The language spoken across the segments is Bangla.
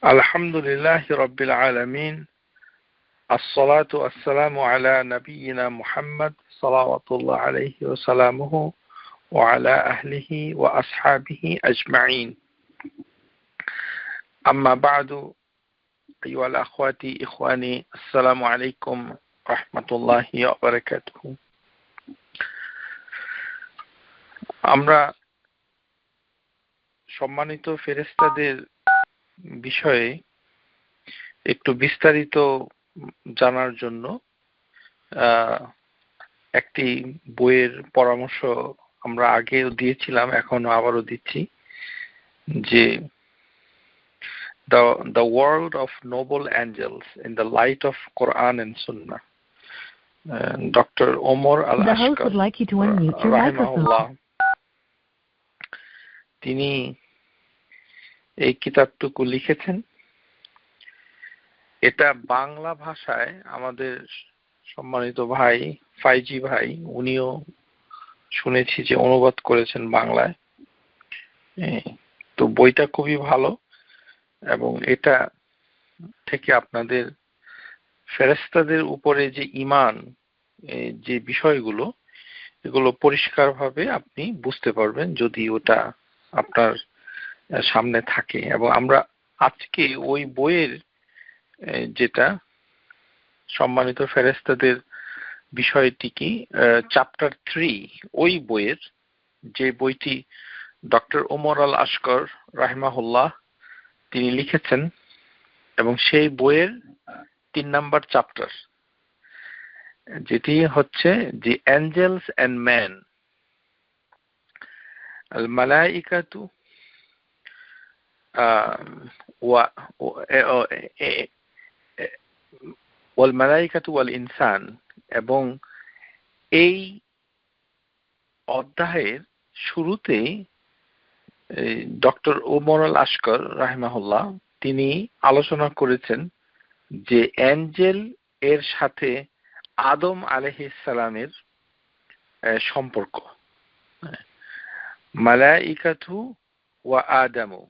আলহামদুলিল্লাহি রাব্বিল আলামিন আসসালাতু ওয়াসসালামু আলা নাবিয়িনা মুহাম্মদ সাল্লাল্লাহু আলাইহি ওয়া সাল্লামুহু ওয়া আলা আহলিহি ওয়া আসহাবিহি আজমাইন আম্মা বা'দু আইয়ুহাল আখওয়াতি ইখওয়ানি আসসালামু আলাইকুম ওয়া রাহমাতুল্লাহি ওয়া বারাকাতুহু। আমরা সম্মানিত ফেরেশতাদের বিষয়ে একটু বিস্তারিত জানার জন্য একটি বইয়ের পরামর্শ আমরা আগেও দিয়েছিলাম, এখনো আবারও দিচ্ছি, যে The World of Noble Angels in the Light of Quran and Sunnah, Dr. Omar Al-Ashkar রাহিমাহুল্লাহ, তিনি এই কিতাবটুকু লিখেছেন। এটা বাংলা ভাষায় আমাদের সম্মানিত ভাই ফাইজি ভাই, উনিও শুনেছি যে অনুবাদ করেছেন বাংলায়। তো বইটা খুবই ভালো এবং এটা থেকে আপনাদের ফেরেশতাদের উপরে যে ঈমান, যে বিষয়গুলো, এগুলো পরিষ্কারভাবে আপনি বুঝতে পারবেন যদি ওটা আপনার সামনে থাকে। এবং আমরা আজকে ওই বইয়ের যেটা সম্মানিত ফেরেশতাদের বিষয়টিকে চ্যাপ্টার 3, ওই বইয়ের যে বইটি ডক্টর ওমর আল আশকর রাহিমাহুল্লাহ তিনি লিখেছেন, এবং সেই বইয়ের 3 নম্বর চ্যাপ্টার, যেটি হচ্ছে দি অ্যাঞ্জেলস এন্ড ম্যান, আল মালাইকাতু ওয়াল মালাইকাতু ওয়াল ইনসান। এবং এই অধ্যায়ের শুরুতেই ডক্টর ওমর আল আশকর রাহিমাহুল্লাহ তিনি আলোচনা করেছেন যে অ্যাঞ্জেল এর সাথে আদম আলাইহিস সালামের সম্পর্ক, মালাইকাতু ওয়া আদামু।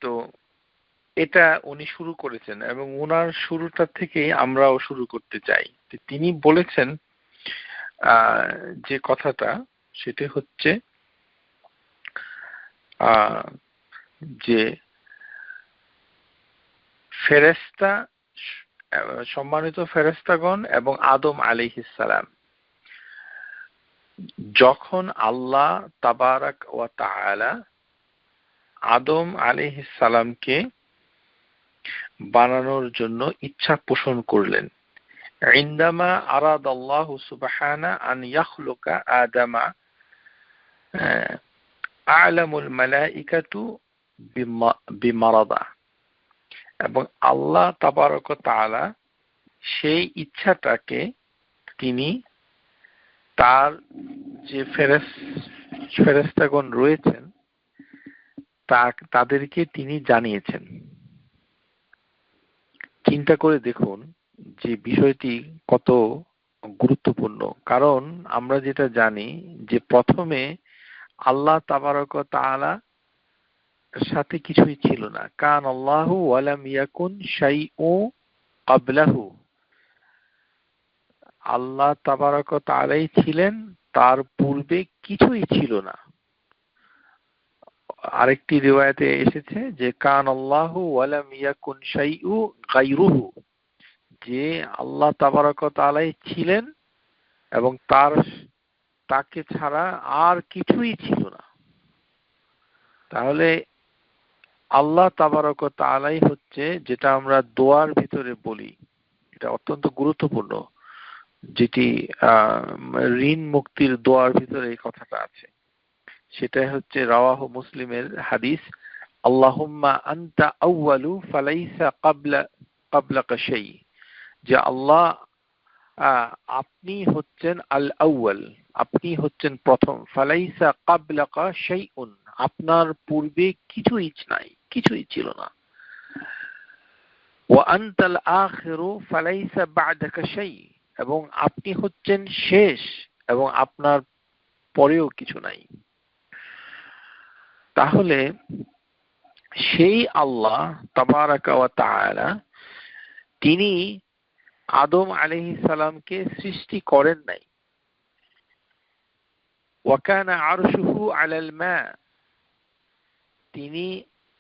তো এটা উনি শুরু করেছেন এবং ওনার শুরুটা থেকেই আমরাও শুরু করতে চাই। তিনি বলেছেন যে কথাটা, সেটা হচ্ছে যে ফেরেশতা, সম্মানিত ফেরেশতাগণ এবং আদম আলাইহিস সালাম, যখন আল্লাহ তাবারাক ওয়া তাআলা আদম আলাইহিস সালামকে বানানোর জন্য ইচ্ছা পোষণ করলেন, ইনদামা আরাদাল্লাহু সুবহানা আন ইয়াখলুকা আদামা আ'লামুল মালাইকাতু বিমারাদা। এবং আল্লাহ তাবারক ওয়া তাআলা সেই ইচ্ছাটাকে তিনি তার যে ফেরেশতাগণ রয়েছেন তাদেরকে তিনি জানিয়েছেন। চিন্তা করে দেখুন যে বিষয়টি কত গুরুত্বপূর্ণ। কারণ আমরা যেটা জানি যে প্রথমে আল্লাহ তাবারক ওয়া তাআলা সাথে কিছুই ছিল না। কান আল্লাহু ওয়া লাম ইয়াকুন শাইউ ক্বাবলাহু। আল্লাহ তাবারক ওয়া তাআলাই ছিলেন, তার পূর্বে কিছুই ছিল না। আরেকটি রিওয়ায়াতে এসেছে যে কান আল্লাহু ওয়া লাম ইয়াকুন শাইউ গায়রুহু, যে আল্লাহ তাবারক ওয়া তাআলাই ছিলেন এবং তাকে ছাড়া আর কিছুই ছিল না। তাহলে আল্লাহ তাবারক ওয়া তাআলাই হচ্ছে, যেটা আমরা দোয়ার ভিতরে বলি, এটা অত্যন্ত গুরুত্বপূর্ণ, যেটি ঋণ মুক্তির দোয়ার ভিতরে এই কথাটা আছে। সেটা হচ্ছে রাওয়াহু মুসলিমের হাদিস, আল্লাহুম্মা আনতা আউয়ালু ফালাইসা ক্বাবলাকা শাই। যে আল্লাহ, আপনি হচ্ছেন আল আউয়াল, আপনি হচ্ছেন প্রথম, ফালাইসা ক্বাবলাকা শাইউন, আপনার পূর্বে কিছুই নাই, কিছুই ছিল না। ওয়া আনতাল আখিরু ফালাইসা বা'দাকা শাই, এবং আপনি হচ্ছেন শেষ এবং আপনার পরেও কিছু নাই। তাহলে সেই আল্লাহ তাবারাকা ওয়া তাআলা তিনি আদম আলাইহিস সালামকে সৃষ্টি করেন নাই। ওয়া কানা আরশুহু আলাল মা, তিনি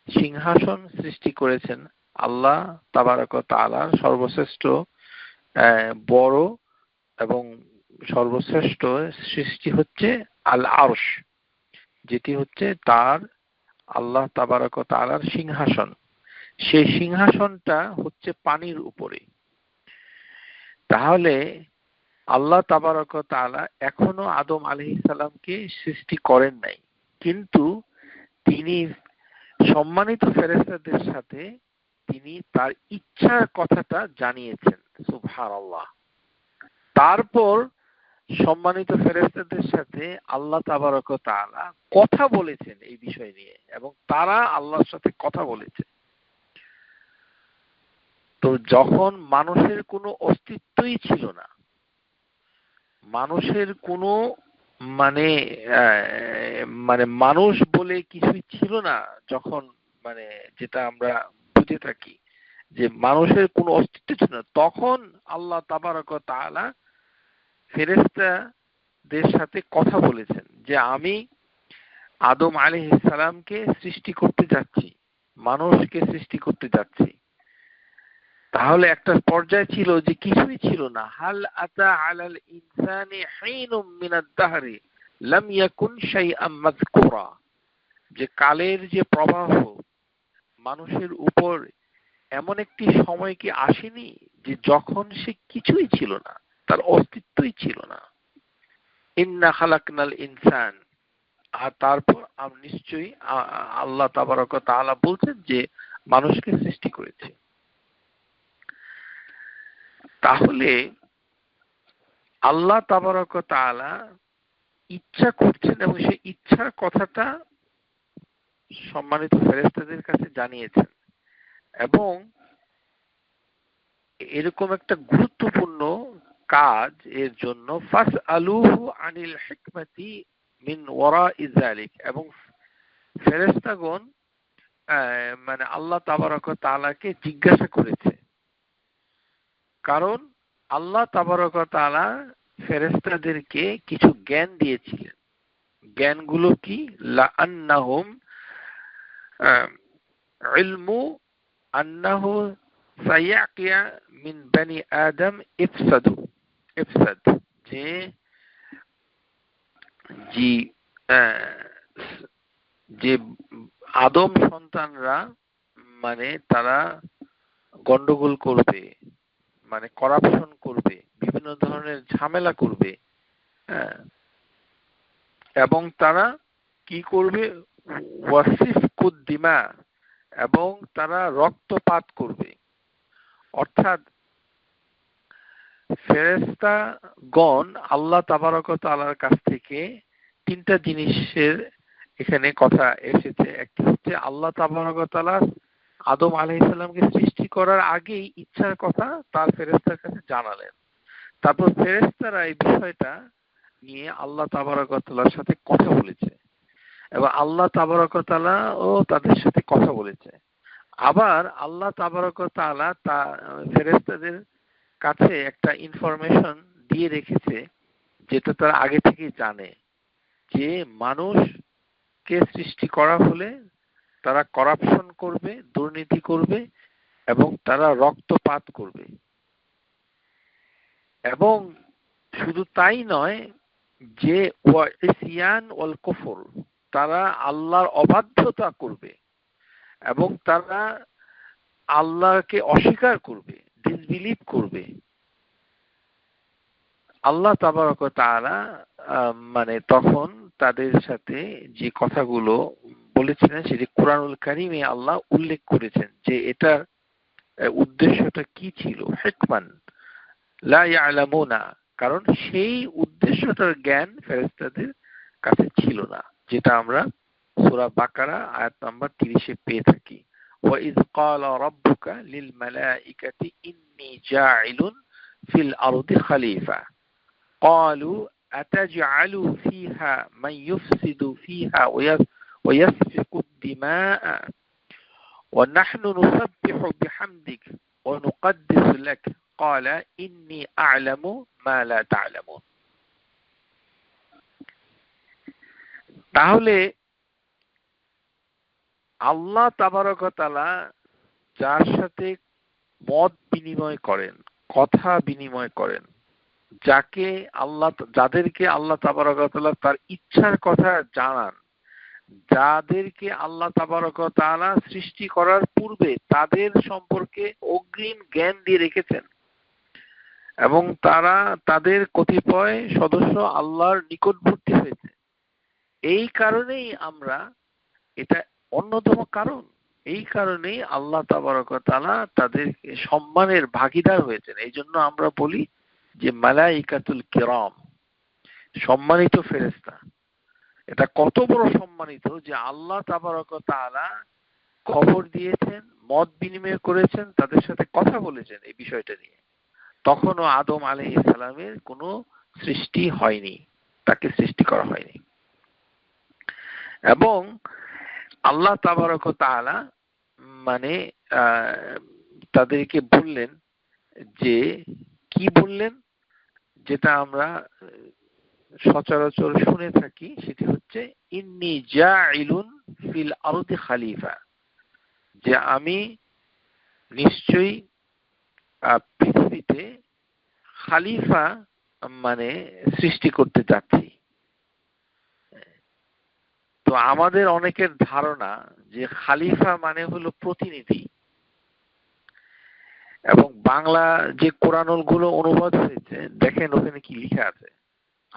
সিংহাসন সৃষ্টি করেছেন। আল্লাহ তাবারাকা ওয়া তাআলার সর্বশ্রেষ্ঠ বড় এবং সর্বশ্রেষ্ঠ সৃষ্টি হচ্ছে আল আরশ, যেটি হচ্ছে তার আল্লাহ তাবারাকা ওয়া তাআলার সিংহাসন। সেই সিংহাসনটা হচ্ছে পানির উপরে। তাহলে আল্লাহ তাবারাকা ওয়া তাআলা এখনো আদম আলাইহিস সালামকে সৃষ্টি করেন নাই, কিন্তু তিনি সম্মানিত ফেরেশতাদের সাথে তিনি তার ইচ্ছার কথাটা জানিয়েছেন। সুবহানাল্লাহ। তারপর সম্মানিত ফেরেশতাদের সাথে আল্লাহ তাবারাকা ওয়া তাআলা কথা বলেছেন এই বিষয় নিয়ে, এবং তারা আল্লাহর সাথে কথা বলেছে। তো যখন মানুষের কোনো অস্তিত্বই ছিল না, মানুষের কোনো মানে মানুষ বলে কিছুই ছিল না, যখন যেটা আমরা বুঝে থাকি যে মানুষের কোনো অস্তিত্ব ছিল না, তখন আল্লাহ তাবারাকা ওয়া তাআলা ফেরেশতাদের সাথে কথা বলেছেন যে আমি আদম আলাইহিস সালামকে সৃষ্টি করতে যাচ্ছি, মানুষকে সৃষ্টি করতে যাচ্ছি। তাহলে একটা পর্যায়ে ছিল যে কিছুই ছিল না। হাল আতা আলাল ইনসানি হিনুম মিনাদ দাহরি লাম ইয়াকুন শাইআম মাযকুরা, যে কালের যে প্রবাহ মানুষের উপর এমন একটি সময় কি আসেনি যে যখন সে কিছুই ছিল না, তার অস্তিত্বই ছিল না। ইন্না খালাকনাল ইনসান, আর তারপর নিশ্চয়ই আল্লাহ তাবারাকা ওয়া তাআলা বলছেন যে মানুষকে সৃষ্টি করেছে। তাহলে আল্লাহ তাবারাকা ওয়া তাআলা ইচ্ছা করছেন এবং সেই ইচ্ছার কথাটা সম্মানিত ফেরেশতাদের কাছে জানিয়েছেন, এবং এরকম একটা গুরুত্বপূর্ণ কাজ এর জন্য ফাসআলুহু আনিল হিকমাতি মিন ওয়ারাই যালিক, এবং ফেরেশতাগণ আল্লাহ তাবারাকা ওয়া তাআলাকে জিজ্ঞাসা করেছে, কারণ আল্লাহ তাবারাকা ওয়া তাআলা ফেরেশতাদেরকে কিছু জ্ঞান দিয়েছিলেন। জ্ঞানগুলো কি? লা আন্নাহুম ইলমু আন্নাহু সায়াকিয়া মিন বানি আদম ইফসাদ, যে যে আদম সন্তানরা তারা গন্ডগোল করবে, করাপশন করবে, বিভিন্ন ধরনের ঝামেলা করবে, এবং তারা কি করবে? ওয়াসিফকুদ দিমা, এবং তারা রক্তপাত করবে। অর্থাৎ ফেরেশতাগণ আল্লাহ তাবারক ওয়া তাআলার কাছ থেকে তিনটা জিনিসের এখানে কথা এসেছে। একটি হচ্ছে আল্লাহ তাবারক ওয়া তাআলা আদম আলাইহিস সালামকে সৃষ্টি করার আগেই ইচ্ছার কথা তার ফেরেশতার কাছে জানালেন। তারপর ফেরেশতারা এই বিষয়টা নিয়ে আল্লাহ তাবারক ওয়া তাআলার সাথে কথা বলেছে, এবং আল্লাহ তাবারক ওয়া তাআলা ও তাদের সাথে কথা বলেছে। আবার আল্লাহ তাবারক ওয়া তাআলা ফেরেশতাদের কাছে একটা ইনফরমেশন দিয়ে রেখেছে, যেটা তারা আগে থেকেই জানে, যে মানুষকে সৃষ্টি করা হলে তারা করাপশন করবে, দুর্নীতি করবে, এবং তারা রক্তপাত করবে। এবং শুধু তাই নয়, যে ওয়াইসিয়ান ওয়াল কুফর, তারা আল্লাহর অবাধ্যতা করবে এবং তারা আল্লাহকে অস্বীকার করবে, ডিসবিলিভ করবে। আল্লাহ তাবারক ওয়া তাআলা তখন তাদের সাথে যে কথাগুলো বলেছিলেন সেটি কুরআনুল কারীমে আল্লাহ উল্লেখ করেছেন, যে এটার উদ্দেশ্যটা কি ছিল। হিকমান লা ইয়ালামুনা, কারণ সেই উদ্দেশ্যটার জ্ঞান ফেরেশতাদের কাছে ছিল না, যেটা আমরা সূরা বাকারা আয়াত নাম্বার 30 পেয়ে থাকি। ওয়া ইয ক্বালা রাব্বুকা লিল মালাইকাতি ইন্নী জাইলুন ফিল আরদি খলিফা ক্বালু আতাজআলু ফিহা মান ইউফসিদু ফিহা ওয়া ইয়াসফিকু দিমাআ وَنَحْنُ نُسَبِّحُ بِحَمْدِكَ وَنُقَدِّسُ لَكَ قَالَ إِنِّي أَعْلَمُ مَا لَا تَعْلَمُونَ। তাহলে আল্লাহ তাবারক ওয়া তাআলা যার সাথে মত বিনিময় করেন, কথা বিনিময় করেন, যাদেরকে আল্লাহ তাবারক ওয়া তাআলা তার ইচ্ছার কথা জানান, যাদেরকে আল্লাহ তাবারক ওয়া তাআলা সৃষ্টি করার পূর্বে তাদের সম্পর্কে অগ্রিম জ্ঞান দিয়ে রেখেছেন এবং তাদের কতিপয় সদস্য আল্লাহর নিকটবর্তী হয়েছে। এই কারণেই এটা অন্যতম কারণ, এই কারণেই আল্লাহ তাবারক ওয়া তাআলা তাদেরকে সম্মানের ভাগীদার হয়েছেন। এই জন্য আমরা বলি যে মালাইকাতুল কিরাম, সম্মানিত ফেরেশতা। এটা কত বড় সম্মানিত যে আল্লাহ তাবারক ওয়া তাআলা খবর দিয়েছেন, মত বিনিময় করেছেন, তাদের সাথে কথা বলেছেন এই বিষয়টা নিয়ে। তখনও আদম আলাইহিস সালামের কোনো সৃষ্টি হয়নি, তাকে সৃষ্টি করা হয়নি। এবং আল্লাহ তাবারক ওয়া তাআলা তাদেরকে বললেন যে, কি বললেন, যেটা আমরা সচরাচর শুনে থাকি, সেটি হচ্ছে ইন্নী জাইলুন ফিল আরদি খলিফা, যে আমি নিশ্চয়ই পৃথিবীতে খলিফা সৃষ্টি করতে যাচ্ছি। তো আমাদের অনেকের ধারণা যে খলিফা মানে হলো প্রতিনিধি, এবং বাংলা যে কোরআনুল গুলো অনুবাদ হয়েছে, দেখেন ওখানে কি লেখা আছে।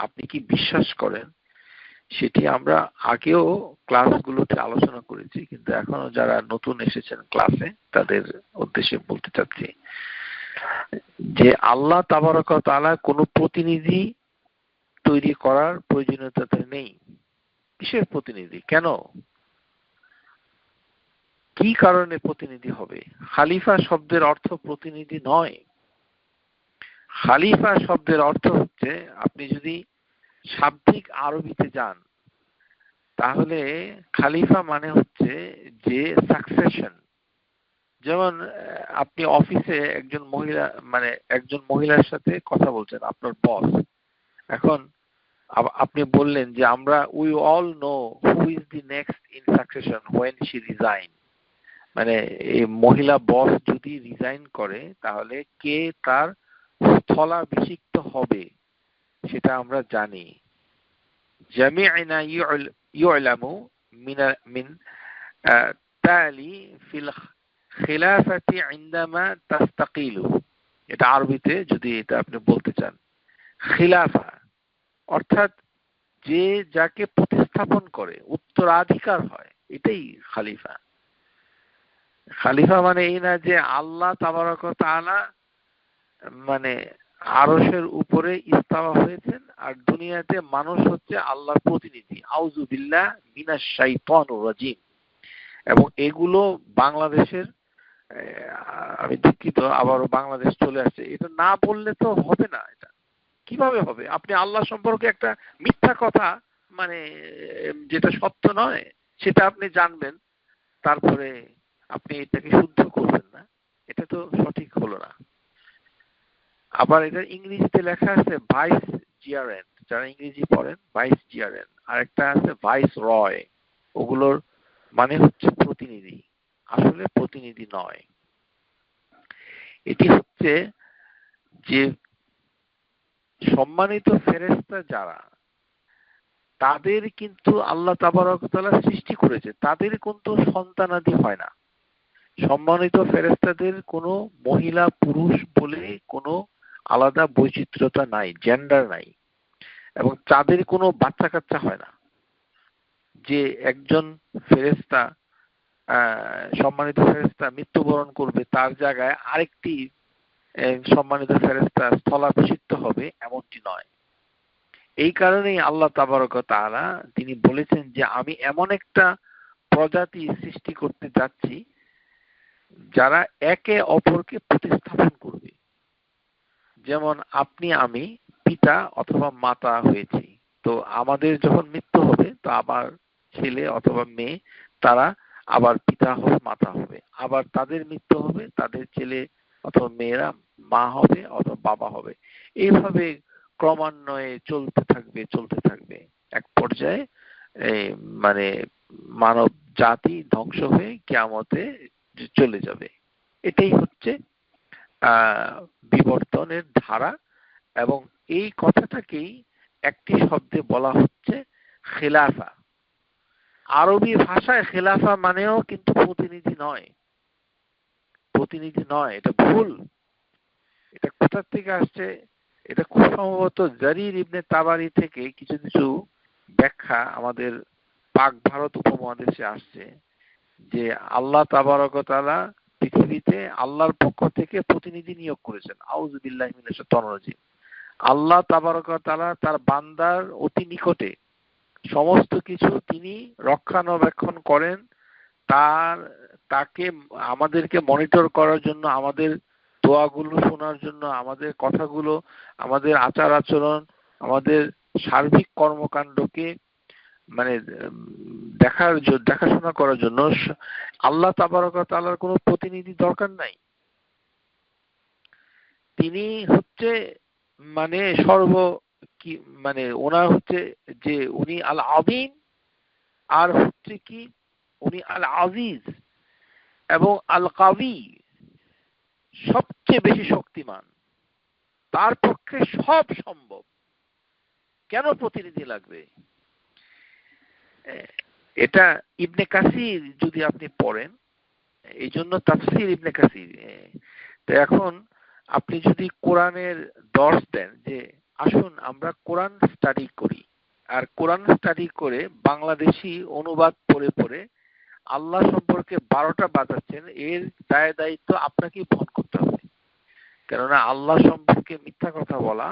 আপনি কি বিশ্বাস করেন, সেটি আমরা আগেও ক্লাসগুলোতে আলোচনা করেছি, কিন্তু এখনো যারা নতুন এসেছেন ক্লাসে তাদের উদ্দেশ্যে বলতে চাচ্ছি যে আল্লাহ তাবারক ওয়া তাআলা কোনো প্রতিনিধি তৈরি করার প্রয়োজনীয়তা নেই। কিসের প্রতিনিধি? কেন? কি কারণে প্রতিনিধি হবে? খলিফা শব্দের অর্থ প্রতিনিধি নয়। খলিফা শব্দের অর্থ হচ্ছে, আপনি যদি শাব্দিক আরবিতে যান তাহলে খলিফা মানে হচ্ছে যে সাকসেশন। যেমন আপনি অফিসে একজন মহিলার সাথে কথা বলছেন, আপনার বস। এখন আপনি বললেন যে we all know who is the next in succession when she resign. এই মহিলা বস যদি রিজাইন করে তাহলে কে তার স্থলাভিষিক্ত হবে সেটা আমরা জানি। জামি'না ইউ'লামু মিন তালি ফিল খিলাফাতি ইনদামা তাস্তাকিলু। এটা আরবিতে যদি এটা আপনি বলতে চান, খিলাফা অর্থাৎ যে যাকে প্রতিস্থাপন করে, উত্তরাধিকার হয়, এটাই খলিফা। খলিফা মানে এই না যে আল্লাহ তাবারক ওয়া তাআলা আরশের উপরে ইস্তাওয়া হয়েছেন আর দুনিয়াতে মানুষ হচ্ছে আল্লাহর প্রতিনিধি। আউযু বিল্লাহ মিনাশ শাইতানির রাজিম। এবং এগুলো বাংলাদেশের, আমি দুঃখিত আবারও বাংলাদেশ চলে আসছে, এটা না বললে তো হবে না। এটা কিভাবে হবে? আপনি আল্লাহ সম্পর্কে একটা মিথ্যা কথা যেটা সত্য নয় সেটা আপনি জানবেন, তারপরে আপনি এটাকে শুদ্ধ করবেন না, এটা তো সঠিক হলো না। আবার এটা ইংরেজিতে লেখা আছে ভাইস জিআরএন, যারা ইংরেজি পড়েন ভাইস জিআরএন, আর একটা আছে ভাইস রয়। ওগুলোর মানে হচ্ছে প্রতিনিধি, আসলে প্রতিনিধি নয়। এটি হচ্ছে যে সম্মানিত ফেরেশতা যারা, তাদের কিন্তু আল্লাহ তাবারক ওয়া তাআলা সৃষ্টি করেছে, তাদের কিন্তু সন্তানাদি হয় না। সম্মানিত ফেরেশতাদের কোনো মহিলা পুরুষ বলে কোনো আলাদা বৈচিত্র্যতা নাই, জেন্ডার নাই, এবং তাদের কোনো বাচ্চা কাচ্চা হয় না। যে একজন ফেরেশতা সম্মানিত ফেরেশতা মৃত্যুবরণ করবে, তার জায়গায় আরেকটি সম্মানিত ফেরেশতা স্থলাভিষিক্ত হবে, এমনটি নয়। এই কারণেই আল্লাহ তাবারক ওয়া তাআলা তিনি বলেছেন যে আমি এমন একটা প্রজাতি সৃষ্টি করতে যাচ্ছি যারা একে অপরকে প্রতিস্থাপন করবে। যেমন আপনি আমি পিতা অথবা মাতা হয়েছি, তো আমাদের যখন মৃত্যু হবে তো আমার ছেলে অথবা মেয়ে তারা আবার পিতা হবে, মাতা হবে, আবার তাদের মৃত্যু হবে, তাদের ছেলে অথবা মেয়েরা মা হবে অথবা বাবা হবে। এইভাবে ক্রমান্বয়ে চলতে থাকবে। এক পর্যায়ে মানে মানব জাতি ধ্বংস হয়ে কিয়ামতে চলে যাবে। এটাই হচ্ছে বিবর্তনের ধারা, এবং এই কথাটাকেই একটি শব্দে বলা হচ্ছে খেলাফা। আরবি ভাষায় খেলাফা মানেও কিন্তু প্রতিনিধি নয়, এটা ভুল। এটা কোথা থেকে আসছে? এটা খুব সম্ভবত জারির ইবনে তাবারি থেকে কিছু কিছু ব্যাখ্যা আমাদের পাক ভারত উপমহাদেশে আসছে, যে আল্লাহ তাবারক ওয়া তাআলা পৃথিবীতে আল্লাহর পক্ষ থেকে প্রতিনিধি নিয়োগ করেছেন। আউযু বিল্লাহি মিনাশ শাইতানির রাজিম। আল্লাহ তাবারক ওয়া তাআলা তার বান্দার অতি নিকটে সমস্ত কিছু তিনি রক্ষণাবেক্ষণ করেন, তাকে আমাদেরকে মনিটর করার জন্য, আমাদের দোয়াগুলো শোনার জন্য, আমাদের কথাগুলো, আমাদের আচার আচরণ, আমাদের সার্বিক কর্মকাণ্ডকে মানে দেখাশোনা করার জন্য আল্লাহ তাবারক ওয়া তাআলার কোনো প্রতিনিধি দরকার নাই। তিনি হচ্ছে মানে ওনার হচ্ছে যে উনি আল আযীম, আর হচ্ছে কি উনি আল আজিজ এবং আল কাবি, সবচেয়ে বেশি শক্তিমান। তার পক্ষে সব সম্ভব, কেন প্রতিনিধি লাগবে? এটা ইবনে কাসির যদি আপনি পড়েন, এই জন্য তাফসীর ইবনে কাসির। তো এখন আপনি যদি কোরআনের দর্শ দেন যে আসুন আমরা কোরআন স্টাডি করি, আর কোরআন স্টাডি করে বাংলাদেশি অনুবাদ পড়ে পড়ে আল্লাহ সম্পর্কে 12টা বাজাচ্ছেন, এর দায়িত্ব আপনাকেই বহন করতে হবে। কেননা আল্লাহ সম্পর্কে মিথ্যা কথা বলা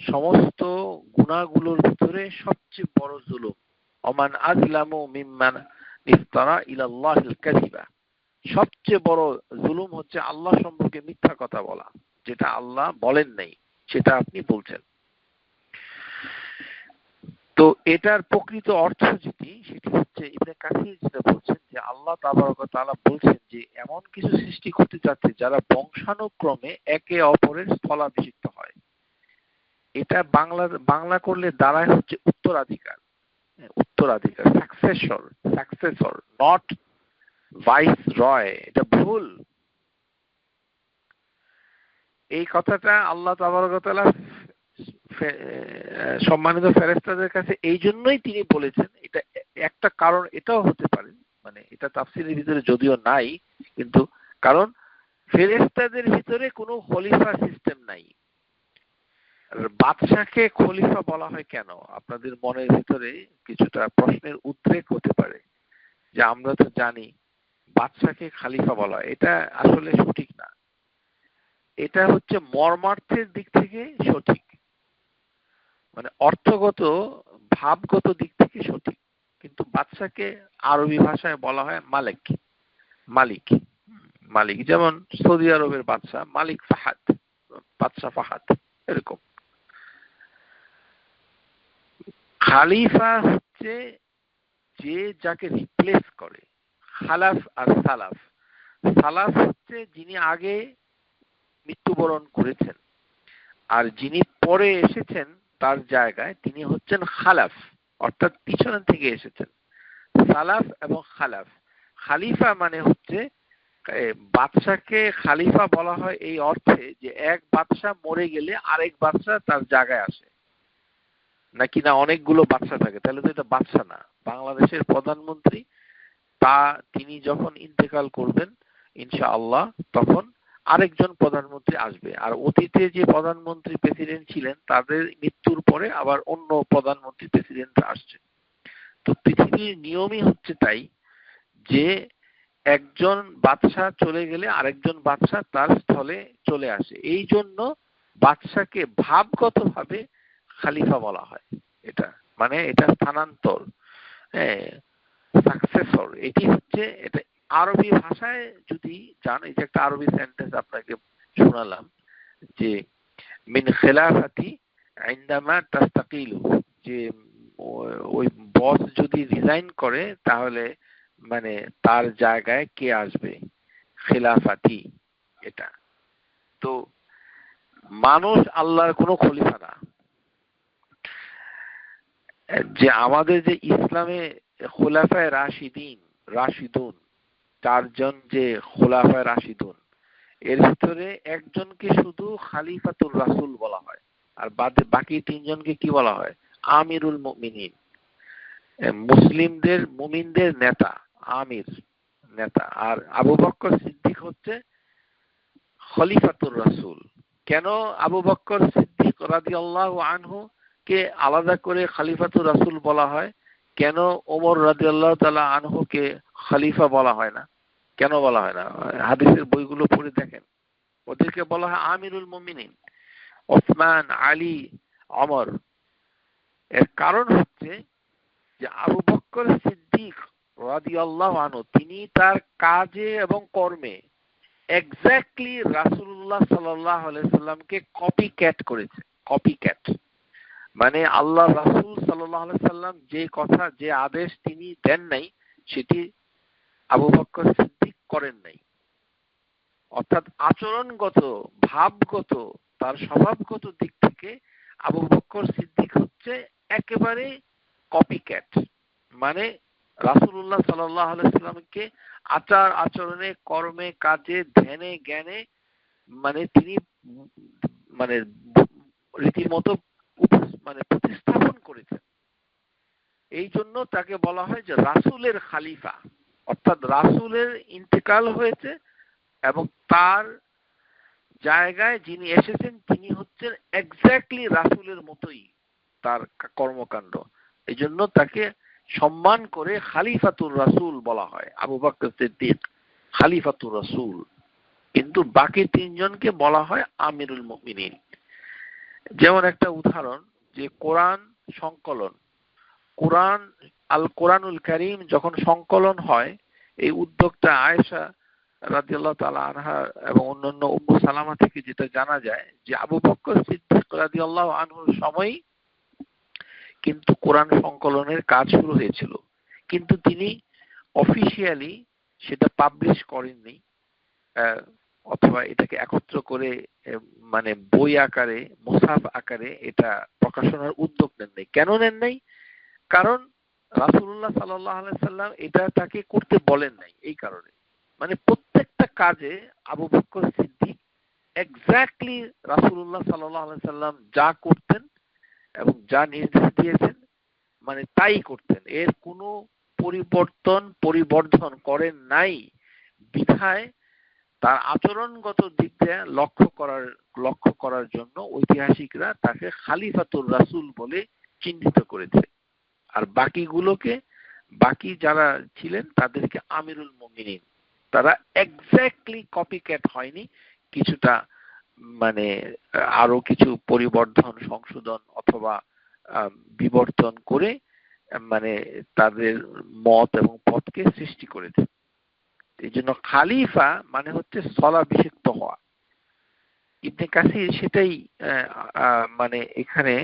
সমস্ত গুনাহগুলোর ভিতরে সবচেয়ে বড় জুলুম। ওমান আযলামু মিম্মান ইফতারা ইলাল্লাহিল কাযিবা। সবচেয়ে বড় জুলুম হচ্ছে আল্লাহ সম্পর্কে মিথ্যা কথা বলা, যেটা আল্লাহ বলেন নাই সেটা আপনি বলছেন। তো এটার প্রকৃত অর্থ যেটি, সেটি হচ্ছে ইবনে কাসির যেটা বলছেন যে আল্লাহ তাবারক ওয়া তাআলা বলছেন যে এমন কিছু সৃষ্টি করতে যাচ্ছে যারা বংশানুক্রমে একে অপরের স্থলাভিষিক্ত হয়। এটা বাংলা করলে দাঁড়ায় হচ্ছে উত্তরাধিকার, সাকসেসর, নট ভাইস রয়। এটা ভুল। এই কথাটা আল্লাহ তাবারক ওয়া তাআলা সম্মানিত ফেরেশতাদের কাছে এই জন্যই তিনি বলেছেন। এটা একটা কারণ এটাও হতে পারে, মানে এটা তাফসীরের ভিতরে যদিও নাই, কিন্তু কারণ ফেরেশতাদের ভিতরে কোনো খলিফা সিস্টেম নাই। বাদশাকে খলিফা বলা হয় কেন? আপনাদের মনের ভিতরে কিছুটা প্রশ্নের উদ্রেক হতে পারে যে আমরা তো জানি বাদশাকে খলিফা বলা হয়, এটা আসলে সঠিক না। এটা হচ্ছে মর্মার্থের দিক থেকে সঠিক, মানে অর্থগত ভাবগত দিক থেকে সঠিক, কিন্তু বাদশাকে আরবি ভাষায় বলা হয় মালিক। যেমন সৌদি আরবের বাদশা মালিক ফাহাদ, বাদশা ফাহাদ, এরকম। খালিফা হচ্ছে যে যাকে রিপ্লেস করে। খালাফ আর সালাফ হচ্ছে যিনি আগে মৃত্যুবরণ করেছেন, আর যিনি পরে এসেছেন তার জায়গায় তিনি হচ্ছেন খালাফ, অর্থাৎ পিছন থেকে এসেছেন। সালাফ এবং খালাফ। খালিফা মানে হচ্ছে বাদশাকে খালিফা বলা হয় এই অর্থে যে এক বাদশা মরে গেলে আরেক বাদশা তার জায়গায় আসে, নাকি না অনেকগুলো বাদশা থাকে, তাহলে তো এটা বাদশা না। বাংলাদেশের প্রধানমন্ত্রী তিনি যখন ইন্তেকাল করবেন ইনশাআল্লাহ, তখন আরেকজন প্রধানমন্ত্রী আসবে, আর অতীতে যে প্রধানমন্ত্রী প্রেসিডেন্ট ছিলেন তাদের মৃত্যুর পরে আবার অন্য প্রধানমন্ত্রী প্রেসিডেন্ট আসছে। তো পৃথিবীর নিয়মই হচ্ছে তাই, যে একজন বাদশা চলে গেলে আরেকজন বাদশা তার স্থলে চলে আসে। এই জন্য বাদশাকে ভাবগতভাবে খলিফা বলা হয়। এটা মানে এটা স্থানান্তর, সাকসেসর। এটি হচ্ছে, এটা আরবি ভাষায় যদি জান, এই যে একটা আরবি সেন্টেন্স আপনাকে শোনালাম যে মিন খিলাফাতি ইনদামা তাস্তাকিলু, যে ওই বস যদি রিজাইন করে তাহলে মানে তার জায়গায় কে আসবে, খিলাফাতি। এটা তো মানুষ আল্লাহর কোনো খলিফা না। যে আমাদের যে ইসলামে খোলাফায়ে রাশিদুন, চারজন যে খোলাফায়ে রাশিদুন, এর ভিতরে একজনকে শুধু খালিফাতুর রাসূল বলা হয়, আর বাকি তিনজনকে কি বলা হয়? আমিরুল মুমিনিন। মুমিনদের নেতা, আমির, নেতা। আর আবু বকর সিদ্দিক হচ্ছে খলিফাতুর রাসূল। কেন আবু বকর সিদ্দিক রাদিয়াল্লাহু আনহু কে আলাদা করে খলিফাতুর রাসূল বলা হয়? কেন ওমর রাদিয়াল্লাহু তাআলা আনহুকে খলিফা বলা হয় না? কেন বলা হয় না? হাদিসের বইগুলো পড়ে দেখেন, ওদেরকে বলা হয় আমিরুল মুমিনিন, ওসমান, আলী, ওমর। এর কারণ হচ্ছে যে আবু বকর সিদ্দিক রাদিয়াল্লাহু আনহু তিনি তার কাজে এবং কর্মে এক্স্যাক্টলি রাসূলুল্লাহ সাল্লাল্লাহু আলাইহি সাল্লামকে কপিক্যাট করেছে। কপিক্যাট মানে আল্লাহ রাসূল সাল্লাল্লাহু আলাইহি সাল্লাম যে কথা, যে আদেশ তিনি দেন নাই, সেটি আবু বকর সিদ্দিক করেন নাই। অর্থাৎ আচরণগত, ভাবগত, তার স্বভাবগত দিক থেকে আবু বকর সিদ্দিক হচ্ছে একেবারে কপিক্যাট। মানে রাসূলুল্লাহ সাল্লাল্লাহু আলাইহি সাল্লামকে আচার আচরণে, কর্মে, কাজে, ধ্যানে, জ্ঞানে মানে তিনি মানে রীতিমতো মানে প্রতিস্থাপন করেছেন। এই জন্য তাকে বলা হয় যে রাসূলের খালিফা। অর্থাৎ রাসূলের ইন্তেকাল হয়েছে এবং তার জায়গায় যিনি এসেছেন তিনি হচ্ছেন এক্স্যাক্টলি রাসূলের মতোই তার কর্মকাণ্ড। এই জন্য তাকে সম্মান করে খালিফাতুর রাসূল বলা হয়। আবু বকর সিদ্দিক খালিফাতুর রাসূল, কিন্তু বাকি তিনজনকে বলা হয় আমিরুল মুমিনিন। যেমন একটা উদাহরণ, যে কোরআন সংকলন, কোরআনুল কারীম যখন সংকলন হয়, এই উদ্যোগটা আয়েশা রাদিয়াল্লাহু তাআলা আনহা এবং অন্যান্য উম্মু সালামা থেকে যেটা জানা যায় যে আবু বকর সিদ্দিক রাদিয়াল্লাহু আনহুর সময় কিন্তু কোরআন সংকলনের কাজ শুরু হয়েছিল, কিন্তু তিনি অফিশিয়ালি সেটা পাবলিশ করেননি, অথবা এটাকে একত্র করে মানে বই আকারে, মুসাফ আকারে এটা প্রকাশনার উদ্যোগ নেন নাই। কেন নেন নাই? কারণ রাসূলুল্লাহ সাল্লাল্লাহু আলাইহি সাল্লাম এটা তাকে করতে বলেন নাই। এই কারণে মানে প্রত্যেকটা কাজে আবু বকর সিদ্দিক এক্স্যাক্টলি রাসূলুল্লাহ সাল্লাল্লাহু আলাইহি সাল্লাম যা করতেন এবং যা নির্দেশ দিয়েছেন মানে তাই করতেন। এর কোনো পরিবর্ধন করেন নাই। বিধায় তার আচরণগত দিক দিয়ে লক্ষ্য করার জন্য ঐতিহাসিকরা তাকে খালিফাতুর রাসূল বলে চিহ্নিত করেছে। আর বাকি যারা ছিলেন তাদেরকে আমিরুল মুমিনিন। তারা এক্স্যাক্টলি কপিক্যাট হয়নি, কিছুটা মানে আরো কিছু পরিবর্ধন, সংশোধন অথবা বিবর্তন করে মানে তাদের মত এবং পথকে সৃষ্টি করেছে। এই জন্য খালিফা মানে হচ্ছে স্থলাভিষিক্ত হওয়া। ইবনে কাসির সেটাই মানে এখানে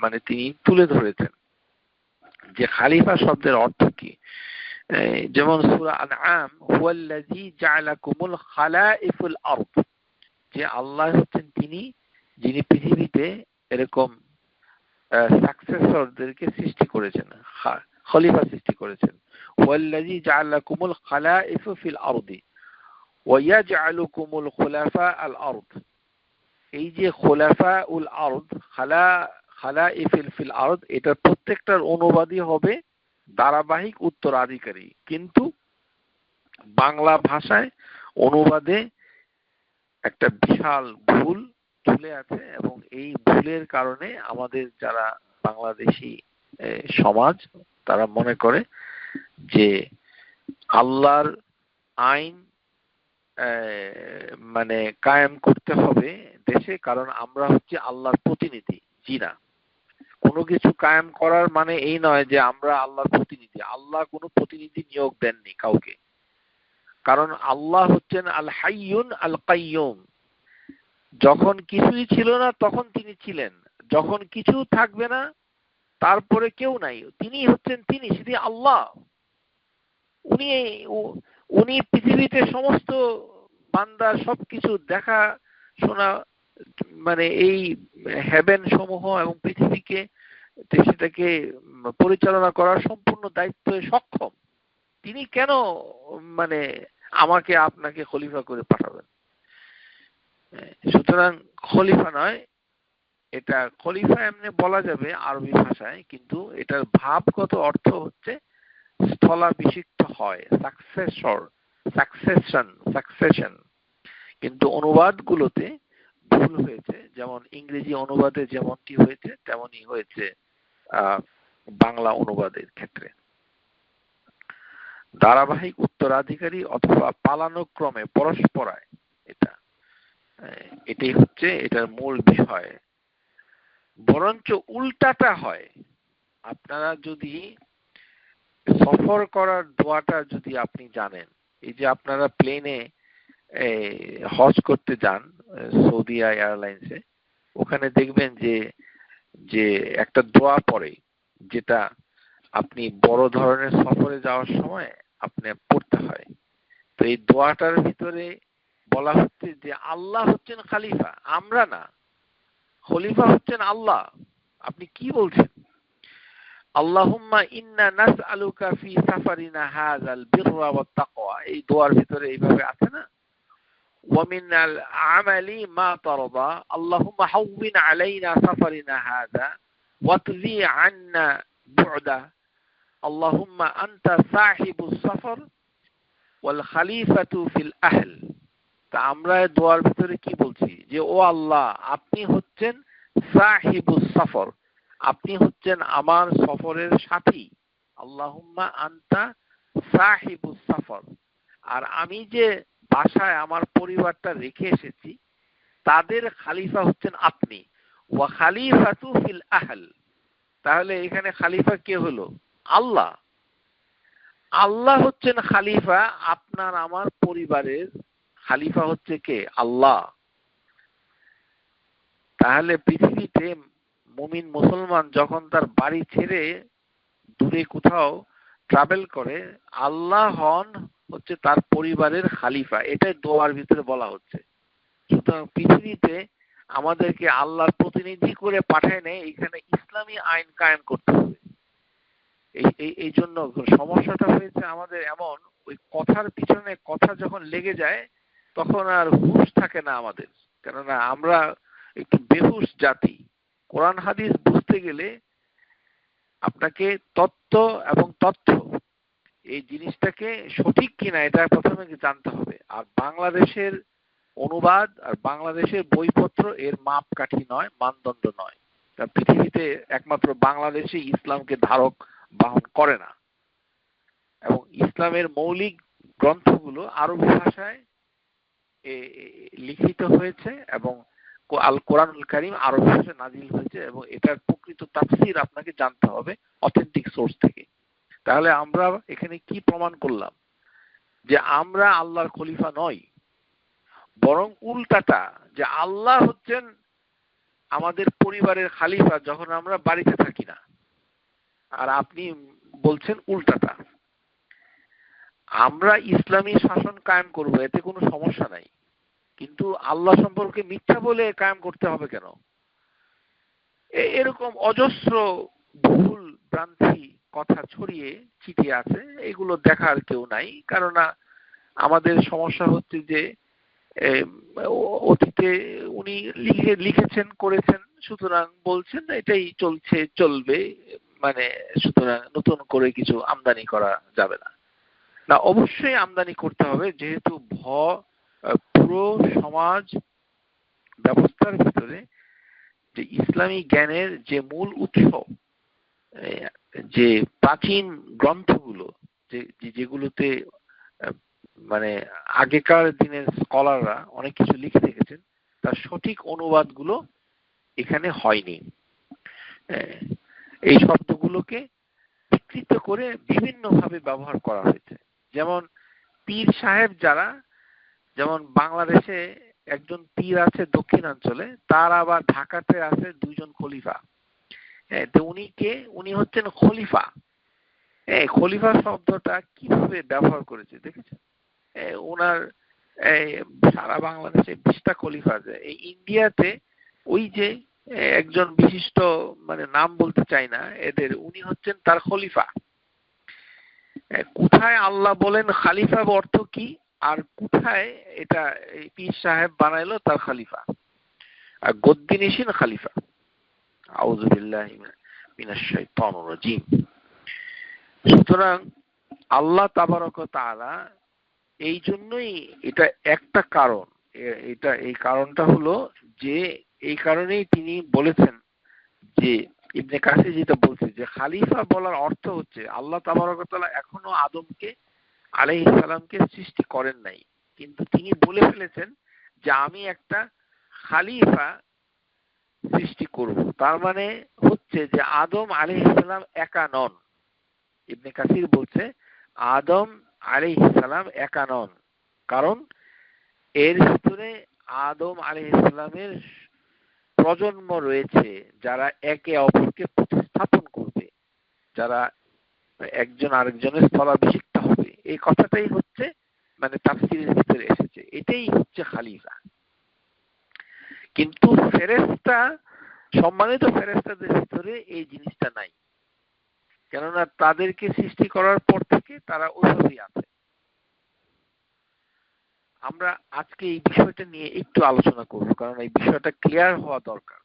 মানে তিনি তুলে ধরেছেন যে খালিফা শব্দের অর্থ কি। যেমন সূরা আনআম, হুয়াল্লাযী জাআলাকুমুল খালাইফুল আরদ, যে আল্লাহ হচ্ছেন তিনি যিনি পৃথিবীতে এরকম সাকসেসরদেরকে সৃষ্টি করেছেন, খলিফা সৃষ্টি করেছেন। হুয়াল্লাযী জাআলাকুমুল খালাইফু ফিল আরদি ওয়া ইয়াজআলুকুমুল খুলাফা আল আরদ। এই যে খুলাফাউল আরদ, খালাইফিল ফিল আরদ, এটা প্রত্যেকটার অনুবাদই হবে ধারাবাহিক উত্তরাধিকারী, কিন্তু বাংলা ভাষায় অনুবাদে একটা বিশাল ভুল ঝুলে আছে এবং এই ভুলের কারণে আমাদের যারা বাংলাদেশী সমাজ তারা মনে করে যে আল্লাহর আইন মানে কায়েম করতে হবে দেশে, কারণ আমরা হচ্ছে আল্লাহর প্রতিনিধি। জি না, কোনো কিছু কায়েম করার মানে এই নয় যে আমরা আল্লাহর প্রতিনিধি। আল্লাহ কোনো প্রতিনিধি নিয়োগ দেননি কাউকে, কারণ আল্লাহ হচ্ছেন আল হাইয়ুন আল কাইয়ুম। যখন কিছুই ছিল না তখন তিনি ছিলেন, যখন কিছু থাকবে না তারপরে কেউ নাই, তিনি হচ্ছেন তিনি, সেটি আল্লাহ। উনি উনি পৃথিবীতে সমস্ত বান্দার সবকিছু দেখা শোনা, মানে এই হেভেন সমূহ এবং পৃথিবীকে সেটাকে পরিচালনা করার সম্পূর্ণ দায়িত্বে সক্ষম। তিনি কেন মানে আমাকে আপনাকে খলিফা করে পাঠাবেন? সুতরাং খলিফা নয়, এটা খলিফা এমনি বলা যাবে আরবি ভাষায়, কিন্তু এটার ভাবগত অর্থ হচ্ছে স্থলাভিষিক্ত হয়, সাকসেশন। কিন্তু অনুবাদগুলোতে ভুল হয়েছে, যেমন ইংরেজি অনুবাদে যেমনটি হয়েছে তেমনই হয়েছে বাংলা অনুবাদের ক্ষেত্রে। ধারাবাহিক উত্তরাধিকারী অথবা পালানুক্রমে পরস্পরায়, এটাই হচ্ছে এটার মূল বিষয়। বরঞ্চ উল্টাটা হয়। আপনারা যদি সফর করার দোয়াটা যদি আপনি জানেন, এই যে আপনারা প্লেনে হজ করতে যান সৌদি এয়ারলাইন্সে, ওখানে দেখবেন যে একটা দোয়া পড়ে, যেটা আপনি বড় ধরনের সফরে যাওয়ার সময় আপনি পড়তে হয়। তো এই দোয়াটার ভিতরে বলা হচ্ছে যে আল্লাহ হচ্ছেন খলিফা, আমরা না, খলিফা হচ্ছেন আল্লাহ। আপনি কি বলছেন? আল্লাহুম্মা ইন্না নাসআলুকা ফি সাফারিনা হাযাল বিররা ওয়াত তাকওয়া, এই দোয়ার ভিতরে এইভাবে আছে না, ওয়া মিনাল আমালি মা তারদা, আল্লাহুম্মা হাওবিন আলাইনা সাফারিনা হাযা ওয়াতজি আন্না বু'দা, আল্লাহুম্মা আনতা সাহিবুস সাফর ওয়াল খলিফাতু ফিল আহল। তা আমরা দোয়ার ভিতরে কি বলছি? যে ও আল্লাহ, আপনি হচ্ছেন সাহিবুস সফর, আপনি হচ্ছেন আমার সফরের সাথী। আল্লাহুম্মা আনতা সাহিবুস সফর, আর আমি যে বাসায় আমার পরিবারটা রেখে এসেছি তাদের খালিফা হচ্ছেন আপনি। ওয়া খালিফাতু ফিল আহল, তাহলে এখানে খালিফা কে হলো? আল্লাহ। আল্লাহ হচ্ছেন খালিফা, আপনার আমার পরিবারের খালিফা হচ্ছে কে? আল্লাহ। তাহলে পৃথিবীতে মুমিন মুসলমান যখন তার বাড়ি ছেড়ে দূরে কোথাও ট্রাভেল করে, আল্লাহ হন হচ্ছে তার পরিবারের খালিফা, এটাই দোয়ার ভিতরে বলা হচ্ছে। সুতরাং পৃথিবীতে আমাদেরকে আল্লাহর প্রতিনিধি করে পাঠায় নেই, এখানে ইসলামী আইন কায়েম করতে হবে। এই জন্য সমস্যাটা হয়েছে আমাদের এমন, ওই কথার পিছনে কথা যখন লেগে যায় তখন আর হুঁশ থাকে না আমাদের, কেননা আমরা একটু বেহুশ জাতি। কোরআন হাদিস বুঝতে গেলে আপনাকে তত্ত্ব এবং তথ্য এই জিনিসটাকে সঠিক কিনা এটা প্রথমে জানতে হবে। আর বাংলাদেশের অনুবাদ আর বাংলাদেশের বইপত্র এর মাপকাঠি নয়, মানদণ্ড নয়। পৃথিবীতে একমাত্র বাংলাদেশই ইসলামকে ধারক বহন করে না, এবং ইসলামের মৌলিক গ্রন্থগুলো আরবি ভাষায় লিখিত হয়েছে এবং আল কোরআনুল কারীম আরবি ভাষায় নাজিল হয়েছে, এবং এটার প্রকৃত তাফসীর আপনাকে জানতে হবে অথেন্টিক সোর্স থেকে। তাহলে আমরা এখানে কি প্রমাণ করলাম? যে আমরা আল্লাহর খলিফা নই, বরং উল্টাটা, যে আল্লাহ হচ্ছেন আমাদের পরিবারের খলিফা যখন আমরা বাড়িতে থাকি না, আর আপনি বলছেন উল্টাটা। আমরা ইসলামী শাসন কায়েম করব, এতে কোনো সমস্যা নাই, কিন্তু আল্লাহ সম্পর্কে মিথ্যা বলে কায়েম করতে হবে কেন? এরকম অজস্র ভুল ভ্রান্তি কথা ছড়িয়ে ছিটিয়ে আছে, এগুলো দেখার কেউ নাই। কারণ আমাদের সমস্যা হচ্ছে যে অতীতে উনি লিখেছেন, করেছেন, সুতরাং বলছেন এটাই চলছে, চলবে, মানে সুতরাং নতুন করে কিছু আমদানি করা যাবে না। না, অবশ্যই আমদানি করতে হবে, যেহেতু পুরো সমাজ ব্যবস্থার ভিতরে যে ইসলামী জ্ঞানের যে মূল উৎস, যে প্রাচীন গ্রন্থগুলো যেগুলোতে মানে আগেকার দিনের স্কলাররা অনেক কিছু লিখে রেখেছেন, তার সঠিক অনুবাদগুলো এখানে হয়নি। এই শব্দগুলোকে বিকৃত করে বিভিন্নভাবে ব্যবহার করা হয়েছে। যেমন পীর সাহেব যারা, যেমন বাংলাদেশে একজন পীর আছে দক্ষিণাঞ্চলে, তার আবার ঢাকাতে আছে দুইজন খলিফা। হ্যাঁ, তো উনি হচ্ছেন খলিফা। খলিফা শব্দটা কিভাবে ব্যবহার করেছে দেখেছেন? ওনার সারা বাংলাদেশে 20টা খলিফা আছে। এই ইন্ডিয়াতে ওই যে একজন বিশিষ্ট, মানে নাম বলতে চাই না এদের, উনি হচ্ছেন তার খলিফা। কোথায় আল্লাহ বলেন খালিফা অর্থ কি, আর কোথায় এটা পীর সাহেব বানাইলো তার খলিফা, আর গদ্দিনিসীন খলিফা। আউযু বিল্লাহি মিনাশ শাইতানির রাজীম। সুতরাং আল্লাহ তাবারক ওয়া তাআলা, এই জন্যই এটা একটা কারণ, এই কারণটা হলো যে এই কারণেই তিনি বলেছেন যে, ইবনে কাসির যেটা বলছে যে খালিফা বলার অর্থ হচ্ছে আল্লাহ তাবারক ওয়া তাআলা এখনো আদমকে আলাইহিস সালামকে সৃষ্টি করেন নাই, কিন্তু তিনি বলে ফেলেছেন যে আমি একটা খালিফা সৃষ্টি করব। তার মানে হচ্ছে যে আদম আলাইহিস সালাম একা নন। ইবনে কাসির বলছে আদম আলাইহিস সালাম একা নন, কারণ এর ভিতরে আদম আলাইহিস সালামের প্রজন্ম রয়েছে যারা একে অপরকে প্রতিস্থাপন করবে, যারা একজন আরেকজনের স্থলাভিষিক্ত হবে। এই কথাটাই হচ্ছে মানে তাফসীরের ভিতরে এসেছে, এটাই হচ্ছে খালিফা। কিন্তু ফেরেশতা, সম্মানিত ফেরেশতাদের ভিতরে এই জিনিসটা নাই, কেননা তাদেরকে সৃষ্টি করার পর থেকে তারা ওইভাবেই আছে। আমরা আজকে এই বিষয়টা নিয়ে একটু আলোচনা করব, কারণ এই বিষয়টা ক্লিয়ার হওয়া দরকার।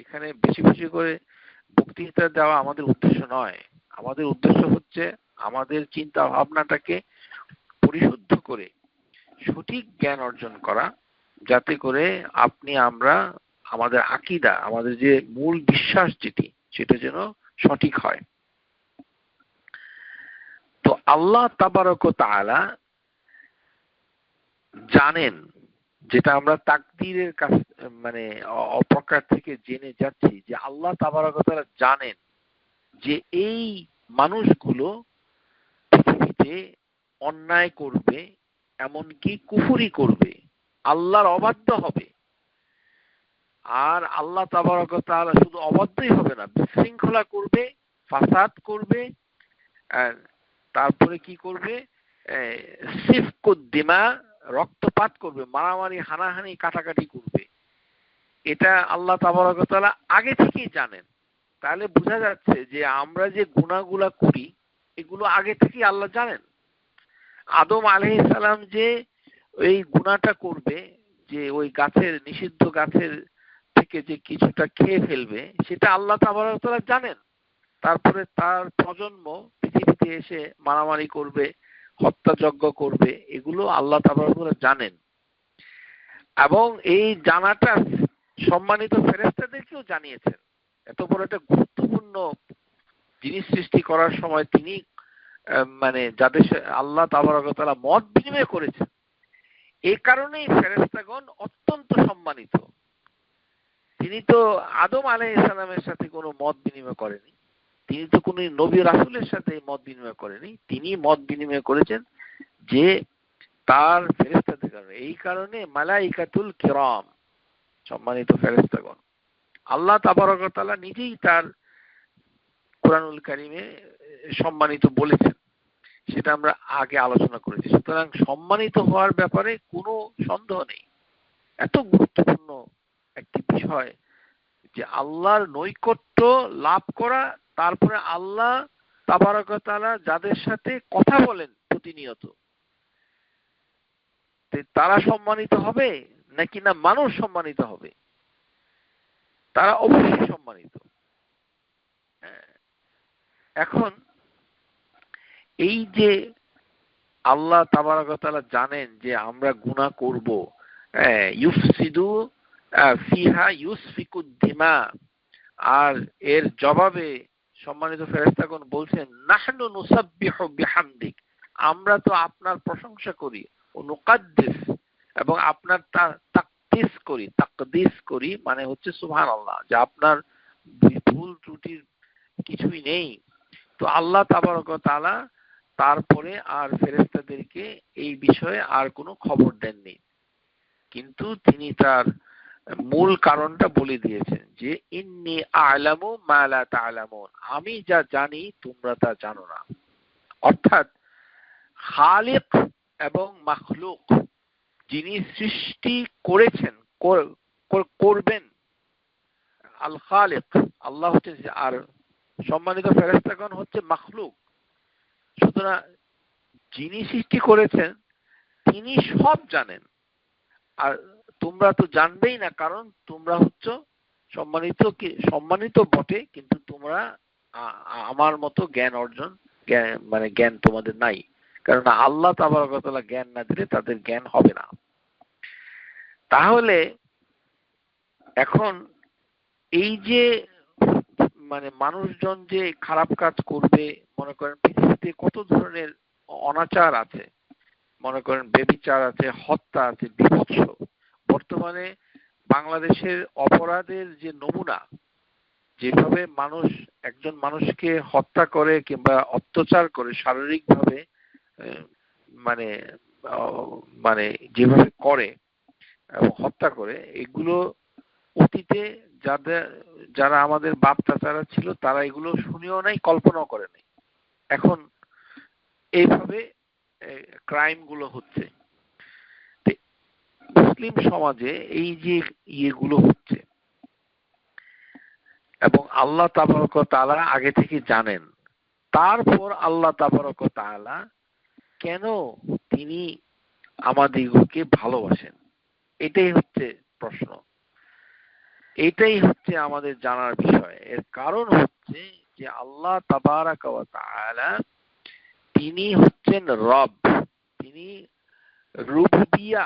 এখানে বেশি বেশি করে বক্তৃতা দেওয়া আমাদের উদ্দেশ্য নয়। আমাদের উদ্দেশ্য হচ্ছে আমাদের চিন্তা ভাবনাটাকে পরিশুদ্ধ করে সঠিক জ্ঞান অর্জন করা, যাতে করে আপনি আমরা আমাদের আকীদা, আমাদের যে মূল বিশ্বাস যেটি, সেটা যেন সঠিক হয়। তো আল্লাহ তাবারক ওয়া তাআলা জানেন, যেটা আমরা তাকদীরের কাছে মানে অপ্রকার থেকে জেনে যাচ্ছি, যে আল্লাহ তাবারক ওয়া তাআলা জানেন যে এই মানুষগুলো পৃথিবীতে অন্যায় করবে, এমনকি কুফরি করবে, আল্লাহর অবাধ্য হবে। আর আল্লাহ তাবারক ওয়া তাআলা শুধু অবাধ্যই হবে না, বিশৃঙ্খলা করবে, ফাসাদ করবে, আর তারপরে কি করবে, সিফকুদ দিমা, রক্তপাত করবে, মারামারি হানাহানি কাটাকাটি করবে। এটা আল্লাহ তাবারক ওয়া তাআলা আগে থেকেই জানেন। তাহলে বোঝা যাচ্ছে যে আমরা যে গুনাহগুলা করি এগুলো আগে থেকেই আল্লাহ জানেন। আদম আলাইহিস সালাম যে এই গুনাহটা করবে, যে ওই গাছের, নিষিদ্ধ গাছের থেকে যে কিছুটা খেয়ে ফেলবে, সেটা আল্লাহ তাবারক ওয়া তাআলা জানেন। তারপরে তার প্রজন্ম পৃথিবীতে এসে মারামারি করবে, হত্যাযজ্ঞ করবে, এগুলো আল্লাহ তাবারক ওয়া তাআলা জানেন। এবং এই জানাটা সম্মানিত ফেরেশতাদেরকেও জানিয়েছেন। এত বড় একটা গুরুত্বপূর্ণ জিনিস সৃষ্টি করার সময় তিনি মানে যাদের আল্লাহ তাবারক ওয়া তাআলা মত বিনিময় করেছেন, এই কারণেই ফেরেশতাগণ অত্যন্ত সম্মানিত। তিনি তো আদম আলাইহিস সালামের সাথে কোনো মত বিনিময় করেনি, তিনি তো কোনো নবী রাসূলের সাথে মত বিনিময় করেনি, তিনি মত বিনিময় করেছেন যে তার ফেরেশতাদের কারণে। এই কারণে মালাইকাতুল কিরাম, সম্মানিত ফেরেশতাগণ, আল্লাহ তাবারক ওয়া তাআলা নিজেই তার কুরআনুল কারীমে সম্মানিত বলেছেন, সেটা আমরা আগে আলোচনা করেছি। সুতরাং সম্মানিত হওয়ার ব্যাপারে কোনো সন্দেহ নেই। এত গুরুত্বপূর্ণ একটি বিষয় যে আল্লাহর নৈকট্য লাভ করা, তারপরে আল্লাহ তাবারক ওয়া তাআলা যাদের সাথে কথা বলেন প্রতিনিয়ত, তারা সম্মানিত হবে নাকি না মানুষ সম্মানিত হবে? তারা অবশ্যই সম্মানিত। এখন এই যে আল্লাহ তাবারক ওয়া তাআলা জানেন যে আমরা গুনাহ করব, ইউফসিদু ফিহা ইউসফিকুদ দিমা, আর এর জবাবে সম্মানিত ফেরেশতাগণ বলছেন নাহনু নুসাব্বিহু বিহামদিক, আমরা তো আপনার প্রশংসা করি, ও নুকাদ্দিস, এবং আপনার তাকদিস করি, মানে হচ্ছে সুবহানাল্লাহ, যে আপনার ভুল ত্রুটির কিছুই নেই। তো আল্লাহ তাবারক ওয়া তাআলা তারপরে আর ফেরেশতাদেরকে এই বিষয়ে আর কোনো খবর দেননি, কিন্তু তিনি তার মূল কারণটা বলে দিয়েছেন যে ইন্নী আ'লামু মা লা তা'লামুন, আমি যা জানি তোমরা তা জানো না। অর্থাৎ খালিক এবং মাখলুক, যিনি সৃষ্টি করেছেন, করবেন, আল খালিক আল্লাহ হচ্ছে, আর সম্মানিত ফেরেশতাগণ হচ্ছে মাখলুক। সুতরাং যিনি সৃষ্টি করেছেন তিনি সব জানেন, আর তোমরা তো জানবেই না, কারণ তোমরা হচ্ছে সম্মানিত বটে, কিন্তু তোমরা আমার মতো জ্ঞান অর্জন, জ্ঞান তোমাদের নাই, কারণ আল্লাহ তাবারক ওয়া তাআলা জ্ঞান না দিলে তাদের জ্ঞান হবে না। তাহলে এখন এই যে মানুষজন যে খারাপ কাজ করবে, মনে করেন পৃথিবীতে কত ধরনের অনাচার আছে, মনে করেন ব্যভিচার আছে, হত্যা আছে, বিভৎস। বর্তমানে বাংলাদেশের অপরাধের যে নমুনা, যেভাবে মানুষ একজন মানুষকে হত্যা করে কিংবা অত্যাচার করে শারীরিকভাবে, মানে মানে যেভাবে করে এবং হত্যা করে, এগুলো অতীতে যারা আমাদের বাপ চাচারা ছিল তারা এগুলো শুনেও নাই, কল্পনাও করে নাই। এখন এইভাবে ক্রাইম গুলো হচ্ছে। মুসলিম সমাজে এই যে ইয়েগুলো হচ্ছে, এবং আল্লাহ তাবারক ওয়া তাআলা আগে থেকে জানেন, তারপর আল্লাহ তাবারক ওয়া তাআলা কেন তিনি আমাদিগকে ভালোবাসেন, এটাই হচ্ছে প্রশ্ন, এটাই হচ্ছে আমাদের জানার বিষয়। এর কারণ হচ্ছে যে আল্লাহ তাবারক ওয়া তাআলা তিনি হচ্ছেন রব, তিনি রুবুবিয়া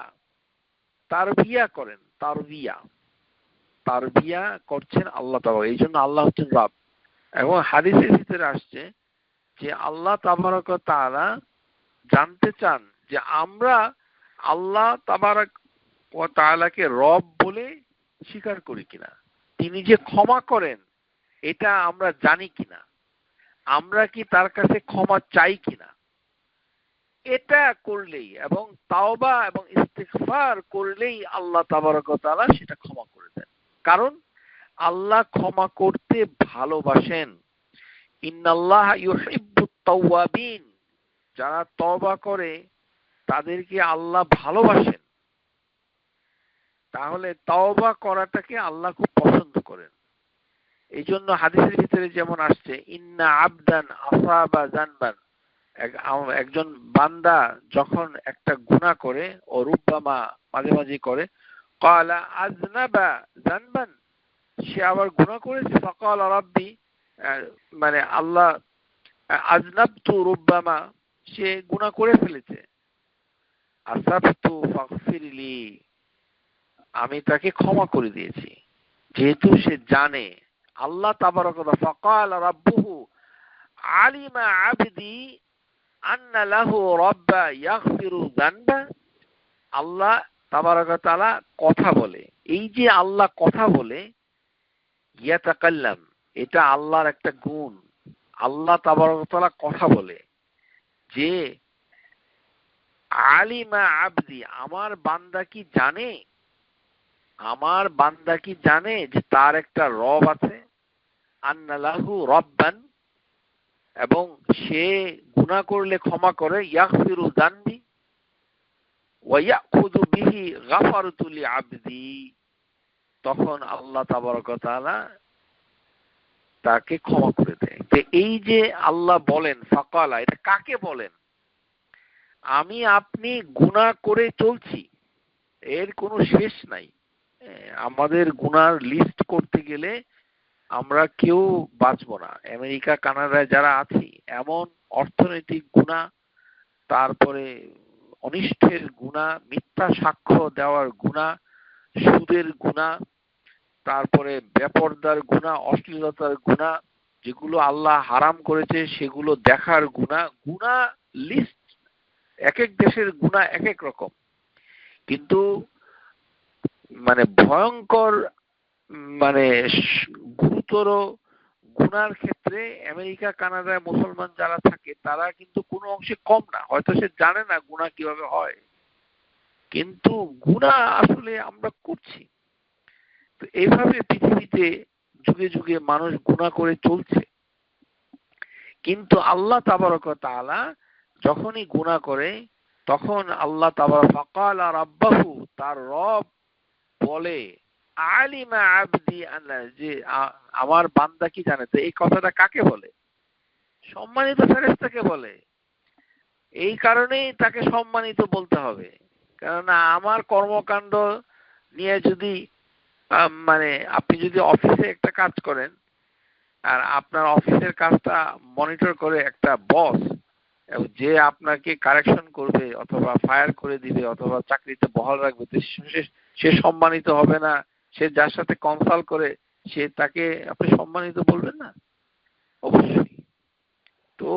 তারবিয়া করেন, তারবিয়া করছেন আল্লাহ তাআলা, এই জন্য আল্লাহ হচ্ছেন রব। এবং হাদিসের ভিতরে আসছে যে আল্লাহ তাবারক ওয়া তাআলা জানতে চান যে আমরা আল্লাহ তাবারক ওয়া তাআলাকে রব বলে স্বীকার করি কিনা, তিনি যে ক্ষমা করেন এটা আমরা জানি কিনা, আমরা কি তার কাছে ক্ষমা চাই কিনা। এটা করলেই এবং তাওবা এবং ইস্তিগফার করলেই আল্লাহ তাবারক ওয়া তাআলা সেটা ক্ষমা করে দেন, কারণ আল্লাহ ক্ষমা করতে ভালোবাসেন। ইন্নাল্লাহা ইউহিব্বুত তাওয়াবিন, যারা তওবা করে তাদেরকে আল্লাহ ভালোবাসেন। তাহলে তওবা করাটাকে আল্লাহ খুব পছন্দ করেন। এই জন্য হাদিসের ভিতরে যেমন আসছে, ইন্না আবদান আসাবা জানবান, একজন বান্দা যখন একটা গুনাহ করে, ও রুব্বামা মাঝে মাঝে করে, ক্বালা আযনাবা জানবান, সে আবার গুনাহ করেছে, ফাকালা রাব্বি, আল্লাহ আযনাবতু রুব্বামা, সে গুনাহ করে ফেলেছে, আসাবতু ফাগফিরলি, আমি তাকে ক্ষমা করে দিয়েছি, যেহেতু সে জানে আল্লাহ তাবারক ওয়া তাআলা, ফাকালা রাব্বুহু আলিমা আবদি আন্না লাহু রাব্বা ইয়াগফিরু যানবা। আল্লাহ তাবারক ওয়া তাআলা কথা বলে, এই যে আল্লাহ কথা বলে, ইয়াতাকাল্লাম, এটা আল্লাহর একটা গুণ। আল্লাহ তাবারক ওয়া তাআলা কথা বলে যে আলিমা আবদি, আমার বান্দা কি জানে, আমার বান্দা কি জানে যে তার একটা রব আছে, আন্না লাহু রাব্বান, এবং সে গুনাহ করলে ক্ষমা করে, ইয়াগফিরু যানবি ওয়া ইয়াখুযু বিহি গাফারতু লিআবদি, তখন আল্লাহ তাবারক ওয়া তাআলা তাকে ক্ষমা করে দেয়। তো এই যে আল্লাহ বলেন ফাকালা, এটা কাকে বলেন? আমি আপনি গুনাহ করে চলছি, এর কোনো শেষ নাই। আমাদের গুনার লিস্ট করতে গেলে আমরা কেউ বাঁচবো না। আমেরিকা কানাডায় যারা আছি, এমন অর্থনৈতিক গুনাহ, তারপরে অনিষ্টের গুনাহ, মিথ্যা সাক্ষ্য দেওয়ার গুনাহ, সুদের গুনাহ, তারপরে বেপরদার গুনাহ, অশ্লীলতার গুনাহ, যেগুলো আল্লাহ হারাম করেছে সেগুলো দেখার গুনাহ, গুনাহ লিস্ট, এক এক দেশের গুনাহ এক এক রকম। কিন্তু ভয়ঙ্কর, গুরুতর গুনার ক্ষেত্রে আমেরিকা কানাডায় মুসলমান যারা থাকে তারা কিন্তু কোনো অংশে কম না। হয়তো সে জানে না গুনাহ কিভাবে হয়, কিন্তু গুনাহ আসলে আমরা করছি। এইভাবে পৃথিবীতে যুগে যুগে মানুষ গুনাহ করে চলছে, কিন্তু আল্লাহ তাবারক ওয়া তাআলা যখনই গুনাহ করে তখন আল্লাহ তাবারক ফাকালা রাব্বাহু, তার রব বলে আলিমা আবদি আন্না, যে আমার বান্দা কি জানে। তো এই কথাটা কাকে বলে? সম্মানিত ফেরেশতাকে বলে। এই কারণেই তাকে সম্মানিত বলতে হবে, কেননা আমার কর্মকাণ্ড নিয়ে যদি মানে আপনি যদি অফিসে একটা কাজ করেন আর আপনার অফিসের কাজটা মনিটর করে একটা বস, যে আপনাকে কারেকশন করবে অথবা ফায়ার করে দিবে অথবা চাকরিতে বহাল রাখবে, সে সম্মানিত হবে না? সে যার সাথে কনসাল্ট করে তাকে আপনি সম্মানিত বলবেন না? অবশ্যই। তো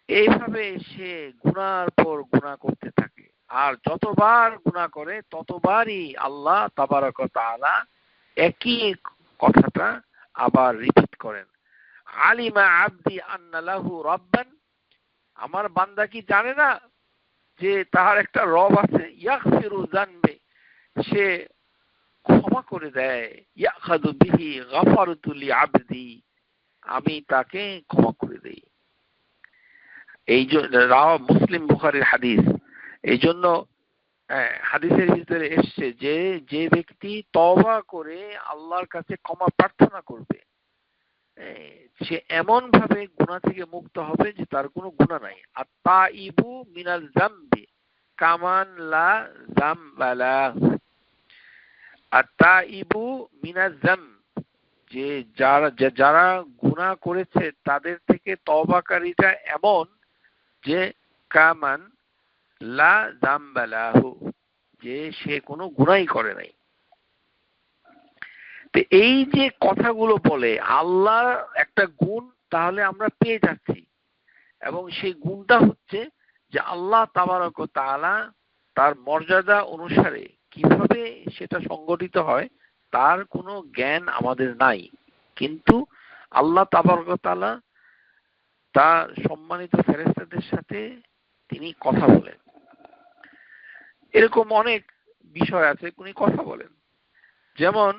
এইভাবে সে গুনার পর গুনাহ করতে থাকে, আর যতবার গুনাহ করে ততবারই আল্লাহ তাবারক ওয়া তাআলা একই কথাটা আবার রিপিট করেন, আলিমা আবদি আন্না লাহু রাব্বান, আমার বান্দা কি জানে না যে তার একটা রব আছে, ইয়াগফিরু যানবে, সে ক্ষমা করে দেয়, ইয়াখাযু বিহি গাফারতু লিআবদি, আমি তাকে ক্ষমা করে দেই। এই জন্য মুসলিম বুখারীর হাদিস। এই জন্য হাদিসের ভিতরে এসছে যে যে ব্যক্তি তওবা করে আল্লাহর কাছে ক্ষমা প্রার্থনা করবে, সে এমন ভাবে গুনাহ থেকে মুক্ত হবে যে তার কোনো গুনাহ নাই। আত-তাইবু মিনাল যামবি কামান লা যামবা লাহু, আত-তাইবু মিনাজ যামব, যে যারা গুনাহ করেছে তাদের থেকে তওবাকারীটা এমন যে কামান লা যামবা লাহু, যে সে কোনো গুনাহই করে নাই। তো এই যে কথাগুলো বলে আল্লাহর একটা গুণ তাহলে আমরা পেয়ে যাচ্ছি, এবং সেই গুণটা হচ্ছে যে আল্লাহ তাবারক ওয়া তাআলা তার মর্যাদা অনুসারে কিভাবে সেটা সংগঠিত হয় তার কোনো জ্ঞান আমাদের নাই, কিন্তু আল্লাহ তাবারক ওয়া তাআলা তার সম্মানিত ফেরেশতাদের সাথে তিনি কথা বলেন। এরকম অনেক বিষয় আছে উনি কথা বলেন। যেমন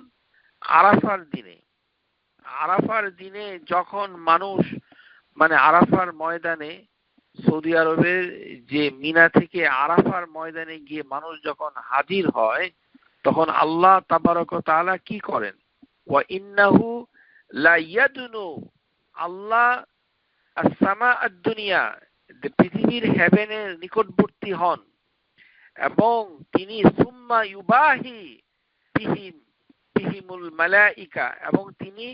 আরাফার দিনে যখন মানুষ আরাফার ময়দানে, সৌদি আরবের যে মিনা থেকে আরাফার ময়দানে গিয়ে মানুষ যখন হাজির হয় তখন আল্লাহ তাবারক ওয়া তাআলা কি করেন? ওয়া ইন্নাহু লা ইয়াদনু, আল্লাহ as-সামা ad-দুনিয়া, পৃথিবীর হেভেনের নিকটবর্তী হন, এবং তিনি সুম্মা ইউবাহি বিহিমুল মালাইকা, এবং তিনি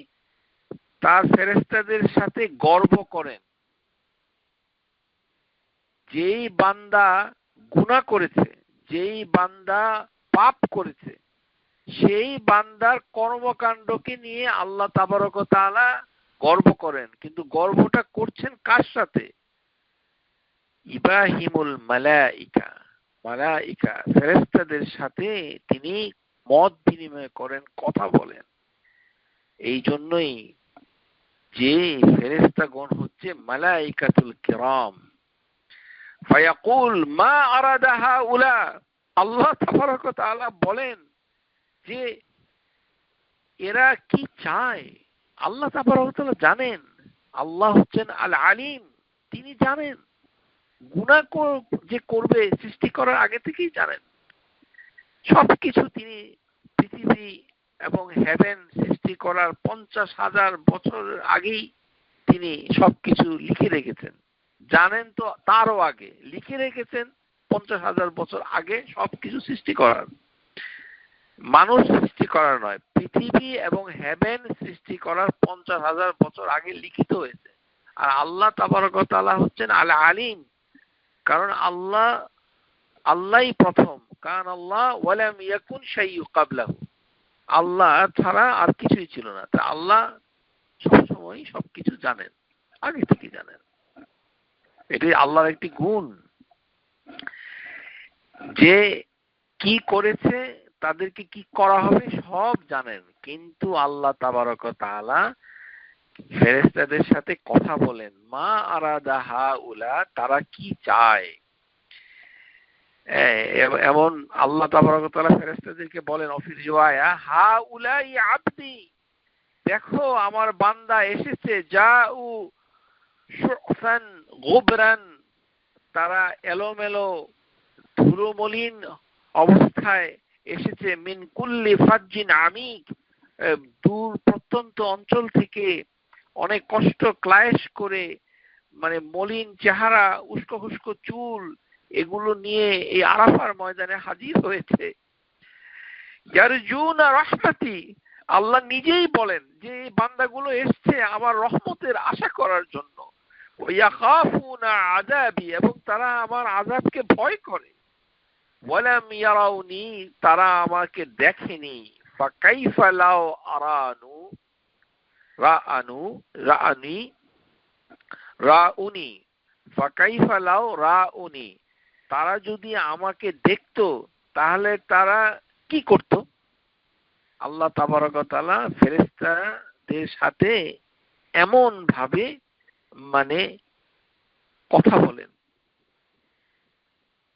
তার ফেরেশতাদের সাথে গর্ব করেন। যেই বান্দা গুনাহ করেছে, যেই বান্দা পাপ করেছে, সেই বান্দার কর্মকাণ্ডকে নিয়ে আল্লাহ তাবারক ওয়া তাআলা গর্ব করেন, কিন্তু গর্বটা করছেন কার সাথে? ইবাহিমুল মালাইকা, ফেরেশতাদের সাথে তিনি মত বিনিময় করেন, কথা বলেন। এই জন্যই যে ফেরেশতাগণ হচ্ছে মালাইকাতুল কিরাম। ফায়াকুল মা আরাদা হাউলা, আল্লাহ তাবারক ওয়া তাআলা বলেন যে এরা কি চায়। আল্লাহ তাবারক ওয়া তাআলা জানেন, আল্লাহ হচ্ছেন আল আলিম, তিনি জানেন গুনাহ যে করবে সৃষ্টি করার আগে থেকেই জানেন সবকিছু। তিনি পৃথিবী এবং হেভেন সৃষ্টি করার 50,000 বছর আগেই তিনি সবকিছু লিখে রেখেছেন। জানেন তো তারও আগে লিখে রেখেছেন 50,000 বছর আগে সবকিছু সৃষ্টি করার, মানুষ সৃষ্টি করার নয়, পৃথিবী এবং হেভেন সৃষ্টি করার 50,000 বছর আগে লিখিত হয়েছে। আর আল্লাহ তাবারক ওয়া তাআলা হচ্ছেন আল আলিম, কারণ আল্লাহই প্রথম, কারণ আল্লাহ ওয়ালাম ইয়াকুন শাইউ ক্বাবলাহু, আল্লাহ ছাড়া আর কিছুই ছিল না। তা আল্লাহ সবসময় সবকিছু জানেন, আগে থেকে জানেন। এটাই আল্লাহর একটি গুণ, যে কি করেছে, তাদেরকে কি করা হবে সব জানেন। কিন্তু আল্লাহ তাবারক ওয়া তাআলা ফেরেশতাদের সাথে কথা বলেন, মা আরাদা হাউলা, তারা কি চায়। এমন আল্লাহ তাবারক ওয়া তাআলা ফেরেশতাদেরকে বলেন অফি রিওয়ায়া হা উলাই আবদি, দেখো আমার বান্দা এসেছে, জাউ শুফান গুবরান, তারা এলোমেলো ধুলোমলিন অবস্থায় এসেছে, মিন কুল্লি ফাজ্জিন আমিক, দূর প্রত্যন্ত অঞ্চল থেকে অনেক কষ্ট ক্লায়েশ করে, মানে মলিন চেহারা, উস্কো খুস্কো চুল, এগুলো নিয়ে এই আরাফার ময়দানে হাজির হয়েছে। ইয়ারজুনা রাহমাতি, আল্লাহ নিজেই বলেন যে এই বান্দাগুলো এসছে আমার রহমতের আশা করার জন্য। ওয়ায়াখাফুনা আযাবি, এবং তারা আমার আযাবকে ভয় করে। ওয়ালাম ইয়ারাউনি, তারা আমাকে দেখেনি। ফাকাইফা লাউ আরানু রাআনু রাআনি রাউনি ফাকাইফা লাউ রাউনি, তারা যদি আমাকে দেখতো তাহলে তারা কি করত? আল্লাহ তাবারক ওয়া তাআলা ফেরেশতাদের সাথে এমন ভাবে মানে কথা বলেন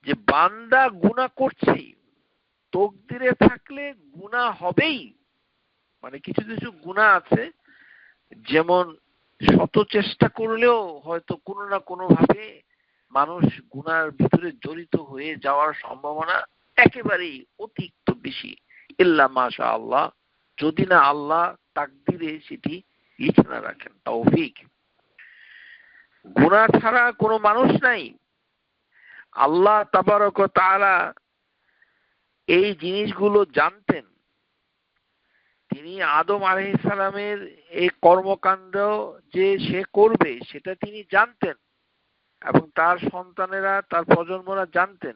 যে বান্দা গুনাহ করছে, তকদিরে থাকলে গুনাহ হবেই। মানে কিছু কিছু গুনাহ আছে যেমন শত চেষ্টা করলেও হয়তো কোনো না কোনো ভাবে মানুষ গুনার ভিতরে জড়িত হয়ে যাওয়ার সম্ভাবনা একেবারেই অতিরিক্ত বেশি, ইল্লা মাশাআল্লাহ, যদি না আল্লাহ তাকদিরে সেটি লিখে না রাখেন, তৌফিক। গুনাহ ছাড়া কোনো মানুষ নাই। আল্লাহ তাবারক ওয়া তাআলা এই জিনিসগুলো জানতেন। তিনি আদম আলাইহিস সালামের এই কর্মকাণ্ড যে সে করবে সেটা তিনি জানতেন, এবং তার সন্তানেরা, তার প্রজন্মরা জানতেন।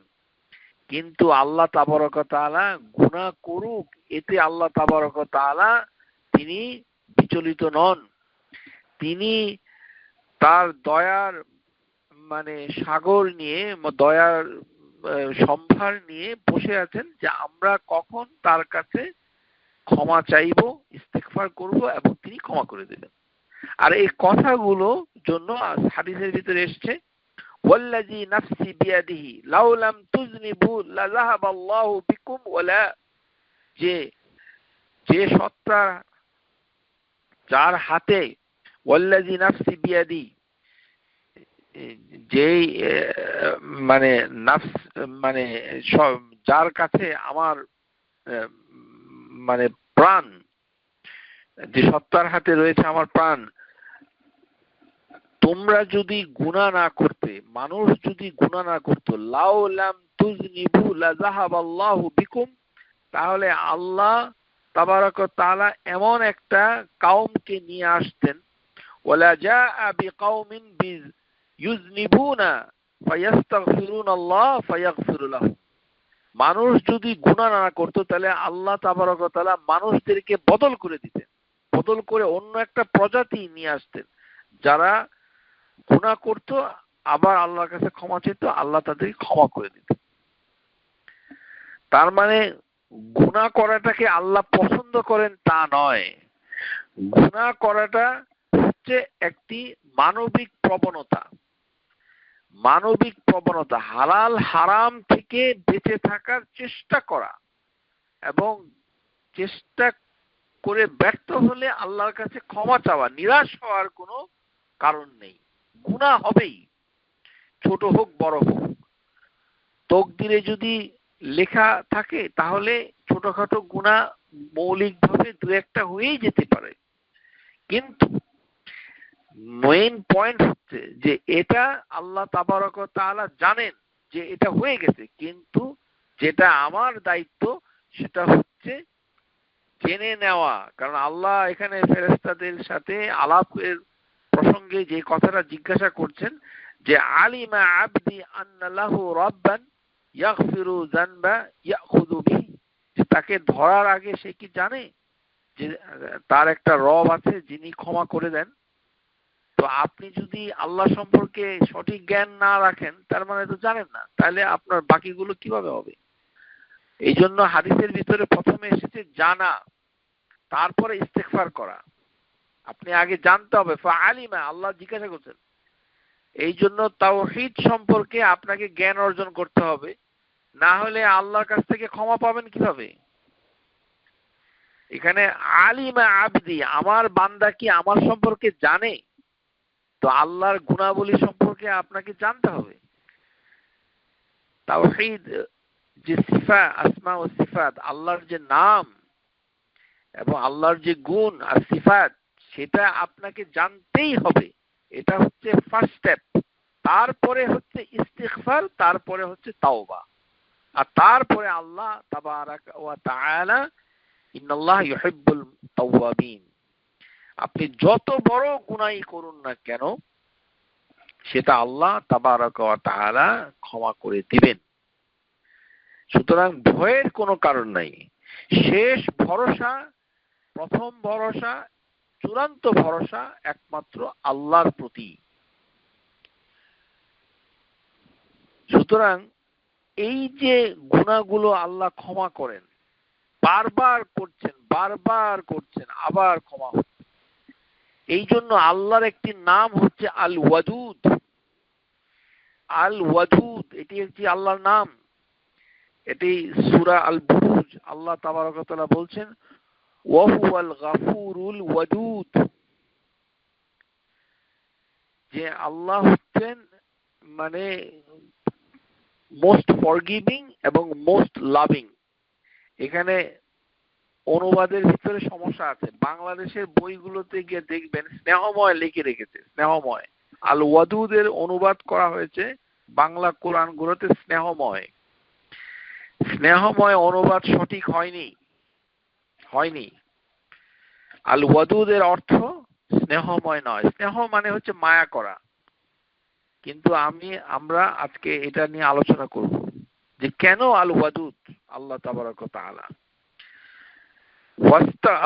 কিন্তু আল্লাহ তাবারক ওয়া তাআলা গুনাহ করুক, এতে আল্লাহ তাবারক ওয়া তাআলা তিনি বিচলিত নন। তিনি তার দয়ার মানে সাগর নিয়ে, দয়ার সম্ভার নিয়ে বসে আছেন যে আমরা কখন তার কাছে ক্ষমা চাইবো, ইস্তেগফার করব, এবং তিনি ক্ষমা করে দেবেন। আর এই কথাগুলো জন্য হাদিসের ভিতরে এসেছে ওয়াল্লাযী নাফসি বিয়াদিহি লাউ লাম তুযনিবু লাযাহাবাল্লাহু বিকুম ওয়ালা, যে যে সত্তা যার হাতে, ওয়াল্লাযী নাফসি বিয়াদি, যেই মানে নাফস মানে যার কাছে আমার মানে প্রাণ, যে সত্তার হাতে রয়েছে আমার প্রাণ, তোমরা যদি গুনাহ না করতে, মানুষ যদি গুনাহ না করতো, লাউ লাম তুযনিবু লাযাহাবাল্লাহু বিকুম, তাহলে আল্লাহ তাবারক ওয়া তাআলা এমন একটা কওমকে নিয়ে আসতেন, ওয়ালা জাআ বিকাওমিন ইউযনিবুনা ফায়াস্তাগফিরুনাল্লাহ ফায়াগফিরু লাহুম, মানুষ যদি গুনাহ না করতো তাহলে আল্লাহ তাবারক ওয়া তাআলা মানুষদেরকে বদল করে দিতেন, বদল করে অন্য একটা প্রজাতি নিয়ে আসতেন যারা গুনাহ করতো আবার আল্লাহর কাছে ক্ষমা চেত, আল্লাহ তাদেরকে ক্ষমা করে দিতেন। তার মানে গুনাহ করাটাকে আল্লাহ পছন্দ করেন তা নয়। গুনাহ করাটা হচ্ছে একটি মানবিক প্রবণতা। মানবিক প্রবণতা, হালাল হারাম থেকে বেঁচে থাকার চেষ্টা করা, এবং চেষ্টা করে ব্যর্থ হলে আল্লাহর কাছে ক্ষমা চাওয়া, নিরাশ হওয়ার কোনো কারণ নেই। গুনাহ হবেই, ছোট হোক বড় হোক। তকদিরে যদি লেখা থাকে তাহলে ছোটখাটো গুনাহ মৌলিকভাবে দু একটা হয়েই যেতে পারে, কিন্তু মেইন পয়েন্ট হচ্ছে যে এটা আল্লাহ তাবারক ওয়া তাআলা জানেন যে এটা হয়ে গেছে, কিন্তু যেটা আমার দায়িত্ব সেটা হচ্ছে জেনে নেওয়া। কারণ আল্লাহ এখানে ফেরেশতাদের সাথে আলাপের প্রসঙ্গে যে কথাটা জিজ্ঞাসা করছেন যে আলিমা আবদি আন্না লাহু রাব্বান ইয়াগফিরু যানবা ইয়াখুযু বিহি, যে তাকে ধরার আগে সে কি জানে যে তার একটা রব আছে যিনি ক্ষমা করে দেন? তো আপনি যদি আল্লাহ সম্পর্কে সঠিক জ্ঞান না রাখেন তার মানে তো জানেন না, তাহলে আপনার বাকিগুলো কিভাবে হবে? এই জন্য হাদিসের ভিতরে প্রথমে এসেছে জানা, তারপরে ইস্তেগফার করা। আপনি আগে জানতে হবে, ফাআলিমা, আল্লাহ জিজ্ঞাসা করছেন। এই জন্য তাওহীদ সম্পর্কে আপনাকে জ্ঞান অর্জন করতে হবে, না হলে আল্লাহর কাছ থেকে ক্ষমা পাবেন কিভাবে? এখানে আলিমা আবদি, আমার বান্দা কি আমার সম্পর্কে জানে? তো আল্লাহর গুণাবলী সম্পর্কে আপনাকে জানতে হবে। তাওহীদ, যে সিফা, আসমা ও সিফাত, আল্লাহর যে নাম এবং আল্লাহর যে গুণ আর সিফাত, সেটা আপনাকে জানতেই হবে। এটা হচ্ছে ফার্স্ট স্টেপ। তারপরে হচ্ছে ইস্তিগফার, তারপরে হচ্ছে তাওবা, আর তারপরে আল্লাহ তাবারাকা ওয়া তাআলা ইন্নাল্লাহ ইউহিব্বুল তাওয়াবিন। আপনি যত বড় গুনাহই করুন না কেন, সেটা আল্লাহ তাবারাকা ওয়া তাআলা ক্ষমা করে দিবেন। সুতরাং ভয়ের কোনো কারণ নাই। শেষ ভরসা, প্রথম ভরসা, চূড়ান্ত ভরসা একমাত্র আল্লাহর প্রতি। সুতরাং এই যে গুনাহগুলো আল্লাহ ক্ষমা করেন, বারবার করছেন, বারবার করছেন, আবার ক্ষমা হচ্ছে। এই জন্য আল্লাহর একটি নাম হচ্ছে আল ওয়াদুদ। আল ওয়াদুদ, এটি একটি আল্লাহর নাম। এটি সূরা আল বুরুজ, আল্লাহ তাবারক ওয়া তাআলা বলছেন ওয়া হুয়াল গাফুরুল ওয়াদুদ, যে আল্লাহ হচ্ছেন মানে মোস্ট ফরগিভিং এবং মোস্ট লাভিং। এখানে অনুবাদের ভিতরে সমস্যা আছে। বাংলাদেশের বইগুলোতে গিয়ে দেখবেন স্নেহময় লিখে রেখেছে, স্নেহময়। আল ওয়াদুদের অনুবাদ করা হয়েছে বাংলা কোরআনগুলোতে স্নেহময়। স্নেহময় অনুবাদ সঠিক হয়নি। আল ওয়াদুদের অর্থ স্নেহময় নয়। স্নেহ মানে হচ্ছে মায়া করা। কিন্তু আমরা আজকে এটা নিয়ে আলোচনা করব যে কেন আল ওয়াদুদ আল্লাহ তাবারক ওয়া তাআলা।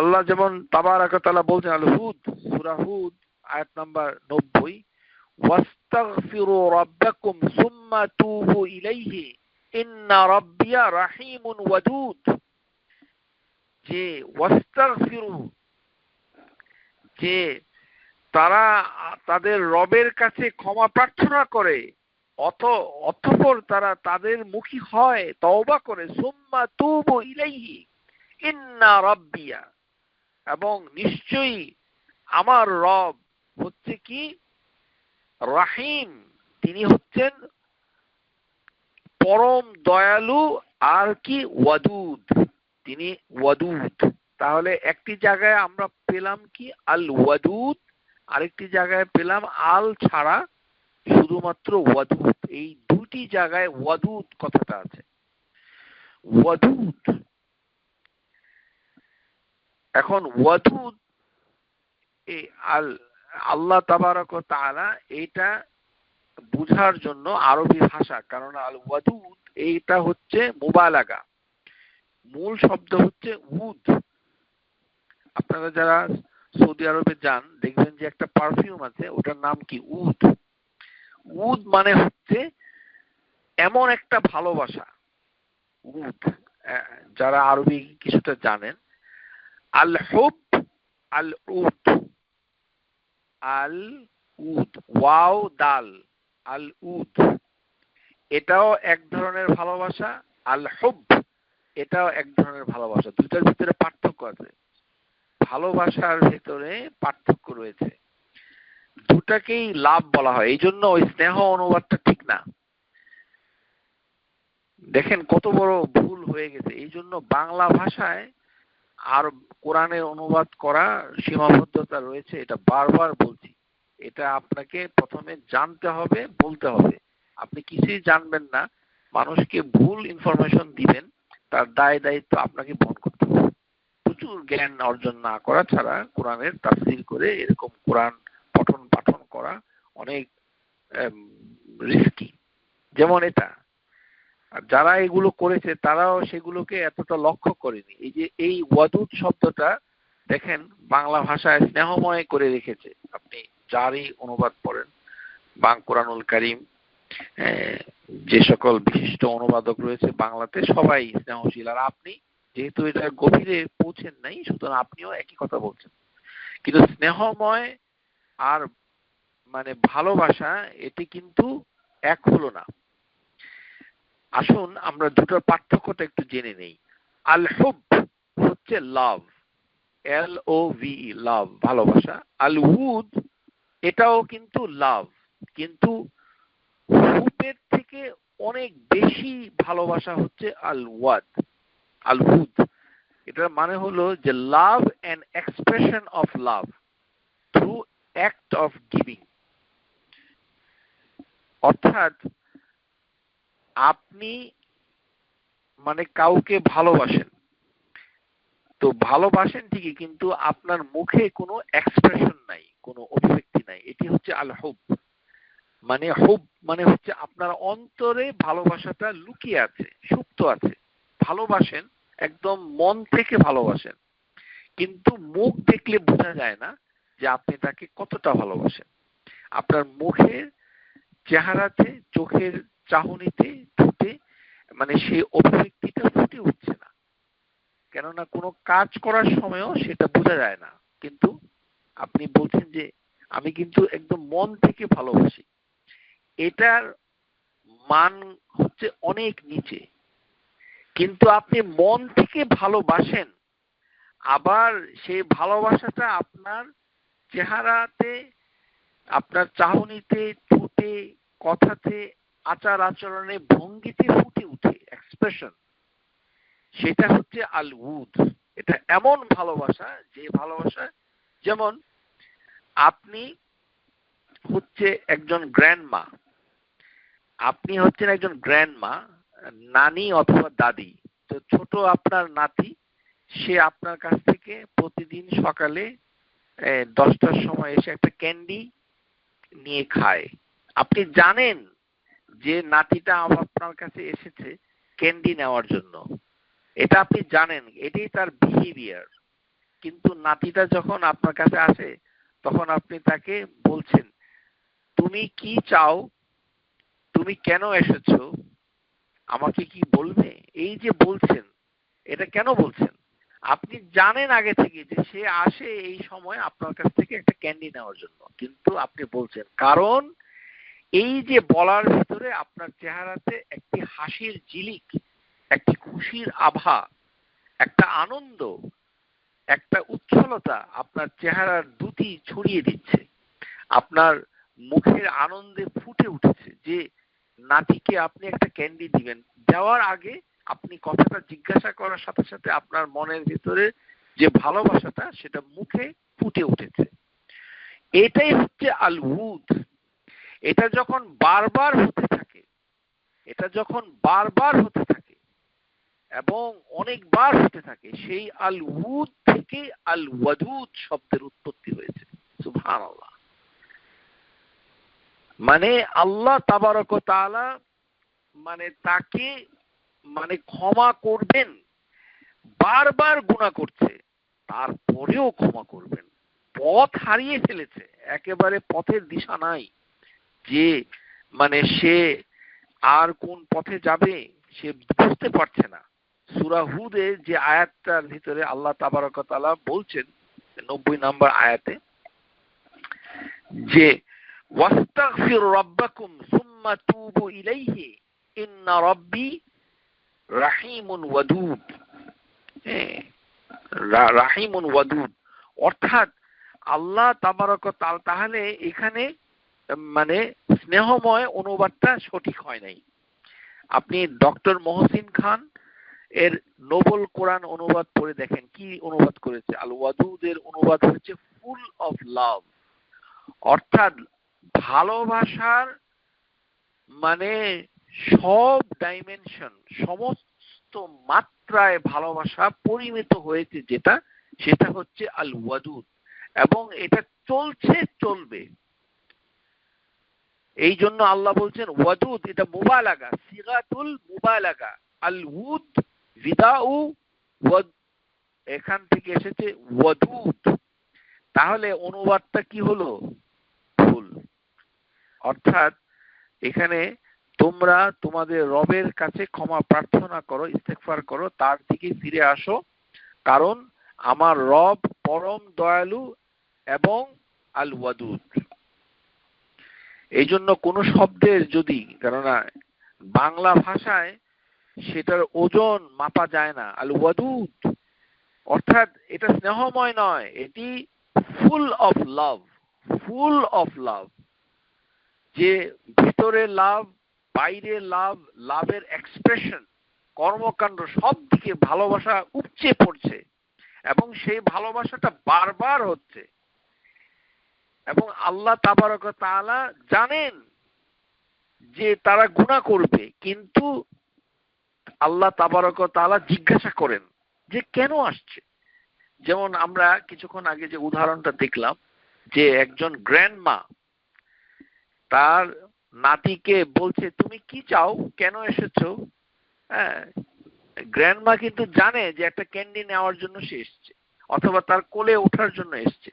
আল্লাহ যেমন তাবারক ওয়া তাআলা বলছেন আল হুদ, সূরা হুদ আয়াত নাম্বার 90, ওয়াস্তাগফিরু রাব্বাকুম সুম্মা তুবু ইলাইহি ইন্না রাব্বিয়া রাহিমুন ওয়াদুদ। যে ওয়াস্তাগফিরু, যে তারা তাদের রবের কাছে ক্ষমা প্রার্থনা করে, অতঃপর তারা তাদের মুখী হয়, তওবা করে, সুম্মা তুবু ইলাইহি ইন্না রাব্বিয়া, এবং নিশ্চয়ই আমার রব হচ্ছে কি রাহিম, তিনি হচ্ছেন পরম দয়ালু, আর কি ওয়াদুদ, তিনি ওয়াদুদ। তাহলে একটি জায়গায় আমরা পেলাম কি আল ওয়াদুদ, আরেকটি জায়গায় পেলাম আল ছাড়া শুধুমাত্র ওয়াদুদ। এই দুটি জায়গায় ওয়াদুদ কথাটা আছে। ওয়াদুদ, এখন ওয়াদুদ আল্লাহ তাবারক ওয়া তাআলা, এটা বুঝার জন্য আরবি ভাষা, কারণ আল ওয়াদুদ এইটা হচ্ছে মুবালাগা। মূল শব্দ হচ্ছে উদ। আপনারা যারা সৌদি আরবে যান দেখবেন যে একটা পারফিউম আছে, ওটার নাম কি উদ। উদ মানে হচ্ছে এমন একটা ভালোবাসা। উদ, যারা আরবি কিছুটা জানেন, আল হুব, আল উদ, আল উদ, ওয়াও দাল, আল উদ, এটাও এক ধরনের ভালোবাসা। আল হুব, এটাও এক ধরনের ভালোবাসা। দুটার ভিতরে পার্থক্য আছে, ভালোবাসার ভিতরে পার্থক্য রয়েছে। দুটাকেই লাভ বলা হয়, এই জন্য ওই স্নেহ অনুবাদটা ঠিক না। দেখেন কত বড় ভুল হয়ে গেছে। এই জন্য বাংলা ভাষায় আর কোরআনের অনুবাদ করা সীমাবদ্ধতা রয়েছে, এটা বারবার বলছি। এটা আপনাকে প্রথমে জানতে হবে, বলতে হবে। আপনি কিছুই জানবেন না, মানুষকে ভুল ইনফরমেশন দিবেন, তার দায় দায়িত্ব আপনাকে বহন করতে হবে। প্রচুর জ্ঞান অর্জন না করা ছাড়া কোরআনের তাফসীর করে এরকম কোরআন পঠন পাঠন করা অনেক রিস্কি। যেমন এটা, আর যারা এগুলো করেছে তারাও সেগুলোকে এতটা লক্ষ্য করেনি। এই যে এই ওয়াদুদ শব্দটা দেখেন বাংলা ভাষায় স্নেহময় করে রেখেছে। আপনি যারই অনুবাদ পড়েন, কোরআনুল কারীম, যে সকল বিশিষ্ট অনুবাদক রয়েছে বাংলাতে, সবাই স্নেহশীল। আর আপনি যেহেতু এটা গভীরে পৌঁছেন নাই, সুতরাং আপনিও একই কথা বলছেন। কিন্তু স্নেহময় আর মানে ভালোবাসা, এটি কিন্তু এক হলো না। আসুন আমরা দুটোর পার্থক্যটা একটু জেনে নেই। আল হুব হচ্ছে লাভ, LOVE, লাভ, ভালোবাসা। আল উদ এটাও কিন্তু লাভ, কিন্তু হুবের থেকে অনেক বেশি ভালোবাসা হচ্ছে আল ওয়াদ, আল উদ। এটার মানে হলো যে love and expression of love through act of giving. অর্থাৎ আপনি মানে কাউকে ভালোবাসেন, তো ভালোবাসেন ঠিকই, কিন্তু আপনার মুখে কোনো এক্সপ্রেশন নাই, কোনো অভিব্যক্তি নাই। এটি হচ্ছে আল হুব। মানে হুব মানে হচ্ছে আপনার অন্তরে ভালোবাসাটা লুকিয়ে আছে, সুপ্ত আছে। ভালোবাসেন, একদম মন থেকে ভালোবাসেন, কিন্তু মুখ দেখলে বোঝা যায় না যে আপনি তাকে কতটা ভালোবাসেন। আপনার মুখের চেহারাতে, চোখের চাহনিতে, ঠোঁটে মানে সেই অভিব্যক্তিটা ফুটে উঠছে না, কেননা কোনো কাজ করার সময়ও সেটা বোঝা যায় না। কিন্তু আপনি বলছেন যে আমি কিন্তু একদম মন থেকে ভালোবাসি, এটার মান হচ্ছে অনেক নিচে। কিন্তু আপনি মন থেকে ভালোবাসেন, আবার সেই ভালোবাসাটা আপনার চেহারাতে, আপনার চাহনিতে, ঠোঁটে, কথাতে, আচার আচরণে, ভঙ্গিতে ফুটে উঠে এক্সপ্রেশন, সেটা হচ্ছে আল উদ। এটা এমন ভালোবাসা যে ভালোবাসা, যেমন আপনি হচ্ছে একজন গ্র্যান্ডমা, আপনি হচ্ছেন একজন গ্র্যান্ডমা, নানি অথবা দাদি। তো ছোট আপনার নাতি, সে আপনার কাছ থেকে প্রতিদিন সকালে 10টার সময় এসে একটা ক্যান্ডি নিয়ে খায়। আপনি জানেন যে নাতিটা আপনার কাছে এসেছে ক্যান্ডি নেওয়ার জন্য, এটা আপনি জানেন, এটাই তার বিহেভিয়ার। কিন্তু নাতিটা যখন আপনার কাছে আসে, তখন আপনি তাকে বলছেন, তুমি কি চাও, তুমি কেন এসেছো, আমাকে কি বলবে? এই যে বলছেন, এটা কেন বলছেন? আপনি জানেন আগে থেকে যে সে আসে এই সময় আপনার কাছ থেকে একটা ক্যান্ডি নেওয়ার জন্য, কিন্তু আপনি বলছেন কারণ এই যে বলার ভিতরে আপনার চেহারাতে একটি হাসির ঝিলিক, একটি খুশির আভা, একটা আনন্দ, একটা উচ্ছলতা আপনার চেহারার দ্যুতি ছড়িয়ে দিচ্ছে। আপনার মুখের আনন্দে ফুটে উঠেছে যে নাতিকে আপনি একটা ক্যান্ডি দিবেন। দেওয়ার আগে আপনি কথাটা জিজ্ঞাসা করার সাথে সাথে আপনার মনের ভিতরে যে ভালোবাসাটা সেটা মুখে ফুটে উঠেছে। এটাই হচ্ছে আল উদ। এটা যখন বারবার হতে থাকে, এটা যখন বারবার হতে থাকে এবং অনেকবার হতে থাকে, সেই আল উদ থেকে আল ওয়াদুদ শব্দের উৎপত্তি হয়েছে। সুবহানাল্লাহ। মানে আল্লাহ তাবারক ওয়া তাআলা মানে তাকে মানে ক্ষমা করবেন, বারবার গুনাহ করছে তারপরেও ক্ষমা করবেন। পথ হারিয়ে ফেলেছে, একেবারে পথের দিশা নাই, যে মানে সে আর কোন পথে যাবে সে বুঝতে পারছে না। সূরা হুদে যে আয়াতটার ভিতরে আল্লাহ তাবারক ওয়া তাআলা বলছেন 90 নম্বর আয়াতে যে ওয়াস্তাগফির রাব্বাকুম সুম্মা তুবু ইলাইহি ইন্না রাব্বি রাহিমুন ওয়াদুদ। রাহিমুন ওয়াদুদ অর্থাৎ আল্লাহ তাবারক ওয়া তাআলা, তাহলে এখানে মানে স্নেহময় অনুবাদটা সঠিক হয় নাই। আপনি ডক্টর মহসিন খান এর নোবেল কোরআন অনুবাদ পড়ে দেখেন কি অনুবাদ করেছে। আল ওয়াদুদের অনুবাদ হচ্ছে ফুল অফ লাভ, অর্থাৎ ভালোবাসার মানে সব ডাইমেনশন, সমস্ত মাত্রায় ভালোবাসা পরিমিত হয়েছে, যেটা সেটা হচ্ছে আল ওয়াদুদ, এবং এটা চলছে, চলবে। এই জন্য আল্লাহ বলছেন ওয়াদুদ, এটা মুবালাগা, সিগাতুল মুবালাগা। আল উদ বিদাউ ওয়াদ, এখান থেকে এসেছে ওয়াদুদ। তাহলে অনুবাদটা কি হলো? ভুল। অর্থাৎ এখানে তোমরা তোমাদের রবের কাছে ক্ষমা প্রার্থনা করো, ইস্তেগফার করো, তার দিকে ফিরে আসো, কারণ আমার রব পরম দয়ালু এবং আল ওয়াদুদ। এই জন্য কোন শব্দের যদি, কেননা বাংলা ভাষায় সেটার ওজন মাপা যায় না। আল ওয়াদুদ অর্থাৎ এটা স্নেহময় নয়, এটি full of love, full of love, যে ভিতরে লাভ, বাইরে লাভ, লাভের এক্সপ্রেশন, কর্মকাণ্ড সব দিকে ভালোবাসা উপচে পড়ছে এবং সেই ভালোবাসাটা বারবার হচ্ছে। এবং আল্লাহ তাবারক ওয়া তাআলা জানেন যে তারা গুনাহ করবে, কিন্তু আল্লাহ তাবারক ওয়া তাআলা জিজ্ঞাসা করেন যে কেন আসছে। যেমন আমরা কিছুক্ষণ আগে যে উদাহরণটা দেখলাম, যে একজন গ্র্যান্ডমা তার নাতিকে বলছে তুমি কি চাও, কেন এসেছো। হ্যাঁ, গ্র্যান্ডমা কিন্তু জানে যে একটা ক্যান্ডি নেওয়ার জন্য সে এসছে, অথবা তার কোলে ওঠার জন্য এসছে,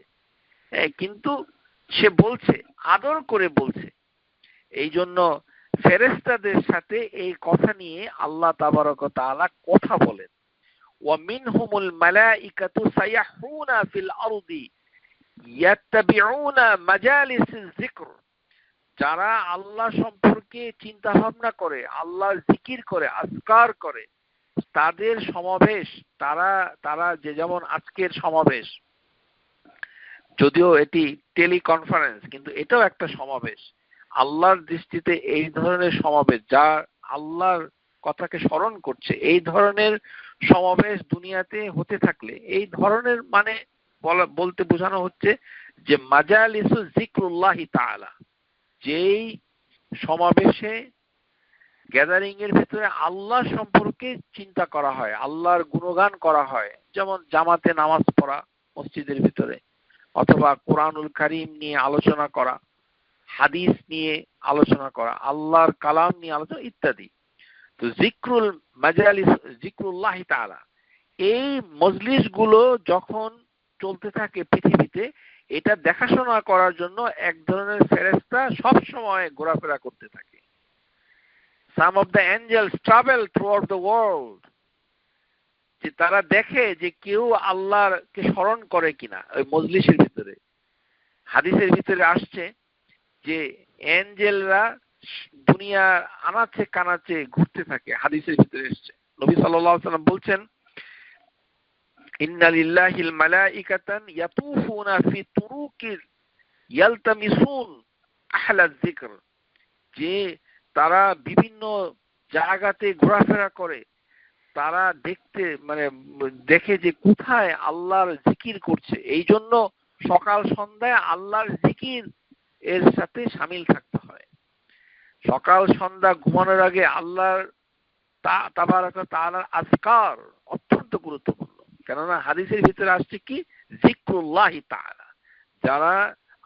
কিন্তু সে বলছে, আদর করে বলছে। এই জন্য ফেরেশতাদের সাথে এই কথা নিয়ে আল্লাহ তাবারক ওয়া তাআলা কথা বলেন। ওয়া মিনহুমুল মালাইকাতু সায়াহুনা ফিল আরদি ইয়াত্তাবিউনা মাজালিসিজ যিকর। যারা আল্লাহ সম্পর্কে চিন্তা ভাবনা করে, আল্লাহর জিকির করে, আজকার করে, তাদের সমাবেশ, তারা যে যেমন আজকের সমাবেশ, যদিও এটি টেলিকনফারেন্স, কিন্তু এটাও একটা সমাবেশ। আল্লাহর দৃষ্টিতে এই ধরনের সমাবেশ, যা আল্লাহর কথাকে স্মরণ করছে, এই ধরনের সমাবেশ দুনিয়াতে হতে থাকলে, এই ধরনের মানে বলতে বোঝানো হচ্ছে যে মাজালিসু যিকরুল্লাহি তাআলা, যেই সমাবেশে, গ্যাদারিং এর ভিতরে আল্লাহ সম্পর্কে চিন্তা করা হয়, আল্লাহর গুণগান করা হয়, যেমন জামাতে নামাজ পড়া মসজিদের ভিতরে, অথবা কোরআনুল কারীম নিয়ে আলোচনা করা, হাদিস নিয়ে আলোচনা করা, আল্লাহর কালাম নিয়ে আলোচনা ইত্যাদি। তো যিকরুল মাজালিস, যিকরুল্লাহি তাআলা, এই মজলিস গুলো যখন চলতে থাকে পৃথিবীতে, এটা দেখাশোনা করার জন্য এক ধরনের ফেরেশতা সব সময় ঘোরাফেরা করতে থাকে। Some of the angels travel throughout the world, যে তারা দেখে যে কেউ আল্লাহকে স্মরণ করে কিনা ওই মজলিসের ভিতরে। হাদিসের ভিতরে আসছে যে এঞ্জেলরা দুনিয়া আনাচে কানাচে ঘুরতে থাকে, হাদিসের ভিতরে এসেছে। নবী সাল্লাল্লাহু আলাইহি ওয়াসাল্লাম বলছেন, ইন্না লিল্লাহিল মালাইকাতান ইয়াতুফুনা ফি তুরুকিল ইয়ালতামিসুন আহলায যিকর, যে তারা বিভিন্ন জায়গাতে ঘোরাফেরা করে, তারা দেখতে মানে দেখে যে কোথায় আল্লাহর জিকির করছে। এই জন্য সকাল সন্ধ্যায় আল্লাহর জিকির এর সাথে শামিল থাকতে হয়। সকাল সন্ধ্যা ঘুমানোর আগে আল্লাহর তাবারক ওয়া তাআলার আজকার অত্যন্ত গুরুত্বপূর্ণ। কেননা হাদিসের ভিতরে আসছে কি, যিকরুল্লাহি তাআলা, যারা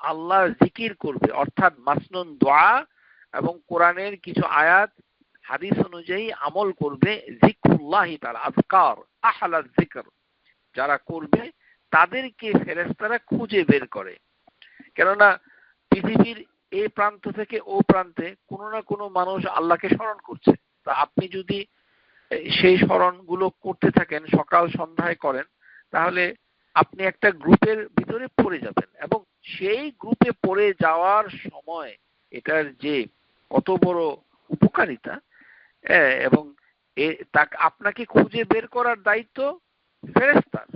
আল্লাহর জিকির করবে, অর্থাৎ মাসনুন দোয়া এবং কোরআনের কিছু আয়াত হাদিস অনুযায়ী আমল করবে, যিকরুল্লাহি তাআলা, আজকার, আহলা যিকর, যারা করবে তাদেরকে ফেরেশতারা খুঁজে বের করে। কেননা পৃথিবীর এই প্রান্ত থেকে ও প্রান্তে কোনো না কোনো মানুষ আল্লাহকে স্মরণ করছে। তা আপনি যদি সেই স্মরণগুলো করতে থাকেন, সকাল সন্ধ্যায় করেন, তাহলে আপনি একটা গ্রুপের ভিতরে পড়ে যাবেন, এবং সেই গ্রুপে পড়ে যাওয়ার সময় এটার যে কত বড় উপকারিতা, এবং আপনাকে খুঁজে বের করার দায়িত্ব ফেরেশতার।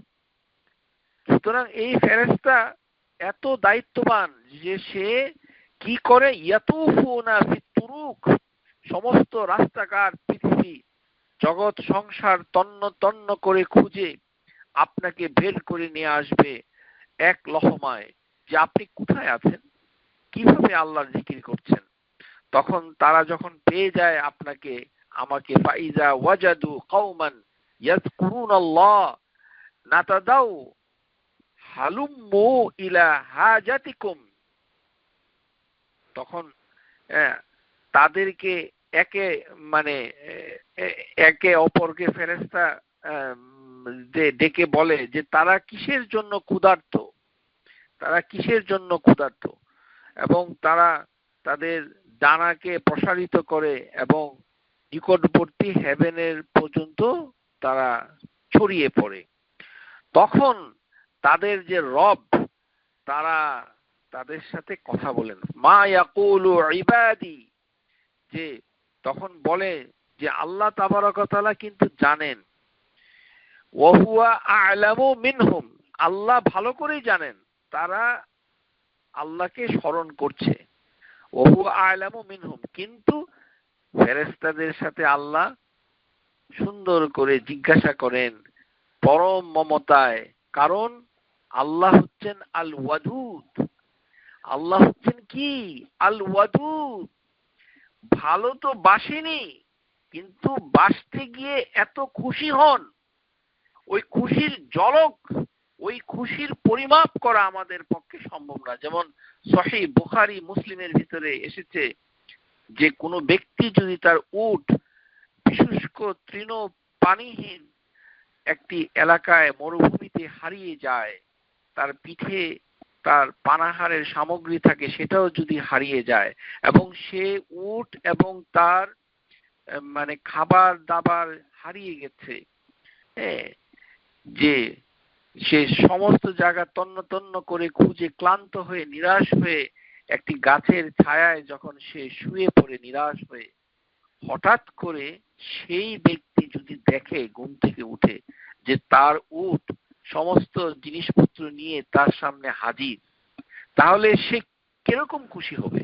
সুতরাং এই ফেরেশতা এত দায়িত্ববান যে সে কি করে, ইয়াতুফুনা ফি তুরুক, সমস্ত রাস্তাঘাট, পৃথিবী, জগৎ সংসার তন্ন তন্ন করে খুঁজে আপনাকে বের করে নিয়ে আসবে এক লহমায়, যে আপনি কোথায় আছেন, কিভাবে আল্লাহর জিকির করছেন। তখন তারা যখন পেয়ে যায় আপনাকে, আমাকে, ফাইজা ওয়াজাদু কওমান ইয়াযকুরুনাল্লাহ নাতাদাউ হালুম্মু ইলা হাজাতিকুম, তখন তাদেরকে একে অপরকে ফেরেশতা ডেকে বলে যে তারা কিসের জন্য ক্ষুধার্ত, তারা কিসের জন্য ক্ষুধার্ত, এবং তারা তাদের ডানাকে প্রসারিত করে এবং নিকটবর্তী হেভেনের পর্যন্ত তারা ছড়িয়ে পড়ে। তখন তাদের যে রব, তারা তাদের সাথে কথা বলেন, মা ইয়াকুলু ইবাদি, যে তখন বলে যে আল্লাহ তাবারক ওয়া তাআলা কিন্তু জানেন, ওয়া হুয়া আ'লামু মিনহুম, আল্লাহ ভালো করেই জানেন তারা আল্লাহকে স্মরণ করছে। ওয়া হুয়া আ'লামু মিনহুম, কিন্তু ফেরেশতাদের সাথে আল্লাহ সুন্দর করে জিজ্ঞাসা করেন পরম মমতায়, কারণ আল্লাহ হচ্ছেন আল ওয়াদুদ। আল্লাহ হচ্ছেন কি? আল ওয়াদুদ। ভালো তো বাসেনি, কিন্তু বাসতে গিয়ে এত খুশি হন, ওই খুশির ঝলক, ওই খুশির পরিমাপ করা আমাদের পক্ষে সম্ভব না। যেমন সহিহ বুখারী মুসলিমের ভিতরে এসেছে যে কোনো ব্যক্তি যদি তার উট শুষ্ক তৃণ পানিহীন একটি এলাকায় মরুভূমিতে হারিয়ে যায়, তার পিঠে তার পানাহারের সামগ্রী থাকে সেটাও যদি হারিয়ে যায়, এবং সে উট এবং তার মানে খাবার দাবার হারিয়ে গেছে, যে সে সমস্ত জায়গা তন্ন তন্ন করে খুঁজে ক্লান্ত হয়ে নিরাশ হয়ে একটি গাছের ছায়ায় যখন সে শুয়ে পড়ে নিরাশ হয়ে, হঠাৎ করে সেই ব্যক্তি যদি দেখে ঘুম থেকে উঠে যে তার উট সমস্ত জিনিসপত্র নিয়ে তার সামনে হাজির, তাহলে সে কিরকম খুশি হবে?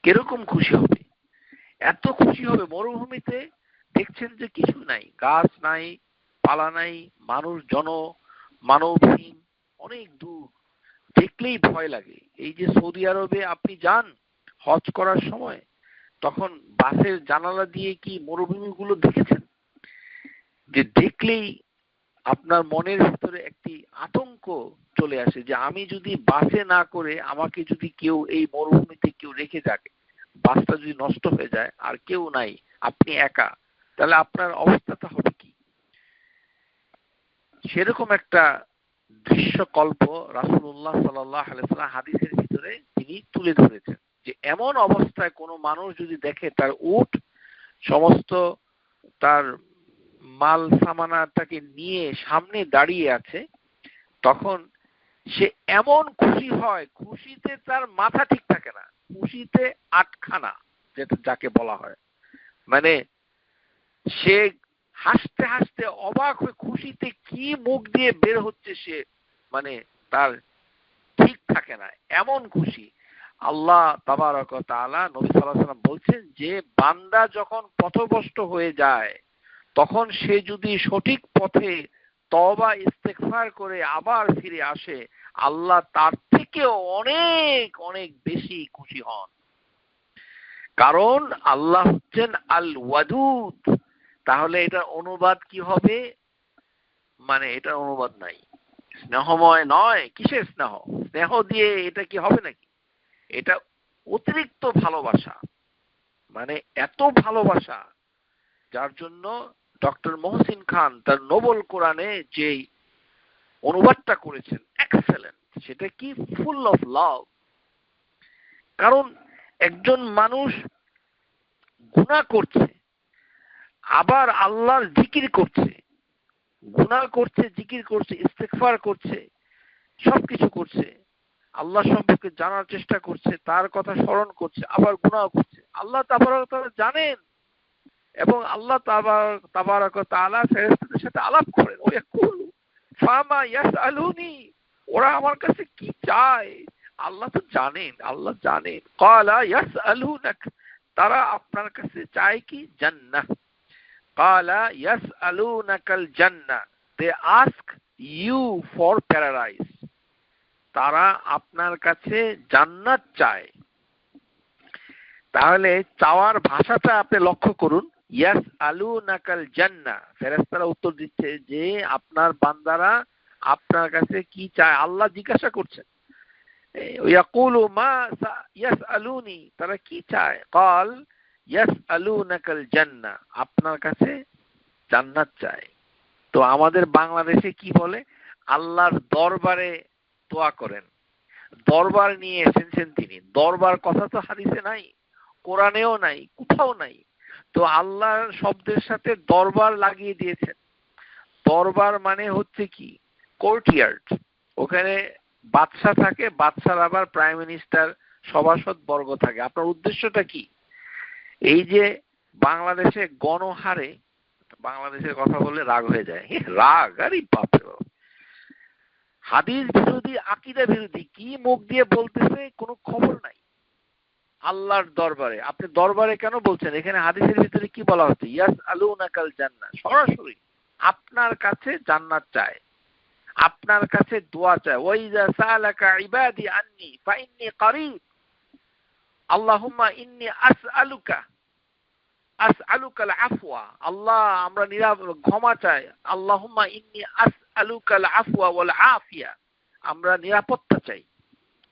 কিরকম খুশি হবে? এত খুশি হবে। মরুভূমিতে দেখছেন যে কিছু নাই, গাছ নাই, পালা নাই, মানবহীন, অনেক দূর, দেখলেই ভয় লাগে। এই যে সৌদি আরবে আপনি যান হজ করার সময়, তখন বাসের জানালা দিয়ে কি মরুভূমিগুলো দেখেছেন? যে দেখলেই আপনার মনের ভিতরে একটি আতঙ্ক চলে আসে যে আমি যদি বাসে না করে আমাকে যদি কেউ এই মরুভূমিতে কেউ রেখে যাক, বাসটা যদি নষ্ট হয়ে যায় আর কেউ নাই, আপনি একা, তাহলে আপনার অবস্থাটা হবে কি? সেরকম একটা দৃশ্যকল্প রাসূলুল্লাহ সাল্লাল্লাহু আলাইহি ওয়াসাল্লাম হাদিসের ভিতরে তিনি তুলে ধরেছেন যে এমন অবস্থায় কোনো মানুষ যদি দেখে তার উট সমস্ত তার মাল সামানাটাকে নিয়ে সামনে দাঁড়িয়ে আছে, তখন সে এমন খুশি হয়, খুশিতে তার মাথা ঠিক থাকে না, খুশিতে আটখানা, যেটা যাকে বলা হয়, মানে সে হাসতে হাসতে অবাক হয়ে খুশিতে কি মুখ দিয়ে বের হচ্ছে সে মানে তার ঠিক থাকে না, এমন খুশি। আল্লাহ তাবারক ওয়া তাআলা নবী সাল্লাল্লাহু আলাইহি ওয়াসাল্লাম বলছেন যে বান্দা যখন পথভ্রষ্ট হয়ে যায়, তখন সে যদি সঠিক পথে তওবা ইস্তেগফার করে আবার ফিরে আসে, আল্লাহ তার থেকে অনেক অনেক বেশি খুশি হন। কারণ আল্লাহ হচ্ছেন আল ওয়াদুদ। তাহলে এটার অনুবাদ কি হবে? মানে এটার অনুবাদ নাই, স্নেহময় নয়। কিসের স্নেহ? স্নেহ দিয়ে এটা কি হবে নাকি? এটা অতিরিক্ত ভালোবাসা, মানে এত ভালোবাসা, যার জন্য ডক্টর মহসিন খান তার নোবেল কোরআনে যে অনুবাদটা করেছেন এক্সেলেন্ট, সেটা কি? Full of love. কারণ একজন মানুষ গুনাহ করছে, আবার আল্লাহর জিকির করছে, গুনাহ করছে, জিকির করছে, ইস্তেগফার করছে, সবকিছু করছে, আল্লাহ সম্পর্কে জানার চেষ্টা করছে, তার কথা স্মরণ করছে, আবার গুনাহ করছে। আল্লাহ তাবারক ওয়া তাআলা জানেন, এবং আল্লাহ তাবারক ওয়া তাআলা ফেরেশতাদের সাথে আলাপ করেন। ও ইয়াকুলু ফামা ইয়াসআলুনি, ওরা আমার কাছে কি চায়? আল্লাহ তো জানেন, আল্লাহ জানেন। ক্বালা ইয়াসআলুনাক, তারা আপনার কাছে চায় কি? জান্নাহ। ক্বালা ইয়াসআলুনাকাল জান্নাহ, they ask you for paradise, তারা আপনার কাছে জান্নাত চায়। তাহলে চাওয়ার ভাষাটা আপনি লক্ষ্য করুন, ইয়াসআলুনাকাল জান্নাহ, ফেরেশতারা উত্তর দিচ্ছে যে আপনার বান্দারা আপনার কাছে কি চায়, আল্লাহ জিজ্ঞাসা করছেন। ইয়াকুলু মা ইয়াসআলুনি, তারা কি চায়? ক্বাল ইয়াসআলুনাকাল জান্নাহ, আপনার কাছে জান্নাত চায়। তো আমাদের বাংলাদেশে কি বলে? আল্লাহর দরবারে দোয়া করেন। দরবার নিয়ে এসেছেন তিনি, দরবার কথা তো হাদিসে নাই, কোরআনেও নাই, কোথাও নাই। তো আল্লাহর শব্দের সাথে দরবার লাগিয়ে দিয়েছেন। দরবার মানে হচ্ছে কি? কোর্টইয়ার্ড। ওখানে বাদশা থাকে, বাদশার আবার প্রাইম মিনিস্টার, সভাসদ বর্গ থাকে। আপনার উদ্দেশ্যটা কি? এই যে বাংলাদেশে গণহারে, বাংলাদেশের কথা বললে রাগ হয়ে যায়, রাগ, আরে বাপরে বাপ, হাদিস বিরোধী, আকীদা বিরোধী, কি মুখ দিয়ে বলতেছে কোনো খবর নাই। আল্লাহর দরবারে, আপনি দরবারে কেন বলছেন? এখানে হাদিসের ভিতরে কি বলা হচ্ছে? ইয়াসআলুনাকাল জান্নাহ, সরাসরি আপনার কাছে জান্নাত চায়, আপনার কাছে দোয়া চায়। ওয়াইযা সালাকা ইবাদি আন্নি ফাইন্নী করিব, আল্লাহুম্মা ইন্নী আসআলুকাল আফওয়া, আল্লাহ আমরা ক্ষমা চাই, আল্লাহুম্মা ইন্নী আসআলুকাল আফওয়া ওয়াল আফিয়া, আমরা নিরাপত্তা চাই।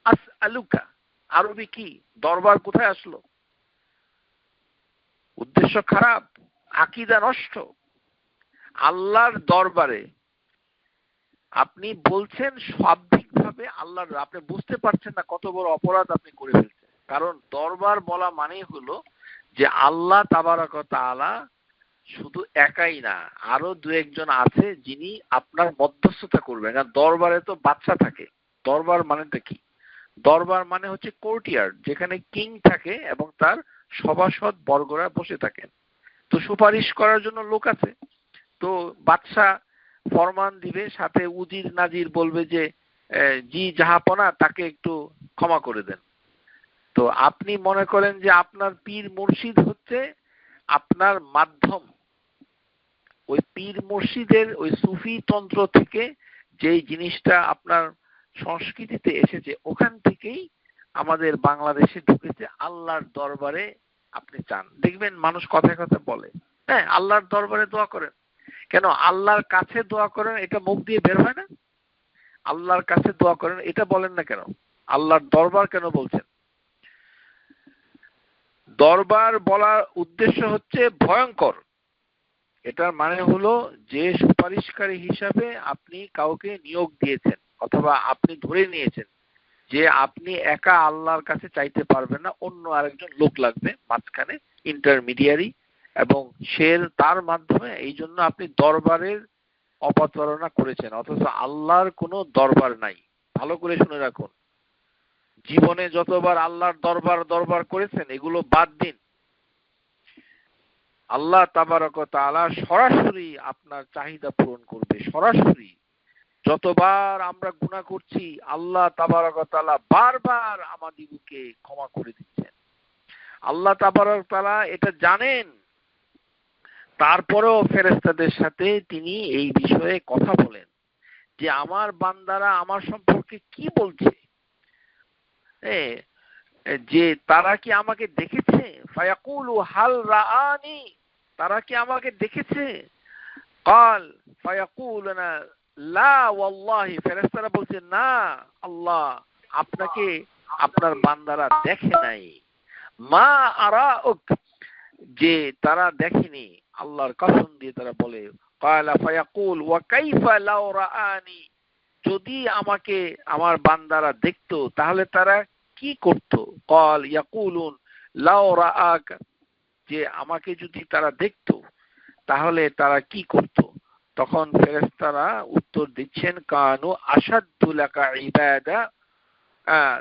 আসআলুকা আরবি কি? দরবার কোথায় আসলো? উদ্দেশ্য খারাপ, আকীদা নষ্ট। আল্লাহর দরবারে আপনি বলছেন স্বাভাবিকভাবে আল্লাহর, আপনি বুঝতে পারছেন না কত বড় অপরাধ আপনি করে ফেলছেন। কারণ দরবার বলা মানেই হলো যে আল্লাহ তাবারক ওয়া তাআলা শুধু একাই না, আরো দু একজন আছে যিনি আপনার মধ্যস্থতা করবেন। কারণ দরবারে তো বাদশা থাকে। দরবার মানেটা কি? দরবার মানে হচ্ছে কোর্টিয়ার্ড, যেখানে কিং থাকে এবং তার সভাসদ বর্গরা বসে থাকেন। তো সুপারিশ করার জন্য লোক আছে। তো বাদশা ফরমান দিবে, সাথে উজির নাজির বলবে যে জি জাহাপনা তাকে একটু ক্ষমা করে দেন। তো আপনি মনে করেন যে আপনার পীর মুর্শিদ হচ্ছে আপনার মাধ্যম। ওই পীর মুর্শিদের ওই সুফি তন্ত্র থেকে যেই জিনিসটা আপনার সংস্কৃতিতে এসেছে, ওখান থেকেই আমাদের বাংলাদেশে ঢুকেছে। আল্লাহর দরবারে আপনি চান, দেখবেন মানুষ কথায় কথায় বলে, হ্যাঁ আল্লাহর দরবারে দোয়া করেন। কেন আল্লাহর কাছে দোয়া করেন এটা মুখ দিয়ে বের হয় না? আল্লাহর কাছে দোয়া করেন এটা বলেন না কেন? আল্লাহর দরবার কেন বলছেন? দরবার বলার উদ্দেশ্য হচ্ছে ভয়ঙ্কর। এটার মানে হলো যে সুপারিশকারী হিসাবে আপনি কাউকে নিয়োগ দিয়েছেন অথবা আপনি ধরে নিয়েছেন যে আপনি একা আল্লাহর কাছে চাইতে পারবেন না, অন্য আরেকজন লোক লাগবে মাঝখানে, ইন্টারমিডিয়ারি, এবং সে তার মাধ্যমে, এই জন্য আপনি দরবারের অপচারণা করেছেন। অথচ আল্লাহর কোনো দরবার নাই। ভালো করে শুনে রাখুন, জীবনে যতবার আল্লাহর দরবার দরবার করেছেন এগুলো বাদ দিন। আল্লাহ তাবারক ওয়া তাআলা সরাসরি আপনার চাহিদা পূরণ করবে, সরাসরি। যতবার আমরা গুনাহ করছি আল্লাহ তাবারক ওয়া তাআলা বারবার আমাদিগকে ক্ষমা করে দিচ্ছেন। আল্লাহ তাবারক ওয়া তাআলা এটা জানেন, তারপরেও ফেরেশতাদের সাথে তিনি এই বিষয়ে কথা বলেন যে আমার বান্দারা আমার সম্পর্কে কি বলছে, যে তারা কি আমাকে দেখেছে? ফায়াকুলু হাল রাআনি, তারা কি আমাকে দেখেছে? ক্বাল ফায়াকুলুনা লা ওয়াল্লাহি, ফেরেশতারা বলছে না আল্লাহ আপনাকে আপনার বান্দারা দেখে নাই। মা আরাউক, যে তারা দেখেনি, আল্লাহর কসম দিয়ে তারা বলে। ক্বালা ফায়াকুল ওয়া কাইফা লাউ রাআনি, যদি আমাকে আমার বান্দারা দেখতো তাহলে তারা কি করত? ক্বাল ইয়াকুলুন লাউ রাআক, যে আমাকে যদি তারা দেখতো তাহলে তারা কি করত? তখন ফেরেশতারা উত্তর দিচ্ছেন কানু আশাদ্দু লাকা ইবাদা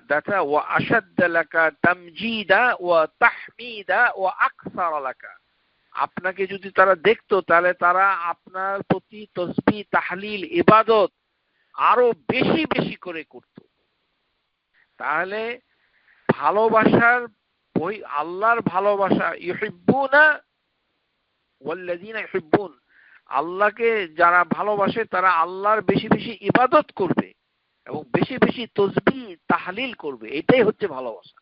দাতা ওয়া আশাদ্দা লাকা তামজিদা ওয়া তাহমিদা ওয়া আকসার লাকা, আপনাকে যদি তারা দেখতো তাহলে তারা আপনার প্রতি তাসবিহ তাহলিল ইবাদত আরো বেশি বেশি করে করত। তাহলে ভালোবাসার ওই আল্লাহর ভালোবাসা, ইউহিব্বুনা ওয়াল্লাযীনা ইউহিব্বুন, আল্লাহকে যারা ভালোবাসে তারা আল্লাহর বেশি বেশি ইবাদত করবে এবং বেশি বেশি তাসবিহ তাহলিল করবে। এটাই হচ্ছে ভালোবাসা।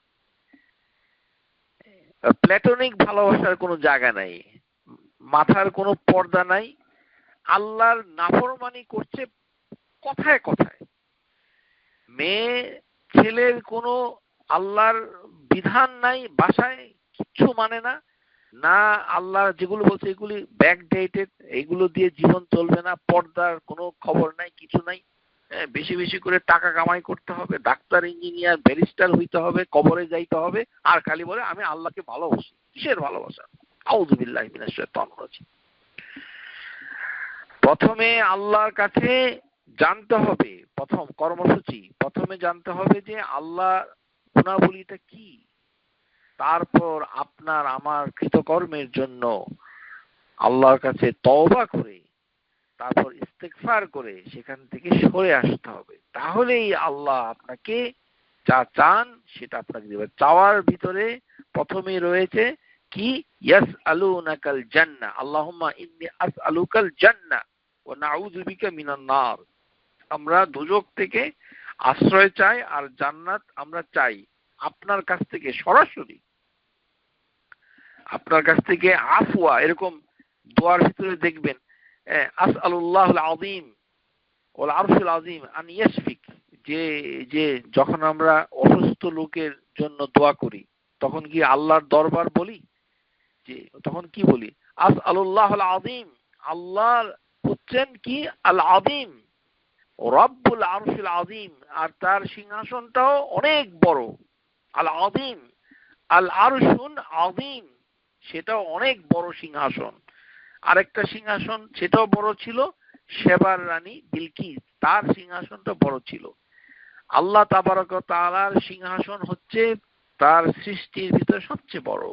প্ল্যাটোনিক ভালোবাসার কোনো জায়গা নাই, মাথার কোনো পর্দা নাই, আল্লাহর নাফরমানি করছে কথায় কথায়। মেয়ে ছেলের কোনো আল্লাহর বিধান নাই, বাসায় কিচ্ছু মানে না, না আল্লাহ যেগুলো বলছে এগুলি ব্যাকডেটেড, এগুলো দিয়ে জীবন চলবে না, পর্দার কোনো খবর নাই, কিছু নাই। বেশি বেশি করে টাকা কামাই করতে হবে, ডাক্তার ইঞ্জিনিয়ার ব্যারিস্টার হইতে হবে, কবরে যাইতে হবে, আর খালি বলে আমি আল্লাহকে ভালোবাসি। কিসের ভালোবাসা? আউযু বিল্লাহি মিনাশ শাইতানির রাজিম। প্রথমে আল্লাহর কাছে জানতে হবে, প্রথম কর্মসূচি প্রথমে জানতে হবে যে আল্লাহ গুণাবলীটা কি, তারপর আপনার আমার কৃতকর্মের জন্য আল্লাহর কাছে তওবা করে তারপর ইস্তেগফার করে সেখান থেকে সরে আসতে হবে, তাহলেই আল্লাহ আপনাকে যা চান সেটা আপনাকে দেবে। চাওয়ার ভিতরে প্রথমেই রয়েছে কি, ইয়াসআলুনাকাল জান্নাহ, আল্লাহুম্মা ইন্নী আসআলুকাল জান্নাহ ওয়া নাউযু বিকা মিনান নার। আমরা দোজখ থেকে আশ্রয় চাই আর জান্নাত আমরা চাই আপনার কাছ থেকে সরাসরি, আপনার কাছ থেকে আফওয়া। এরকম দোয়ার ভিতরে দেখবেন আসআলুল্লাহুল আযীম ওয়াল আরশুল আযীম আন ইয়াশফিক, যে যে যখন আমরা অসুস্থ লোকের জন্য দোয়া করি তখন কি আল্লাহর দরবার বলি, যে তখন কি বলি, আসআলুল্লাহুল আযীম, আল্লাহ হচ্ছেন কি আল আযীম, রব্বুল আরশুল আযীম, আর তার সিংহাসনটাও অনেক বড়। আল আযীম, আল আরশুন আযীম, সেটাও অনেক বড় সিংহাসন। আরেকটা সিংহাসন সেটাও বড় ছিল, সেবার রানী বিলকিস, তার সিংহাসনটা বড় ছিল। আল্লাহ তাবারক ওয়া তাআলার সিংহাসন হচ্ছে তার সৃষ্টির ভিতরে সবচেয়ে বড়।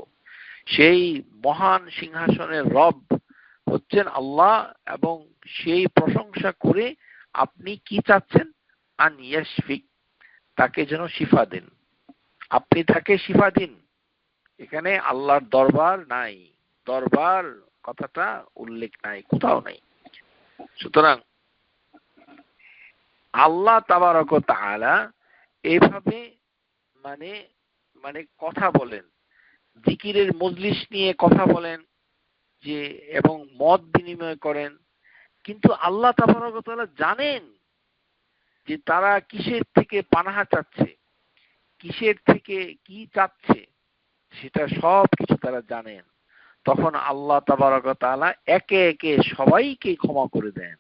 সেই মহান সিংহাসনের রব হচ্ছেন আল্লাহ, এবং সেই প্রশংসা করে আপনি কি চাচ্ছেন, আন ইয়াশফিক, তাকে যেন শিফা দেন, আপনি তাকে শিফা দিন। এখানে আল্লাহর দরবার নাই, দরবার কথাটা উল্লেখ নাই, কোথাও নাই। সুতরাং আল্লাহ তাবারক ওয়া তাআলা এইভাবে মানে মানে কথা বলেন, জিকিরের মজলিস নিয়ে কথা বলেন, যে এবং মত বিনিময় করেন। কিন্তু আল্লাহ তাবারক ওয়া তাআলা জানেন যে তারা কিসের থেকে পানাহা চাচ্ছে, কিসের থেকে কি চাচ্ছে, সেটা সব কিছু তারা জানেন। তখন আল্লাহ তাবারক ওয়া তাআলা একে একে সবাইকে ক্ষমা করে দেন।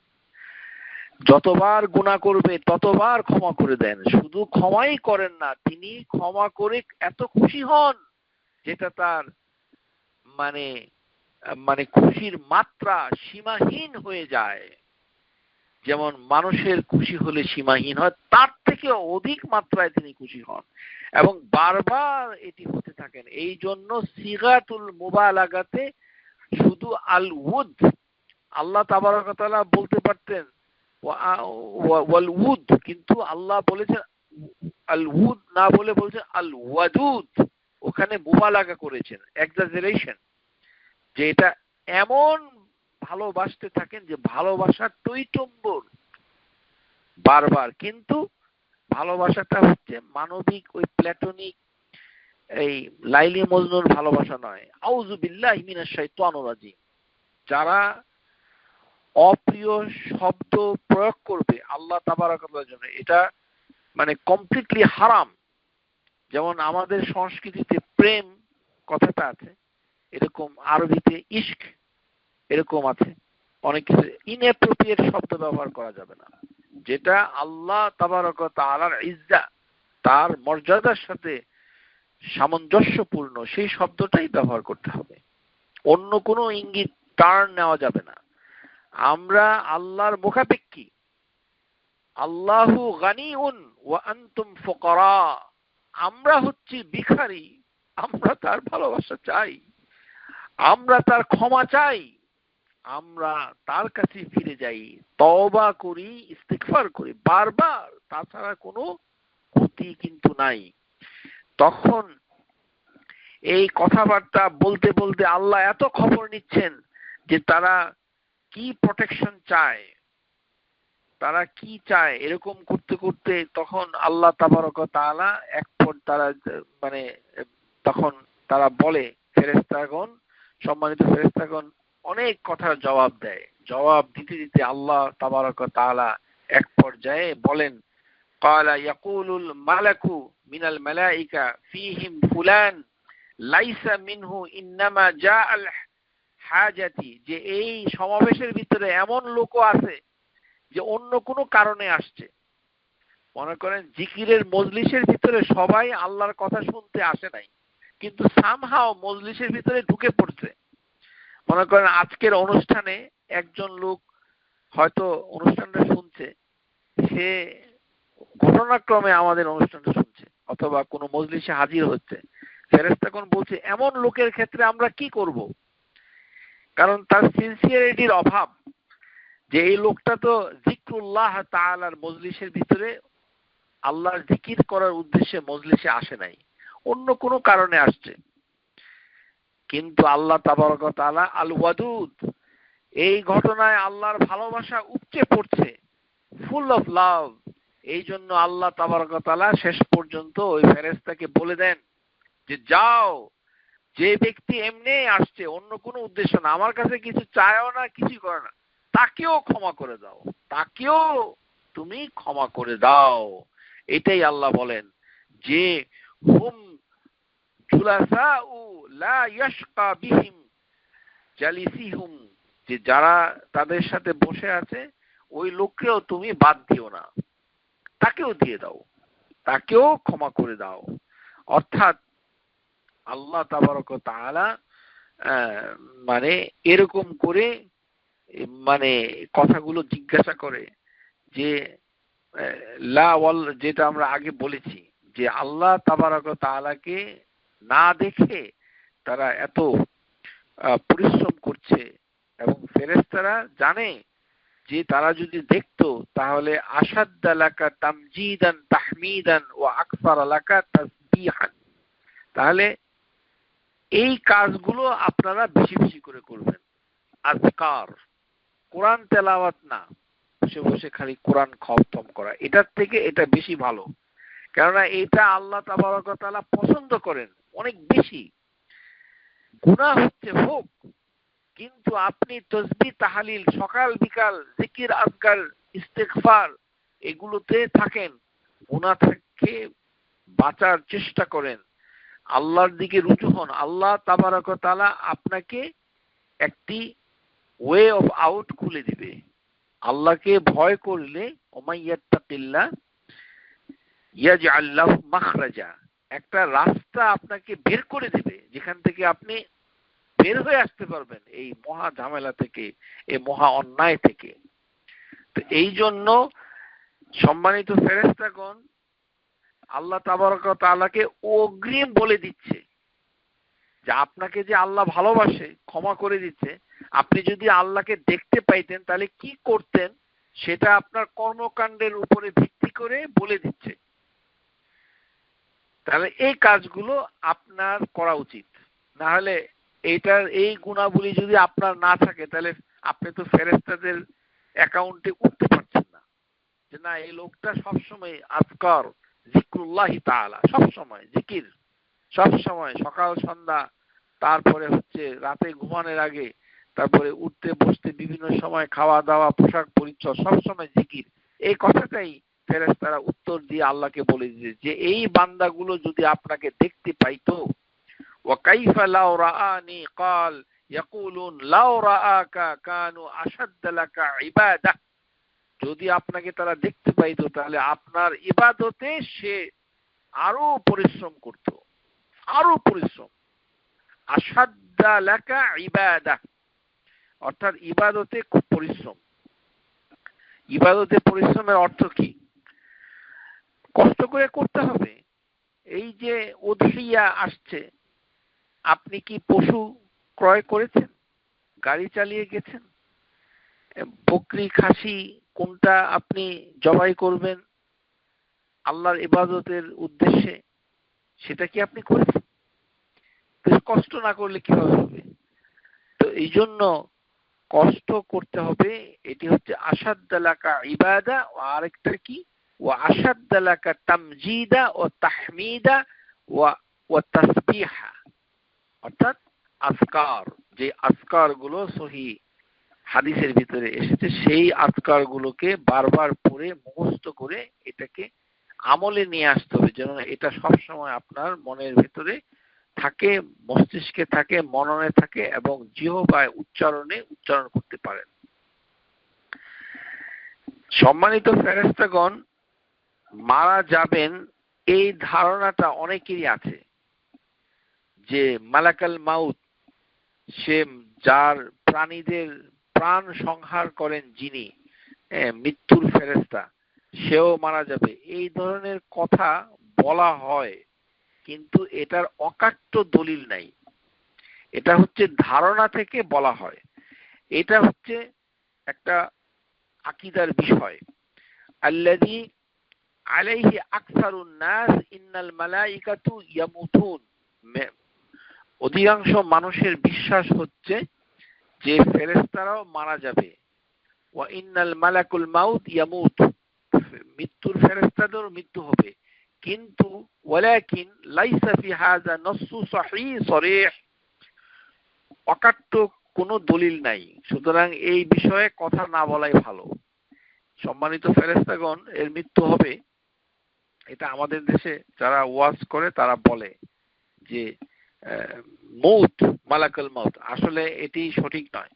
যতবার গুনাহ করবে ততবার ক্ষমা করে দেন। শুধু ক্ষমাই করেন না, তিনি ক্ষমা করে এত খুশি হন যেটা তার মানে মানে খুশির মাত্রা সীমাহীন হয়ে যায়। যেমন মানুষের খুশি হলে সীমাহীন হয়, তার থেকে অধিক মাত্রায় তিনি খুশি হন এবং বারবার এটি হতে থাকেন। এই জন্য সিগাতুল মুবালাগাতে শুধু আল উদ, আল্লাহ তাবারক ওয়া তাআলা বলতে পারতেন ওয়াল উদ, কিন্তু আল্লাহ বলেছেন আল উদ না বলে বলছেন আল ওয়াদুদ। ওখানে মুবালাগা করেছেন, এক্সাজারেশন, যে এটা এমন ভালোবাসতে থাকেন যে ভালোবাসার টইটম্বর বারবার। কিন্তু ভালোবাসাটা হচ্ছে মানবিক, ওই প্ল্যাটনিক, এই লাইলি মজনুর ভালোবাসা নয়। আউযু বিল্লাহি মিনাশ শাইতানির রাজিম। যারা অপ্রিয় শব্দ প্রয়োগ করবে আল্লাহ তাবারক ওয়া তাআলার জন্য, এটা মানে কমপ্লিটলি হারাম। যেমন আমাদের সংস্কৃতিতে প্রেম কথাটা আছে, এরকম আরবিতে ইশক এরকম আছে। অনেক কিছু ইনঅ্যাপ্রোপ্রিয়েট শব্দ ব্যবহার করা যাবে না, যেটা আল্লাহ তাবারক ওয়া তাআলার ইজ্জত, তার মর্যাদার সাথে সামঞ্জস্যপূর্ণ সেই শব্দটাই ব্যবহার করতে হবে। অন্য কোনো ইঙ্গিত টার্ন নেওয়া যাবে না। আমরা আল্লাহর মুখাপেক্ষী। আল্লাহু গানিউন ওয়া আনতুম ফুকারা, আমরা হচ্ছি ভিখারি, আমরা তার ভালোবাসা চাই, আমরা তার ক্ষমা চাই, আমরা তার কাছে ফিরে যাই, তওবা করি, ইস্তিগফার করি বারবার, তাছাড়া কোনো গতি কিন্তু নাই। তখন এই কথাবার্তা বলতে বলতে আল্লাহ এত খবর নিচ্ছেন যে তারা কি প্রোটেকশন চায়, তারা কি চায়, এরকম করতে করতে তখন আল্লাহ তাবারক ওয়া তাআলা তারা মানে তখন তারা বলে, ফেরেশতাগণ, সম্মানিত ফেরেশতাগণ অনেক কথার জবাব দেয়। জবাব দিতে দিতে আল্লাহ তাবারক ওয়া তাআলা এক পর্যায়ে বলেন, ক্বালা ইয়াকুলুল মালাকু মিনাল মালাইকা ফীহিম ফুলান লাইসা মিনহু ইন্নামা জাআল হাজাতি, যে এই সমাবেশের ভিতরে এমন লোকও আছে যে অন্য কোনো কারণে আসছে। মনে করেন জিকিরের মজলিসের ভিতরে সবাই আল্লাহর কথা শুনতে আসে নাই, কিন্তু সামহাও মজলিসের ভিতরে ঢুকে পড়ছে। মনে করেন আজকের অনুষ্ঠানে একজন লোক হয়তো অনুষ্ঠানটা শুনছে, সে ঘটনাক্রমে আমাদের অনুষ্ঠানটা শুনছে অথবা কোনো মজলিসে হাজির হচ্ছে, ফেরেশতাগণ বলছে এমন লোকের ক্ষেত্রে আমরা কি করব? কারণ তার সিনসিয়ারিটির অভাব, যে এই লোকটা তো যিকরুল্লাহ তাআলার মজলিসের ভিতরে আল্লাহর জিকির করার উদ্দেশ্যে মজলিসে আসে নাই, অন্য কোনো কারণে আসছে। কিন্তু আল্লাহ তাবারক ওয়া তাআলা আল ওয়াদুদ, এই ঘটনায় আল্লাহর ভালোবাসা উপচে পড়ছে, ফুল অফ লাভ। এই জন্য আল্লাহ তাবারক ওয়া তাআলা শেষ পর্যন্ত ওই ফেরেশতাকে বলে দেন যে যাও, যে ব্যক্তি এমনি আসছে, অন্য কোনো উদ্দেশ্য না, আমার কাছে কিছু চায়ও না, কিছু করে না, তাকেও ক্ষমা করে দাও, তাকেও তুমি ক্ষমা করে দাও। এটাই আল্লাহ বলেন যে হুম জুলাসাউ লা ইয়াশকা বিহিম জালিসিহুম, যে যারা তাদের সাথে বসে আছে ওই লোককেও তুমি বাদ দিও না, তাকেও দিয়ে দাও, তাকেও ক্ষমা করে দাও। অর্থাৎ আল্লাহ তাবারক ওয়া তাআলা মানে এরকম করে মানে কথাগুলো জিজ্ঞাসা করে যে লা ওয়াল, যেটা আমরা আগে বলেছি যে আল্লাহ তাবারক ওয়া তাআলাকে না দেখে তারা এত পরিশ্রম করছে, এবং ফেরেশতারা জানে যে তারা যদি দেখতো তাহলে আশাদ্দা লাকা তামজিদান তাহমিদান ওয়া আকসারা লাকা তাসবিহান, তাহলে এই কাজগুলো আপনারা বেশি বেশি করে করবেন। আজকার, কোরআন তেলাওয়াত না, বসে বসে খালি কোরআন খতম করা, এটার থেকে এটা বেশি ভালো। কেননা এটা আল্লাহ তাবারক ওয়া তাআলা পছন্দ করেন অনেক বেশি। গুনাহ হচ্ছে হোক, কিন্তু আপনি তসবিহ তাহলিল সকাল বিকাল জিকির আজকার ইস্তেগফার এগুলোতে থাকেন, গুনাহ থেকে বাঁচার চেষ্টা করেন, আল্লাহর দিকে রুজু হন। আল্লাহ তাবারক ওয়া তাআলা আপনাকে একটি ওয়ে অফ আউট খুলে দিবে। আল্লাহকে ভয় করলে ওমাইয়াত্তাকিল্লাহ ইয়াজআল লাহু মাখরাজা, একটা রাস্তা আপনাকে বের করে দিবে যেখান থেকে আপনি বের হয়ে আসতে পারবেন এই মহা ঝামেলা থেকে, এই মহা অন্যায় থেকে। তো এই জন্য সম্মানিত ফেরেশতাগণ আল্লাহ তাবারক ওয়া তাআলাকে অগ্রিম বলে দিচ্ছে যে আপনাকে যে আল্লাহ ভালোবাসে, ক্ষমা করে দিচ্ছে, আপনি যদি আল্লাহকে দেখতে পাইতেন তাহলে কি করতেন সেটা আপনার কর্মকাণ্ডের উপরে ভিত্তি করে বলে দিচ্ছে। তাহলে এই কাজগুলো আপনার করা উচিত, না হলে এইটার এই গুণাবলী যদি আপনার না থাকে তাহলে আপনি তো ফেরেশতাদের অ্যাকাউন্টে উঠতে পারছেন না, যে না এই লোকটা সবসময় আজকার যিকরুল্লাহি তাআলা, সবসময় জিকির, সবসময় সকাল সন্ধ্যা, তারপরে হচ্ছে রাতে ঘুমানোর আগে, তারপরে উঠতে বসতে বিভিন্ন সময়, খাওয়া দাওয়া পোশাক পরিচ্ছদ সবসময় জিকির। এই কথাটাই ফেরেশতারা উত্তর দিয়ে আল্লাহকে বলে দিয়েছে যে এই বান্দাগুলো যদি আপনাকে দেখতে পাইতো, ওয়া কাইফা লাউ রাআনি ক্বাল ইয়াকুলুন লাউ রাআকা কানু আশাদ্দা লাকা ইবাদাহ, যদি আপনাকে তারা দেখতে পাইতো তাহলে আপনার ইবাদতে সে আরো পরিশ্রম করত, আরো পরিশ্রম। আশাদ্দা লাকা ইবাদাহ অর্থাৎ ইবাদতে খুব পরিশ্রম। ইবাদতে পরিশ্রমের অর্থ কি? কষ্ট করে করতে হবে। এই যে উদহিয়া আসছে, আপনি কি পশু ক্রয় করেছেন, গাড়ি চালিয়ে গেছেন, বকরি খাসি কোনটা আপনি জবাই করবেন আল্লাহর ইবাদতের উদ্দেশ্যে, সেটা কি আপনি করেছেন? কষ্ট না করলে কিভাবে হবে? তো এই জন্য কষ্ট করতে হবে। এটি হচ্ছে আশাদ্দা লাকা ইবাদা, আর একটা কি ওয়া আশাদ্দা লাকা তামজিদা ও তাহমিদা ওয়া তাসবিহা, অর্থাৎ আজকার, যে আজকার গুলো সহিহ হাদিসের ভিতরে এসেছে সেই আজকার গুলোকে বারবার পড়ে মুখস্থ করে এটাকে আমলে নিয়ে আসতে হবে, যেন এটা সবসময় আপনার মনের ভিতরে থাকে, মস্তিষ্কে থাকে, মননে থাকে এবং জিহ্বায় উচ্চারণ করতে পারেন। সম্মানিত ফেরেশতাগণ মারা যাবেন এই ধারণাটা অনেকেরই আছে, যে মালাকাল মাউত, সে যার প্রাণীদের প্রাণ সংহার করেন যিনি, মৃত্যুর ফেরেশতা, সেও মারা যাবে, এই ধরনের কথা বলা হয়। কিন্তু এটার অকাট্য দলিল নাই, এটা হচ্ছে ধারণা থেকে বলা হয়। এটা হচ্ছে একটা আকীদার বিষয়। আল্লাযী আলাইহি আকসারুন নাস ইন্নাল মালাইকাতু ইয়ামুতুন, অধিকাংশ মানুষের বিশ্বাস হচ্ছে যে ফেরেশতারাও মারা যাবে। ওয়া ইন্নাল মালাকুল মাউত ইয়ামুত, মৃত্যুর ফেরেশতাদেরও মৃত্যু হবে। কিন্তু ওয়ালাকিন লাইসা ফি হাযা নাসসু সহিহ সরিহ, অকাট্য কোনো দলিল নাই, সুতরাং এই বিষয়ে কথা না বলাই ভালো। সম্মানিত ফেরেশতাগণ এর মৃত্যু হবে, এটা আমাদের দেশে যারা ওয়াজ করে তারা বলে যে মৌত, মালাকুল মাউত, আসলে এটি সঠিক নয়।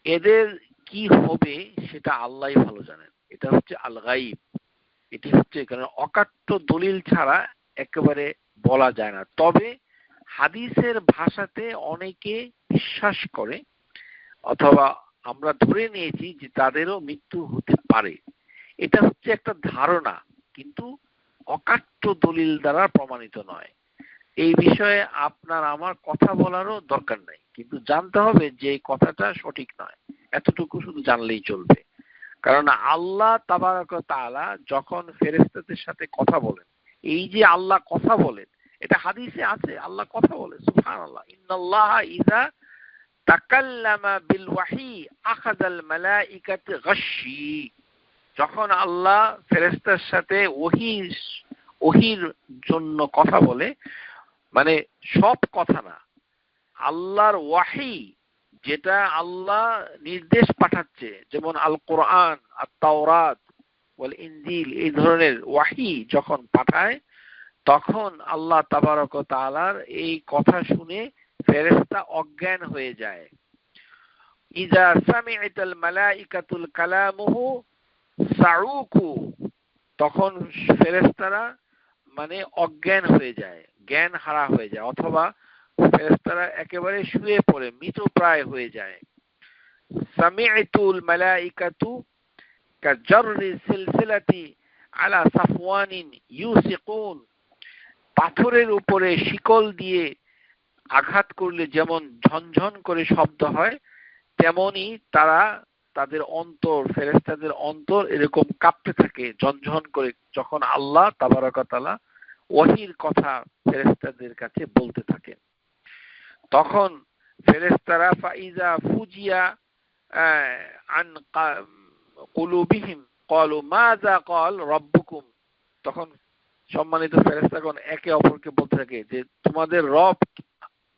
এদের কি হবে সেটা আল্লাহই ভালো জানেন, এটা হচ্ছে আল গায়ব। এটি হচ্ছে কারণ অকাট্য দলিল ছাড়া একেবারে বলা যায় না। তবে হাদিসের ভাষাতে অনেকে বিশ্বাস করে অথবা আমরা ধরে নিয়েছি যে তাদেরও মৃত্যু হতে পারে। এটা হচ্ছে একটা ধারণা, কিন্তু অকাট্য দলিল দ্বারা প্রমাণিত নয়। এই বিষয়ে আপনার আমার কথা বলারও দরকার নাই, কিন্তু জানতে হবে যে এই কথাটা সঠিক নয়, এতটুকু শুধু জানলেই চলবে। কারণ আল্লাহ তাবারক ওয়া তাআলা যখন ফেরেশতাদের সাথে কথা বলেন, এই যে আল্লাহ কথা বলেন, এটা হাদিসে আছে, আল্লাহ কথা বলে, সুবহানাল্লাহ। ইন্নাল্লাহা ইযা তাকাল্লামা বিল ওয়াহি আখাযাল মালাইকাতু গাশশি, যখন আল্লাহ ফেরেশতার সাথে ওহীর জন্য কথা বলে, মানে সব কথা না, আল্লাহর ওয়াহি যেটা আল্লাহ নির্দেশ পাঠাচ্ছে, যেমন আল কোরআন, আত-তাওরাত ওয়াল ইনজিল, এই ধরনের ওয়াহি যখন পাঠায় তখন আল্লাহ তাবারক ওয়া তাআলার এই কথা শুনে ফেরেশতা অজ্ঞান হয়ে যায়। ইযা সামি'তাল মালাইকাতুল কালামুহু সাউকু, তখন ফেরেশতারা মানে অজ্ঞান হয়ে যায়, জ্ঞান হারা হয়ে যায়, অথবা ফেরেশতারা একেবারে শুয়ে পড়ে মৃতপ্রায় হয়ে যায়। সামি'তুল মালাইকাতু কাজাররি সিলসিলাতি আলা সাফওয়ানিন ইউসিকুন, পাথরের উপরে শিকল দিয়ে আঘাত করলে যেমন ঝনঝন করে শব্দ হয়, তেমনি তারা তাদের অন্তর, ফেরেশতাদের অন্তর এরকম কাঁপতে থাকে ঝনঝন করে, যখন আল্লাহ তাবারক ওয়া তাআলা ওহীর কথা ফেরেশতাদের কাছে বলতে থাকেন। তখন ফেরেশতারা ফাইজা ফুজিয়া আন কুলুবিহিম ক্বালু মাযা ক্বাল রাব্বুকুম, তখন সম্মানিত ফেরেশতাগণ একে অপরকে বলতে থাকে যে তোমাদের রব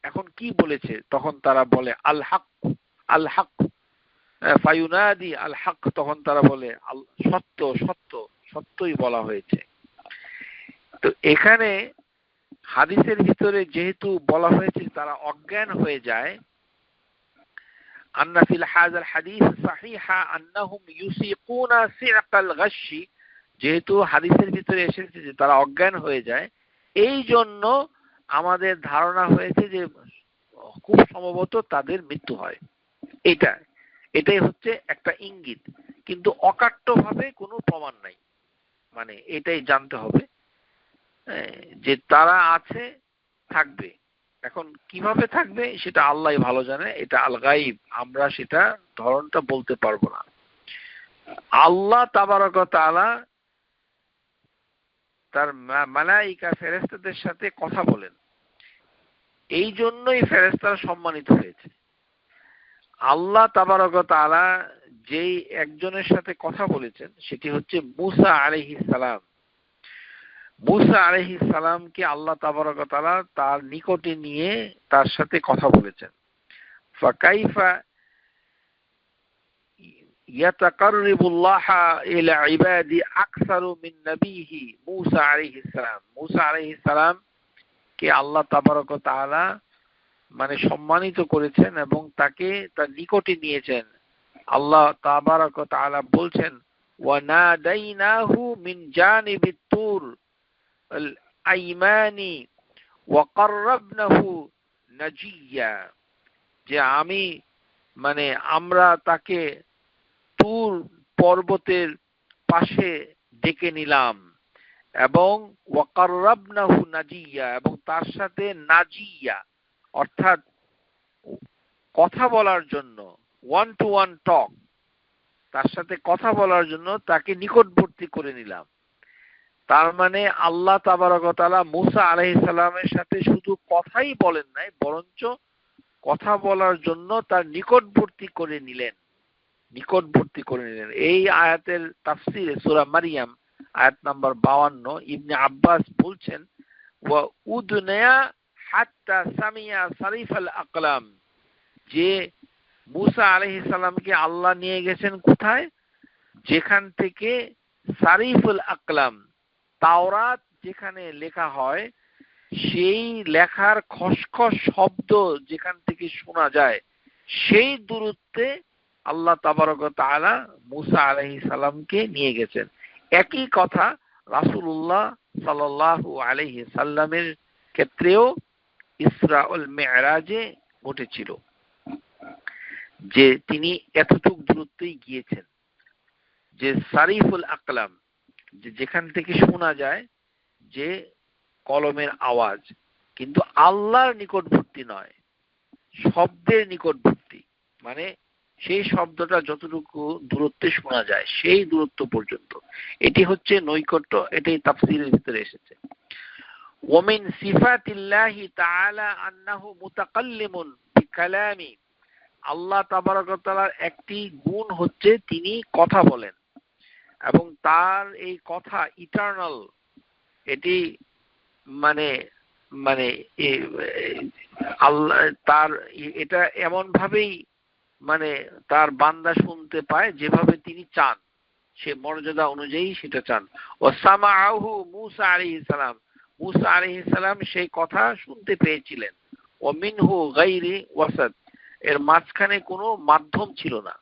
এখন কি বলেছে। তখন তারা বলে আল হক, আল হক, ফায়ুনাদি আল হক, তখন তারা বলে সত্য, সত্য, সত্যই বলা হয়েছে। তো এখানে হাদিসের ভিতরে যেহেতু বলা হয়েছে তারা অজ্ঞান হয়ে যায়, আন্না ফিল হাযাল হাদিস সাহিহা আন্নাহুম ইউসিকুনা সিআকাল গাশশি, যেহেতু হাদিসের ভিতরে এসেছে যে তারা অজ্ঞান হয়ে যায়, এই জন্য আমাদের ধারণা হয়েছে যে খুব সম্ভবত তাদের মৃত্যু হয়। এটাই হচ্ছে একটা ইঙ্গিত, কিন্তু অকাট্যভাবে কোনো প্রমাণ নাই। মানে এটাই জানতে হবে যে তারা আছে, থাকবে। এখন কিভাবে থাকবে সেটা আল্লাহই ভালো জানে, এটা আল গায়ব, আমরা সেটা ধরনটা বলতে পারবো না। আল্লাহ তাবারক ওয়া তাআলা তার মালাইকা ফেরেশতাদের সাথে কথা বলেন, এই জন্যই ফেরেশতারা সম্মানিত হয়েছে। আল্লাহ তাবারক ওয়া তাআলা যেই একজনের সাথে কথা বলেছেন সেটি হচ্ছে মূসা আলাইহিস সালাম। মূসা আলাইহিস সালামকে আল্লাহ তাবারক ওয়া তাআলা তার নিকটে নিয়ে তার সাথে কথা বলেছেন। ফাকাইফা ইয়াতাকাররিবুল্লাহ ইলা ইবাদি আকসারু মিন নবিহি মূসা আলাইহিস সালাম। মূসা আলাইহিস সালাম কে আল্লাহ তাবারক ওয়া তাআলা মানে সম্মানিত করেছেন এবং তাকে তার নিকটে নিয়েছেন। আল্লাহ তাবারক ওয়া তাআলা বলছেন ওয়া নাদাইনাহু মিন জানিবিত তুর আল আইমানি ওয়া কাররাবনাহু নাজিয়া, যে আমরা তাকে তুর পর্বতের পাশে ডেকে নিলাম এবং ওয়াকাররাবনাহু নাজিয়া, এবং তার সাথে নাজিয়া অর্থাৎ কথা বলার জন্য, ওয়ান টু ওয়ান টক, তার সাথে কথা বলার জন্য তাকে নিকটবর্তী করে নিলাম। তার মানে আল্লাহ তাবারক ওয়া তাআলা মুসা আলাইহিস সালামের সাথে শুধু কথাই বলেন নাই, বরঞ্চ কথা বলার জন্য তার নিকটবর্তী করে নিলেন, নিকটবর্তী করে নিলেন। এই আয়াতের তাফসিরে সূরা মারইয়াম আয়াত নাম্বার 52 ইবনে আব্বাস বলছেন, ওয়া উদনায়া হাত্তা সামিয়া সারিফাল আকলাম, যে মুসা আলাইহিস সালামকে আল্লাহ নিয়ে গেছেন কোথায়? যেখান থেকে সারিফুল আকলাম, তাওরাত যেখানে লেখা হয় সেই লেখার খসখস শব্দ যেখান থেকে শোনা যায়, সেই দূরত্বে আল্লাহ তাবারক ওয়া তাআলা মুসা আলাইহিস সালামকে নিয়ে গেছেন। একই কথা রাসূলুল্লাহ সাল্লাল্লাহু আলাইহি সাল্লামের ক্ষেত্রেও ইসরা ওয়াল মি'রাজে ঘটেছিল, যে তিনি এতটুক দূরত্বেই গিয়েছেন, যে সারিফুল আকলাম, যে যেখান থেকে শোনা যায় যে কলমের আওয়াজ, কিন্তু আল্লাহর নিকটবর্তী নয়, শব্দের নিকটবর্তী, মানে সেই শব্দটা যতটুকু দূরত্বে শোনা যায় সেই দূরত্ব পর্যন্ত। এটি হচ্ছে নৈকট্য, এটাই তাফসীরের ভিতরে এসেছে। ওমিন সিফাতিল্লাহি তাআলা আন্নাহু মুতাকাল্লিমুন বিকালামি, আল্লাহ তাবারক ওয়া তাআলার একটি গুণ হচ্ছে তিনি কথা বলেন, এবং তার এই কথা ইটারনাল, এটি মানে মানে আল্লাহ তার এটা এমন ভাবেই মানে তার বান্দা শুনতে পায় যেভাবে তিনি চান, সে মর্যাদা অনুযায়ী সেটা চান। ও সামাআহু মুসা আলাইহিস সালাম, মুসা আলাইহিস সালাম সেই কথা শুনতে পেয়েছিলেন। ও মিনহু গায়রি ওয়াসাত, এর মাঝখানে কোনো মাধ্যম ছিল না,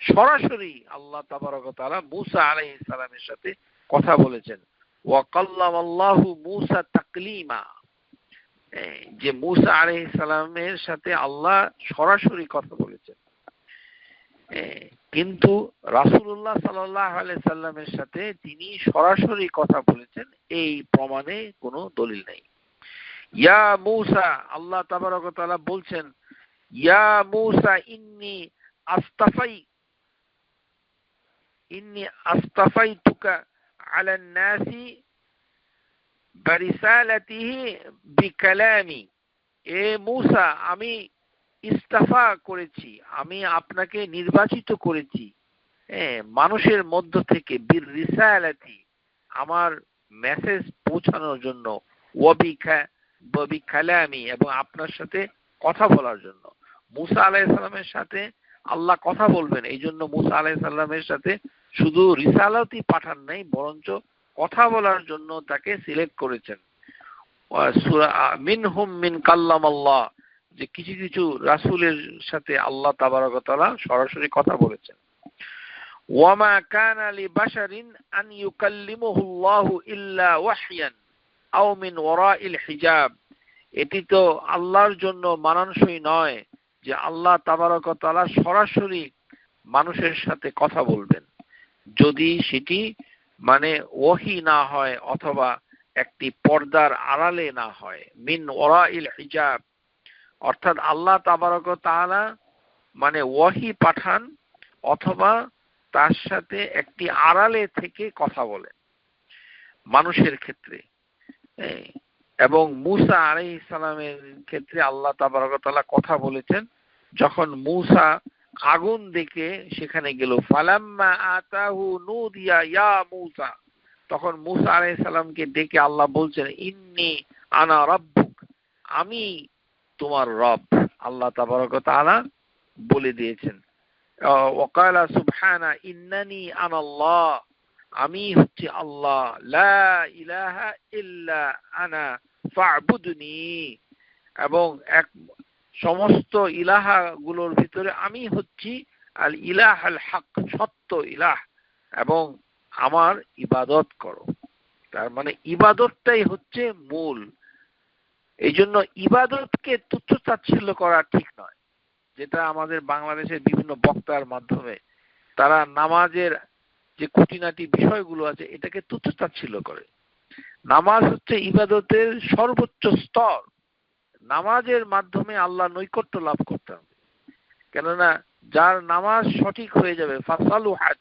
সরাসরি আল্লাহ তাবারক ওয়া তাআলা মুসা আলাইহিস সালামের সাথে কথা বলেছেন। ওয়া কাল্লামাল্লাহু মুসা তাকলিমা, যে মুসা আলাইহিস সালামের সাথে আল্লাহ সরাসরি কথা বলেছেন। কিন্তু রাসূলুল্লাহ সাল্লাল্লাহু আলাইহি সাল্লামের সাথে তিনি সরাসরি কথা বলেছেন এই প্রমাণে কোনো দলিল নেই। ইয়া মুসা, আল্লাহ তাবারক ওয়া তাআলা বলছেন, ইয়া মুসা ইন্নী আস্তাফাইতুকা আলান নাসি বিরিসালাতিহি বিকালামি, এ মুসা আমি ইস্তাফা করেছি, আমি আপনাকে নির্বাচিত করেছি মানুষের মধ্য থেকে, বিরিসালাতি আমার মেসেজ পৌঁছানোর জন্য, ওয়া বিকালামি এবং আপনার সাথে কথা বলার জন্য। মুসা আলাইহিস সালামের সাথে আল্লাহ কথা বলবেন, এই জন্য মুসা আলাইহিস সালামের সাথে শুধু রিসালাতই পাঠান নাই, বরঞ্চ কথা বলার জন্য তাকে সিলেক্ট করেছেন। সূরা মিনহুম মিন কাল্লামাল্লাহ, যে কিছু কিছু রাসূলের সাথে আল্লাহ তাবারক ওয়া তাআলা সরাসরি কথা বলেছেন। ওয়ামা কানা লিবাশারিন আন ইউকাল্লিমুহুল্লাহু ইল্লা ওয়াহয়ান আও মিন ওয়ারাইল হিজাব, এটি তো আল্লাহর জন্য মানানসই নয় যে আল্লাহ তাবারক ওয়া তাআলা সরাসরি মানুষের সাথে কথা বলবেন, যদি সেটি মানে ওহী না হয় অথবা একটি পর্দার আড়ালে না হয়। মিন ওয়ারাইল হিজাব অর্থাৎ আল্লাহ তাবারক ওয়া তাআলা মানে ওহী পাঠান অথবা তার সাথে একটি আড়ালে থেকে কথা বলেন মানুষের ক্ষেত্রে। এবং মুসা আলাইহিস সালামের ক্ষেত্রে আল্লাহ তাবারক ওয়া তাআলা কথা বলেছেন যখন মুসা আগুন দেখে সেখানে গেল। ফালাম্মা আতাহু নুদিয়া ইয়া মুসা, তখন মুসা আলাইহিস সালামকে ডেকে আল্লাহ বলছেন, ইন্নী আনা রাব্বুক, আমি তোমার রব। আল্লাহ তাবারক ওয়া তাআলা বলে দিয়েছেন, ওয়াকালা সুবহানা ইন্নানি আনাল্লাহ, আমি হচ্ছে আল্লাহ, লা ইলাহা ইল্লা আনা ফা'বুদনি, এবং এক সমস্ত ইলাহা গুলোর ভিতরে আমি হচ্ছি আল ইলাহ আল হক, সত্য ইলাহ, এবং আমার ইবাদত করো। তার মানে ইবাদতটাই হচ্ছে মূল। এই জন্য ইবাদতকে তুচ্ছ তাচ্ছিল্য করা ঠিক নয়, যেটা আমাদের বাংলাদেশের বিভিন্ন বক্তার মাধ্যমে তারা নামাজের যে খুঁটিনাটি বিষয়গুলো আছে এটাকে তুচ্ছ তাচ্ছিল্য করে। নামাজ হচ্ছে ইবাদতের সর্বোচ্চ স্তর। নামাজের মাধ্যমে আল্লাহ নৈকট্য লাভ করতে হবে। কেননা যার নামাজ সঠিক হয়ে যাবে, ফাসালুহাত,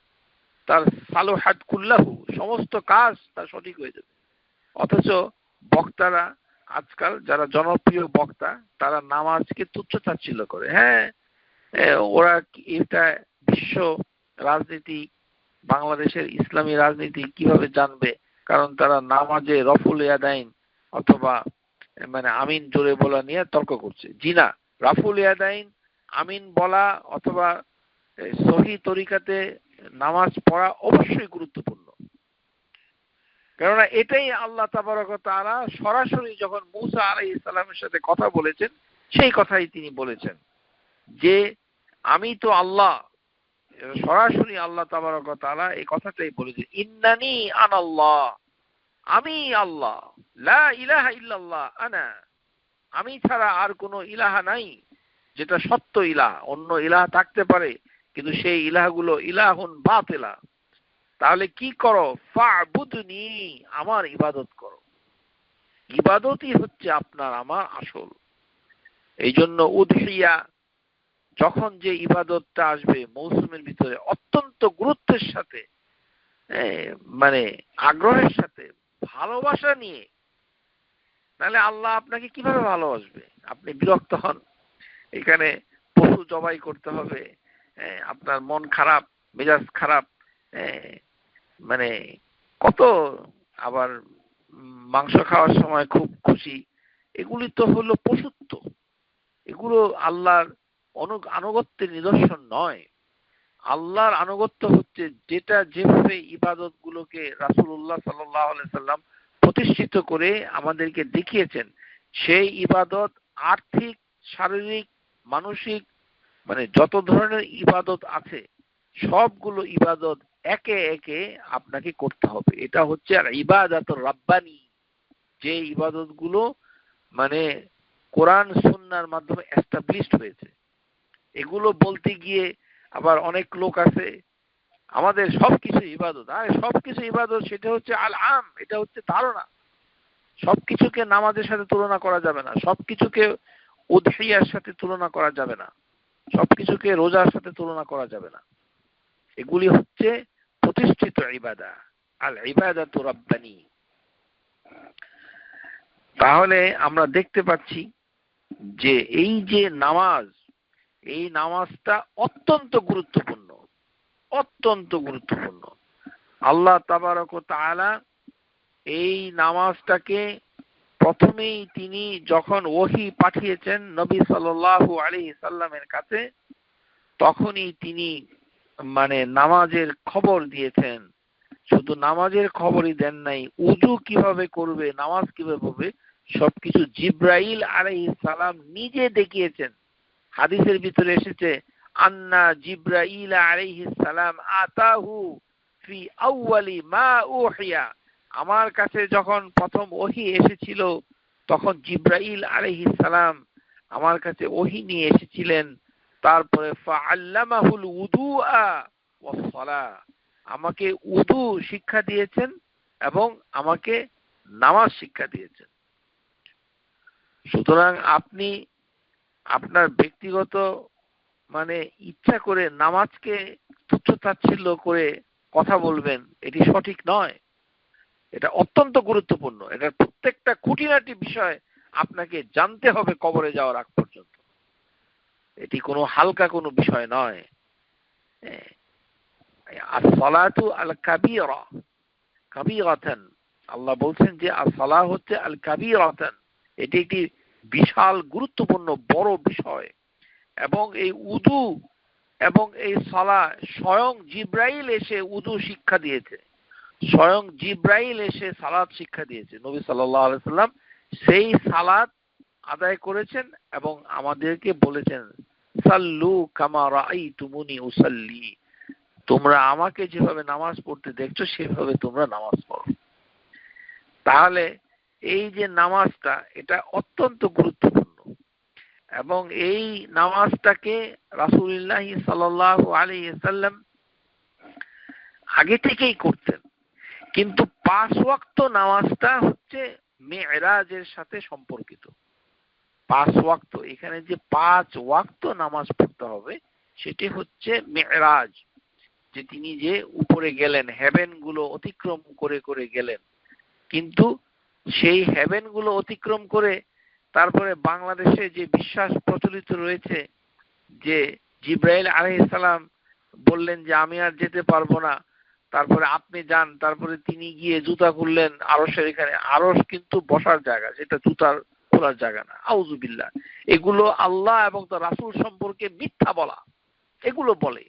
তার সালুহাত কুল্লাহু, সমস্ত কাজ তার সঠিক হয়ে যাবে। অথচ বক্তারা আজকাল যারা জনপ্রিয় বক্তা, তারা নামাজকে তুচ্ছ-তাচ্ছিল্য করে। হ্যাঁ, ওরা এটা বিশ্ব রাজনীতি, বাংলাদেশের ইসলামী রাজনীতি কিভাবে জানবে? কারণ তারা নামাজে রফুল ইয়াদাইন অথবা মানে আমিন জোরে বলা নিয়ে তর্ক করছে। জি না, রাফুল ইয়াদাইন, আমিন বলা অথবা সহি তরিকাতে নামাজ পড়া অবশ্যই গুরুত্বপূর্ণ। কেননা এটাই আল্লাহ তাবারক ওয়া তাআলা সরাসরি যখন মূসা আলাইহিস সালামের সাথে কথা বলেছেন, সেই কথাই তিনি বলেছেন যে আমি তো আল্লাহ। সরাসরি আল্লাহ তাবারক ওয়া তাআলা এই কথাটাই বলেছেন, ইন্নানি আনাল্লাহ, আমি আল্লাহ, লা ইলাহা ইল্লাল্লাহ আনা, আমি ছাড়া আর কোনো ইলাহা নাই যেটা সত্য ইলাহ। অন্য ইলাহ থাকতে পারে, কিন্তু সেই ইলাহগুলো ইলাহুন বাতিলা। তাহলে কি করো? ফা'বুদনি, আমার ইবাদত করো। ইবাদতই হচ্ছে আপনার আমার আসল। এই জন্য উদহিয়া, যখন যে ইবাদতটা আসবে মৌসুমের ভিতরে, অত্যন্ত গুরুত্বের সাথে, মানে আগ্রহের সাথে, ভালোবাসা নিয়ে, নাহলে আল্লাহ আপনাকে কিভাবে ভালোবাসবে? আপনি বিরক্ত হন, এখানে পশু জবাই করতে হবে, আপনার মন খারাপ, মেজাজ খারাপ, মানে কত, আবার মাংস খাওয়ার সময় খুব খুশি, এগুলি তো হলো পশুত্ব। এগুলো আল্লাহর আনুগত্যের নিদর্শন নয়। আল্লাহর আনুগত্য হচ্ছে যেটা যেভাবে ইবাদত গুলোকে রাসূলুল্লাহ সাল্লাল্লাহু আলাইহি সাল্লাম প্রতিষ্ঠিত করে আমাদেরকে দেখিয়েছেন, সেই ইবাদত আর্থিক, শারীরিক, মানসিক, মানে যত ধরনের ইবাদত আছে সবগুলো ইবাদত একে একে আপনাকে করতে হবে। এটা হচ্ছে আর ইবাদাতুর রাব্বানি, যে ইবাদত গুলো মানে কোরআন সুন্নাহর মাধ্যমে এস্টাবলিশড হয়েছে। এগুলো বলতে গিয়ে আবার অনেক লোক আছে আমাদের সবকিছু ইবাদত, আরে সবকিছু ইবাদত সেটা হচ্ছে আল আম, এটা হচ্ছে ধারণা। সবকিছুকে নামাজের সাথে তুলনা করা যাবে না, সবকিছুকে উদহিয়ার সাথে তুলনা করা যাবে না, সবকিছুকে রোজার সাথে তুলনা করা যাবে না। এগুলি হচ্ছে প্রতিষ্ঠিত ইবাদা, আল ইবাদাতু রাব্বানি। তাহলে আমরা দেখতে পাচ্ছি যে এই যে নামাজ, এই নামাজটা অত্যন্ত গুরুত্বপূর্ণ, অত্যন্ত গুরুত্বপূর্ণ। আল্লাহ তাবারক ওয়া তাআলা এই নামাজটাকে প্রথমেই তিনি যখন ওহী পাঠিয়েছেন নবী সাল্লাল্লাহু আলাইহি সাল্লামের কাছে, তখনই তিনি মানে নামাজের খবর দিয়েছেন। শুধু নামাজের খবরই দেন নাই, উযু কিভাবে করবে, নামাজ কিভাবে পড়বে, সবকিছু জিবরাইল আলাইহিস সালাম নিজে দেখিয়েছেন। হাদিসের ভিতরে এসেছে, আন্না জিবরাইল আলাইহিস সালাম আতাহু ফি আউয়ালি মা উহিয়া, আমার কাছে যখন প্রথম ওহী এসেছিল তখন জিবরাইল আলাইহিস সালাম আমার কাছে ওহী নিয়ে এসেছিলেন। তারপরে ফাআল্লামাহুল উদুআ ওয়াস সালাহ, আমাকে উযু শিক্ষা দিয়েছেন এবং আমাকে নামাজ শিক্ষা দিয়েছেন। সুতরাং আপনি আপনার ব্যক্তিগত মানে ইচ্ছা করে নামাজকে তুচ্ছ-তাচ্ছিল্য করে কথা বলবেন, এটি সঠিক নয়। এটা অত্যন্ত গুরুত্বপূর্ণ। এটার প্রত্যেকটা খুঁটিনাটি বিষয় আপনাকে জানতে হবে কবরে যাওয়ার আগ পর্যন্ত। এটি কোনো হালকা কোনো বিষয় নয়। as-salatu al-kabira কাবীরাতান, আল্লাহ বলছেন যে as-সালাহ হচ্ছে আল-কাবীরাতান, এটি একটি বিশাল গুরুত্বপূর্ণ বড় বিষয়। এবং এই উযু এবং এই সালাহ স্বয়ং জিবরাইল এসে উযু শিক্ষা দিয়েছে, স্বয়ং জিবরাইল এসে সালাত শিক্ষা দিয়েছে। নবী সাল্লাল্লাহু আলাইহি সাল্লাম সেই সালাত আদায় করেছেন এবং আমাদেরকে বলেছেন, সাল্লু কামা রাআইতুমুনি উসাল্লি, তোমরা আমাকে যেভাবে নামাজ পড়তে দেখছো সেভাবে তোমরা নামাজ পড়ো। তাহলে এই যে নামাজটা, এটা অত্যন্ত গুরুত্বপূর্ণ এবং এই নামাজটাকে রাসূলুল্লাহ সাল্লাল্লাহু আলাইহি সাল্লাম আগে থেকেই করতেন। কিন্তু 5 ওয়াক্ত নামাজটা হচ্ছে মেরাজের সাথে সম্পর্কিত। 5 ওয়াক্ত, এখানে যে 5 ওয়াক্ত নামাজ পড়তে হবে সেটি হচ্ছে মেরাজ, যে তিনি যে উপরে গেলেন, হেভেন গুলো অতিক্রম করে করে গেলেন। কিন্তু সেই হেভেন গুলো অতিক্রম করে তারপরে বাংলাদেশে যে বিশ্বাস প্রচলিত রয়েছে যে জিব্রাইল আলাইহিস সালাম বললেন যে আমি আর যেতে পারবো না, তারপরে আপনি যান, তারপরে তিনি গিয়ে জুতা খুললেন আরশের এখানে। আরশ কিন্তু বসার জায়গা, সেটা জুতার খোলার জায়গা না। আউযুবিল্লাহ। এগুলো আল্লাহ এবং তার রাসূল সম্পর্কে মিথ্যা বলা, এগুলো বলে।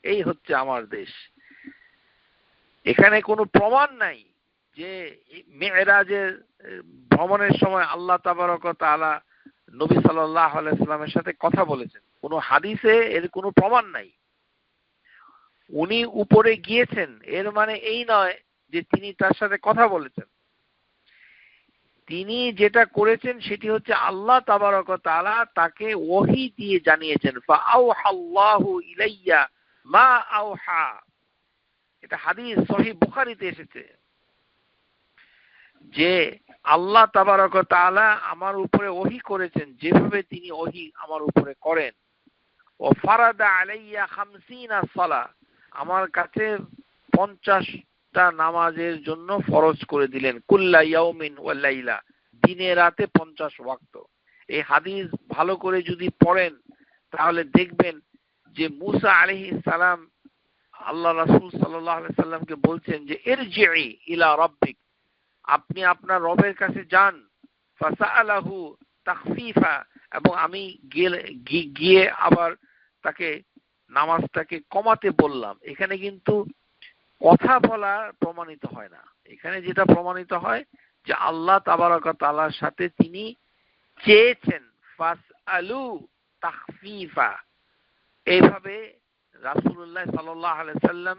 এই হচ্ছে আমার দেশ। এখানে কোনো প্রমাণ নাই যে মেরাজের ভ্রমণের সময় আল্লাহ তাবারক ওয়া তাআলা নবী সাল্লাল্লাহু আলাইহি ওয়াসাল্লামের সাথে কথা বলেছেন। কোনো হাদিসে এর কোনো প্রমাণ নাই। উনি উপরে গিয়েছেন এর মানে এই নয় যে তিনি তার সাথে কথা বলেছেন। তিনি যেটা করেছেন সেটি হচ্ছে আল্লাহ তাবারক ওয়া তাআলা তাকে ওহী দিয়ে জানিয়েছেন। ফাআওহাল্লাহু ইলাইয়া মা আওহা। এটা হাদিস সহিহ বুখারীতে এসেছে যে আল্লাহ তাবারক ওয়া তাআলা আমার উপরে ওহী করেছেন যেভাবে তিনি ওহী আমার উপরে করেন। ও ফারাদা আলাইয়া 50 সালাহ, আমার কাছে 50টা নামাজের জন্য ফরজ করে দিলেন। কুল্লা ইয়াউমিন ওয়া লাইলা, দিনে রাতে 50 ওয়াক্ত। এই হাদিস ভালো করে যদি পড়েন তাহলে দেখবেন যে মুসা আলাইহিস সালাম আল্লাহ রাসূল সাল্লাল্লাহু আলাইহি সাল্লামকে বলছেন যে ইরজিই ইলা রাব্বিক, আপনি আপনার রবের কাছে যান। ফাসাআলাহু তাখফিফা, এবং আমি গিয়ে আবার তাকে নামাজটাকে কমাতে বললাম। এখানে কিন্তু কথা বলা প্রমাণিত হয় না। এখানে যেটা প্রমাণিত হয় যে আল্লাহ তাবারক ওয়া তাআলার সাথে তিনি চেয়েছেন ফাসআলু তাখফিফা। এইভাবে রাসূলুল্লাহ সাল্লাল্লাহু আলাইহি সাল্লাম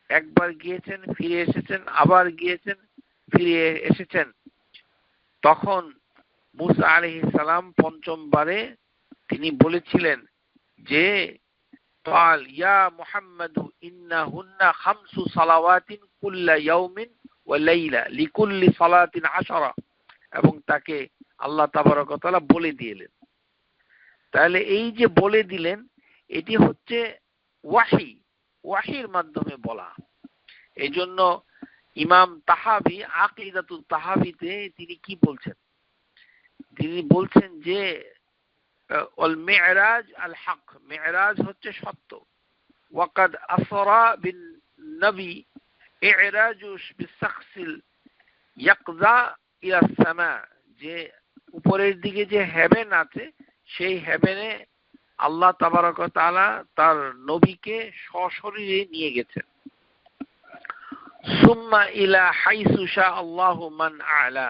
একবার গিয়েছেন, ফিরে এসেছেন, আবার গিয়েছেন, ফিরে এসেছেন। তখন মুসা আলাইহিস সালাম পঞ্চমবারে তিনি বলেছিলেন যে قال يا محمد إنهن 5 صلوات كل يوم وليلة لكل صلاة 10, এবং তাকে আল্লাহ তাবারক ওয়া তাআলা বলে দিলেন। তাহলে এই যে বলে দিলেন এটি হচ্ছে ওয়াহী, ওয়াহীর মাধ্যমে বলা। এইজন্য ইমাম তাহাবী আকীদাতুত তাহাবীতে তিনি কি বলছেন? তিনি বলছেন যে ওয়াল মি'রাজ আল হক, মি'রাজ হচ্ছে সত্য। ওয়াকাদ আসরা বিন নবী ই'রাজু বিশখসিল ইয়াকযা ইলা সামা, যে উপরের দিকে যে হেভেন আছে সেই হেভেনে আল্লাহ তাবারক ওয়া তাআলা তার নবীকে সশরীরে নিয়ে গেছেন। সুম্মা ইলা হাইসু শা আল্লাহু মান আ'লা,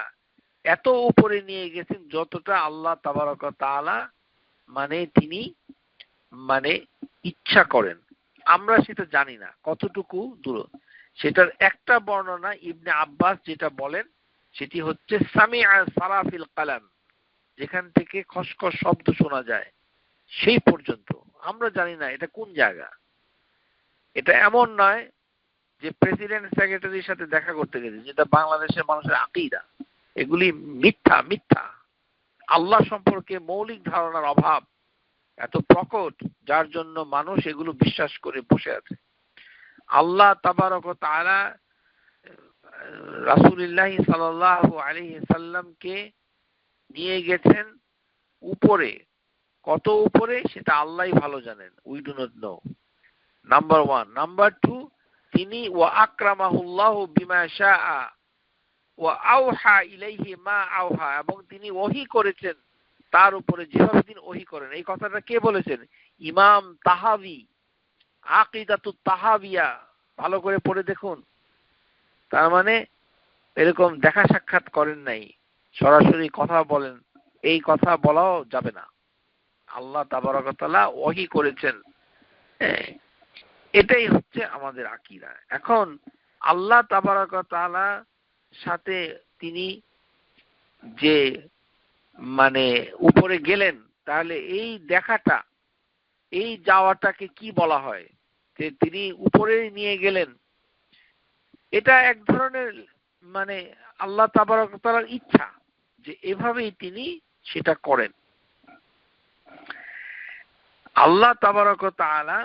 এত উপরে নিয়ে গেছেন যতটা আল্লাহ তাবারক ওয়া তাআলা তিনি ইচ্ছা করেন। আমরা সেটা জানি না কতটুকু দূর। সেটার একটা বর্ণনা ইবনে আব্বাস যেটা বলেন সেটি হচ্ছে সামিআ সারাফিল কালাম, যেখান থেকে খসখস শব্দ শোনা যায় সেই পর্যন্ত। আমরা জানি না এটা কোন জায়গা। এটা এমন নয় যে প্রেসিডেন্ট সেক্রেটারির সাথে দেখা করতে গেছে, যেটা বাংলাদেশের মানুষের আকীদা। এগুলি মিথ্যা মিথ্যা। আল্লাহ সম্পর্কে মৌলিক ধারণার অভাব এত প্রকট, যার জন্য মানুষ এগুলো বিশ্বাস করে বসে আছে। আল্লাহ তাবারক ওয়া তাআলা রাসূলুল্লাহ সাল্লাল্লাহু আলাইহি সাল্লামকে নিয়ে গেছেন উপরে। কত উপরে সেটা আল্লাহই ভালো জানেন, we do not know. Number 1। Number 2, তিনি ওয়া আকরামাহুল্লাহু বিমা শাআ ওয়া আওহা ইলাইহি মা আওহা, এবং তিনি ওহী করেছেন তার উপরে যেভাবে তিনি ওহী করেন। এই কথাটা কে বলেছেন? ইমাম তাহাবী, আকীদাতুত তাহাবিয়া, ভালো করে পড়ে দেখুন। তার মানে এরকম দেখা সাক্ষাৎ করেন নাই, সরাসরি কথা বলেন, এই কথা বলাও যাবে না। আল্লাহ তাবারক ওয়া তাআলা ওহী করেছেন। এটাই হচ্ছে আমাদের আকীদা। এখন আল্লাহ তাবারক ওয়া তাআলা সাথে তিনি যে উপরে গেলেন, তাহলে এই দেখাটা, এই যাওয়াটাকে কি বলা হয়? যে তিনি উপরে নিয়ে গেলেন, এটা এক ধরনের মানে আল্লাহ তাবারক ওয়া তাআলার ইচ্ছা যে এভাবেই তিনি সেটা করেন। আল্লাহ তাবারক ওয়া তাআলা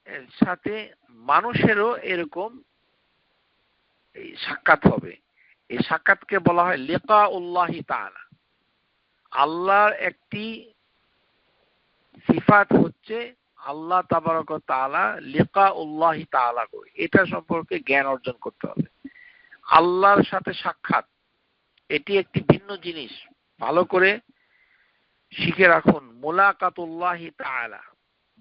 এর সাথে মানুষেরও এরকম এই সাক্ষাৎ হবে। এই সাক্ষাৎকে বলা হয় লিকাউল্লাহি তাআলা। আল্লাহর একটি সিফাত হচ্ছে আল্লাহ তাবারক ওয়া তাআলা লিকাউল্লাহি তাআলা করে, এটা সম্পর্কে জ্ঞান অর্জন করতে হবে। আল্লাহর সাথে সাক্ষাৎ এটি একটি ভিন্ন জিনিস, ভালো করে শিখে রাখুন। মুলাকাতুল্লাহি তাআলা,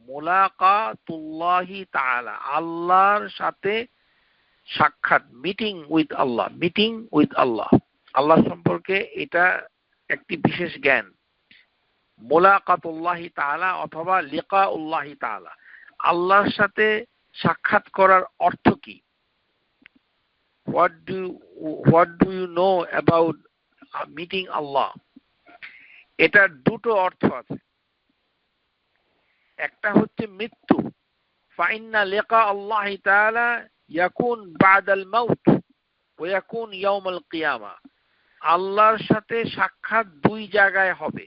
মুলাকাতুল্লাহি তাআলা, আল্লাহর সাথে সাক্ষাৎ, meeting with Allah, meeting with Allah, আল্লাহ সম্পর্কে এটা একটি বিশেষ জ্ঞান। মুলাকাতুল্লাহি তাআলা অথবা লিকাউল্লাহি তাআলা, আল্লাহর সাথে সাক্ষাৎ করার অর্থ কি? What do you know about meeting Allah? এটার দুটো অর্থ আছে। একটা হচ্ছে মৃত্যু, ফাইন্না লিকা আল্লাহি তাআলা ইয়াকুন বাদাল মাউত ওয়া ইয়াকুন ইয়াউমাল কিয়ামা। আল্লাহর সাথে সাক্ষাৎ দুই জায়গায় হবে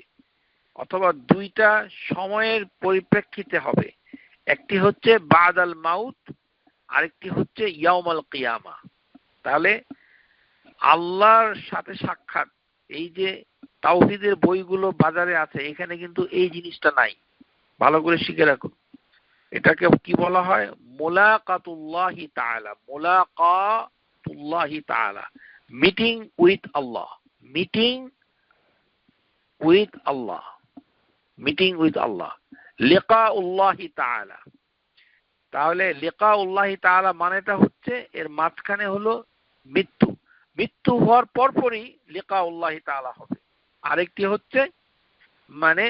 অথবা দুইটা সময়ের পরিপ্রেক্ষিতে হবে। একটি হচ্ছে বাদাল মাউত, আরেকটি হচ্ছে ইয়াউমাল কিয়ামা। তাহলে আল্লাহর সাথে সাক্ষাৎ, এই যে তাওহীদের বইগুলো বাজারে আছে এখানে কিন্তু এই জিনিসটা নাই, ভালো করে শিখে রাখুন। এটাকে কি বলা হয়? মুলাকাতুল্লাহি তাআলা, মুলাকাতুল্লাহি তাআলা, meeting with Allah, meeting with Allah, meeting with Allah, লিকাউল্লাহি তাআলা। তাহলে লিকাউল্লাহি তাআলা মানেটা হচ্ছে এর মাঝখানে হলো মৃত্যু, মৃত্যু হওয়ার পরপরই লিকাউল্লাহি তাআলা হবে। আরেকটি হচ্ছে মানে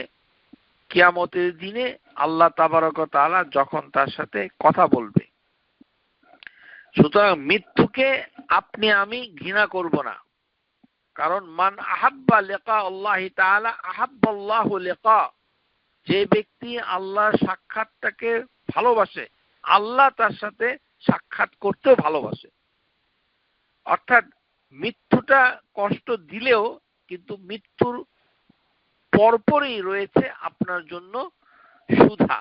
কিয়ামতের দিনে আল্লাহ তাবারক ওয়া তাআলা যখন তার সাথে কথা বলবে। সুতরাং মৃত্যুকে আপনি আমি ঘৃণা করব না, কারণ মান আহাব্বা লিকা আল্লাহি তাআলা আহাব্বাল্লাহু লিকা। যে ব্যক্তি আল্লাহর সাক্ষাৎটাকে ভালোবাসে, আল্লাহ তার সাথে সাক্ষাৎ করতেও ভালোবাসে। অর্থাৎ মৃত্যুটা কষ্ট দিলেও কিন্তু মৃত্যুর পরপরই রয়েছে আপনার জন্য সুধা,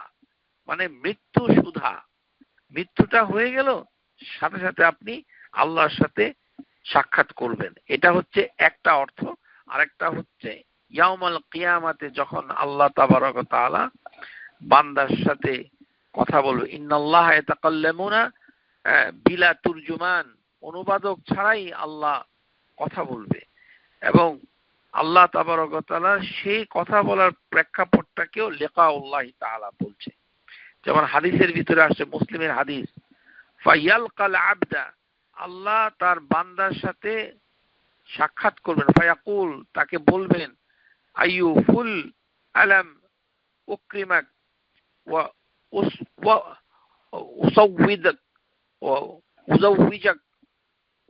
মানে মৃত্যু সুধা। মৃত্যুটা হয়ে গেল, সাথে সাথে আপনি আল্লাহর সাথে সাক্ষাৎ করবেন, এটা হচ্ছে একটা অর্থ। আরেকটা হচ্ছে ইয়াউমাল কিয়ামাতে যখন আল্লাহ তাবারক ওয়া তাআলা বান্দার সাথে কথা বলবে। ইন্নাল্লাহা ইয়াতাকাল্লামুনা বিলা তুরজুমান, অনুবাদক ছাড়াই আল্লাহ কথা বলবে। এবং আল্লাহ তাবারক ওয়া তাআলা সেই কথা বলার প্রেক্ষাপটটাকেও লিকাউল্লাহি তাআলা বলছে। যেমন হাদিসের ভিতরে আসে, মুসলিমের হাদিস, ফায়ালকাল আবদা, আল্লাহ তার বান্দার সাথে সাক্ষাৎ করবেন। ফায়াকুল, তাকে বলবেন, আইয়ু ফুল আলাম উকরিমাক ওয়া উসাউইদাক ওয়া উজাউইজাক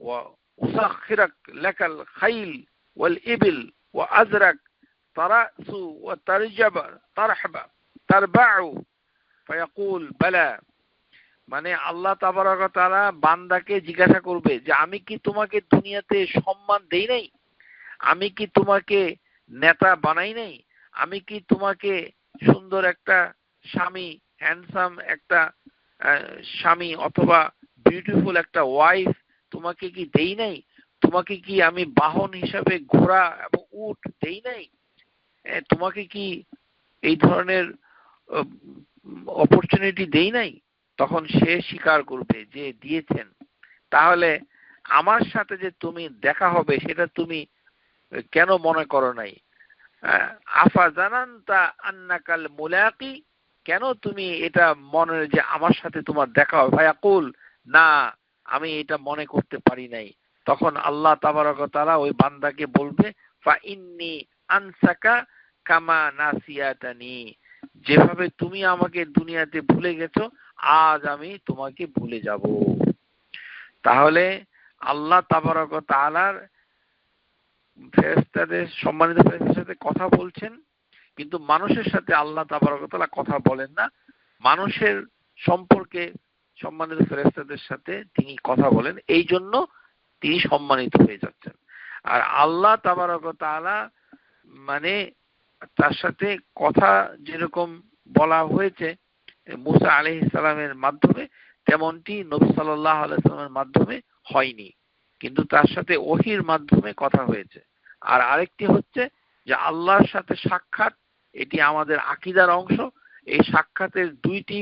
ওয়া উসাখিরাক লাকাল খাইল ওয়াল ইবিল ওয়া আজরাক তারাসু ওয়া তারজাবা তারহাবা তারবাউ। ফায়াকুল বালা, মানে আল্লাহ তাবারক ওয়া তাআলা বান্দাকে জিজ্ঞাসা করবে যে আমি কি তোমাকে দুনিয়াতে সম্মান দেই নাই? আমি কি তোমাকে নেতা বানাই নাই? আমি কি তোমাকে সুন্দর একটা স্বামী, হ্যান্ডসাম একটা স্বামী অথবা বিউটিফুল একটা ওয়াইফ তোমাকে কি দেই নাই? তোমাকে কি আমি বাহন হিসাবে ঘোড়া এবং উট দেই নাই? তোমাকে কি এই ধরনের অপরচুনিটি দেই নাই? তখন সে স্বীকার করবে যে দিয়েছেন। তাহলে আমার সাথে যে তুমি দেখা হবে সেটা তুমি কেন মনে করো নাই? আফা জানান্তা আন্নাকাল মুলাকি, কেন তুমি এটা মনে যে আমার সাথে তোমার দেখা হবে? ফায়াকুল, না, আমি এটা মনে করতে পারি নাই। তখন আল্লাহ তাবারক ওয়া তাআলা ওই বান্দাকে বলবে, ফা ইন্নী আনসাকা কামা নাসিয়াতানি, যেভাবে তুমি আমাকে দুনিয়াতে ভুলে গেছো আজ আমি তোমাকে ভুলে যাব। তাহলে আল্লাহ তাবারক ওয়া তাআলার ফেরেশতাদের, সম্মানিত ফেরেশতাদের সাথে কথা বলছেন, কিন্তু মানুষের সাথে আল্লাহ তাবারক ওয়া তাআলা কথা বলেন না। মানুষের সম্পর্কে সম্মানিত ফেরেশতাদের সাথে তিনি কথা বলেন। এই জন্য তিনি সম্মানিত হয়ে যাচ্ছেন। আর আল্লাহ তাবারক ওয়া তাআলা মানে তার সাথে কথা যেরকম বলা হয়েছে মুসা আলাইহিস সালামের মাধ্যমে, তেমনটি নবী সাল্লাল্লাহু আলাইহি ওয়াসাল্লামের মাধ্যমে হয়নি, কিন্তু তার সাথে ওহীর মাধ্যমে কথা হয়েছে। আর আরেকটি হচ্ছে যে আল্লাহর সাথে সাক্ষাৎ, এটি আমাদের আকীদার অংশ। এই সাক্ষাতের দুইটি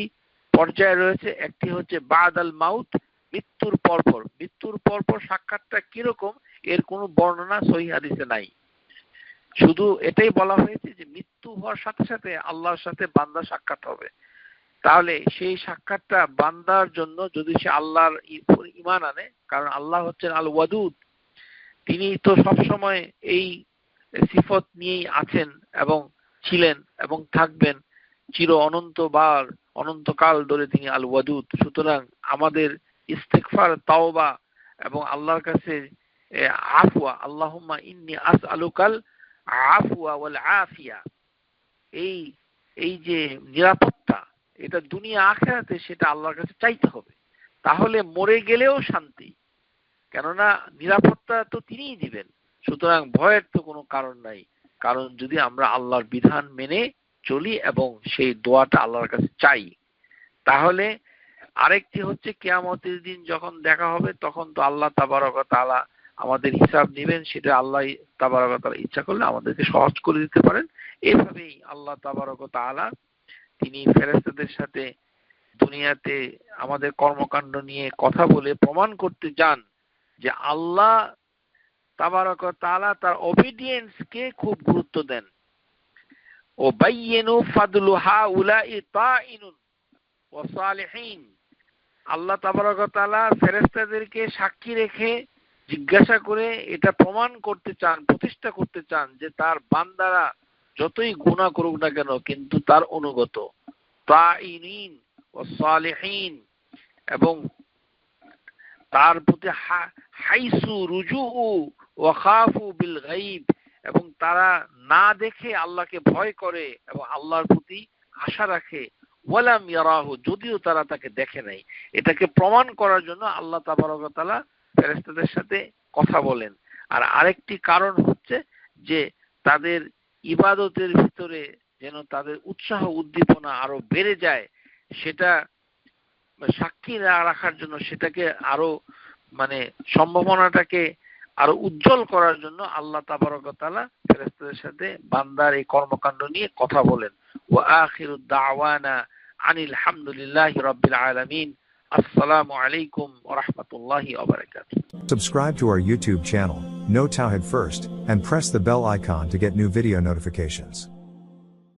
পর্যায় রয়েছে। একটি হচ্ছে বাদাল মাউত, মৃত্যুর পরপর। মৃত্যুর পরপর সাক্ষাৎটা কিরকম এর কোনো বর্ণনা সহিহ হাদিসে নাই। শুধু এটাই বলা হয়েছে যে মৃত্যু হওয়ার সাথে সাথে আল্লাহর সাথে বান্দা সাক্ষাৎ হবে। তাহলে সেই সাক্ষাৎটা বান্দার জন্য, যদি সে আল্লাহর ঈমান আনে, কারণ আল্লাহ হচ্ছেন আল ওয়াদুদ, তিনি তো সবসময় এই সিফত নিয়েই আছেন এবং ছিলেন এবং থাকবেন চির অনন্তবার, অনন্তকাল ধরে তিনি আল ওয়াদুদ। সুতরাং আমাদের ইস্তেগফার, তাওবা এবং আল্লাহর কাছে আফওয়া, আল্লাহুম্মা ইন্নী আসআলুকাল আফওয়া ওয়াল আফিয়া, এই যে নিরাপত্তা, এটা দুনিয়া আখিরাতে সেটা আল্লাহর কাছে চাইতে হবে। তাহলে মরে গেলেও শান্তি, কেননা নিরাপত্তা তো তিনিই দিবেন। সুতরাং ভয়ের তো কোনো কারণ নাই, কারণ যদি আমরা আল্লাহর বিধান মেনে চলি এবং সেই দোয়াটা আল্লাহর কাছে চাই। তাহলে আরেকটি হচ্ছে কিয়ামতের দিন যখন দেখা হবে, তখন তো আল্লাহ তাবারক ওয়া তাআলা আমাদের হিসাব নেবেন। সেটা আল্লাহ তাবারক ওয়া তাআলা ইচ্ছা করলে আমাদেরকে সহজ করে দিতে পারেন। এভাবেই আল্লাহ তাবারক ওয়া তাআলা তিনি ফেরেশতাদের সাথে দুনিয়াতে আমাদের কর্মকাণ্ড নিয়ে কথা বলে প্রমাণ করতে চান যে আল্লাহ তাবারক ওয়া তাআলা তার ওবিডিয়েন্স কে খুব গুরুত্ব দেন। ও বাইয়িনু ফাদলু হাউলাই তাইনুন ওয়া সালিহিন। আল্লাহ তাবারক ওয়া তাআলা ফেরেশতাদেরকে সাক্ষী রেখে জিজ্ঞাসা করে এটা প্রমাণ করতে চান, প্রতিষ্ঠা করতে চান যে তার বান্দারা যতই গুনাহ করুক না কেন কিন্তু তার অনুগত। তাইনিন ও সালিহিন, এবং তার প্রতি হাইসু রুজুউ ওয়া খাফু বিল গায়ব, এবং তারা না দেখে আল্লাহকে ভয় করে এবং আল্লাহর প্রতি আশা রাখে। ওয়ালাম ইয়ারাহু, যদিও তারা তাকে দেখে নাই। এটাকে প্রমাণ করার জন্য আল্লাহ তাবারক ওয়া তাআলা ফেরেশতাদের সাথে কথা বলেন। আর আরেকটি কারণ হচ্ছে যে তাদের ইবাদতের ভিতরে যেন তাদের উৎসাহ উদ্দীপনা আরো বেড়ে যায়, সেটা সাক্ষী রাখার জন্য, সেটাকে আরো মানে সম্ভাবনাটাকে আরো উজ্জ্বল করার জন্য আল্লাহ তাবারক ওয়া তাআলা ফেরেশতাদের সাথে বান্দার এই কর্মকাণ্ড নিয়ে কথা বলেন। ওয়া আখিরুদ দাওয়ানা আনিল হামদুলিল্লাহি রাব্বিল আলামিন। আসসালামু আলাইকুম ওয়া রাহমাতুল্লাহি ওয়া বারাকাতুহু। Subscribe to our YouTube channel, Know Tawhid First, and press the bell icon to get new video notifications.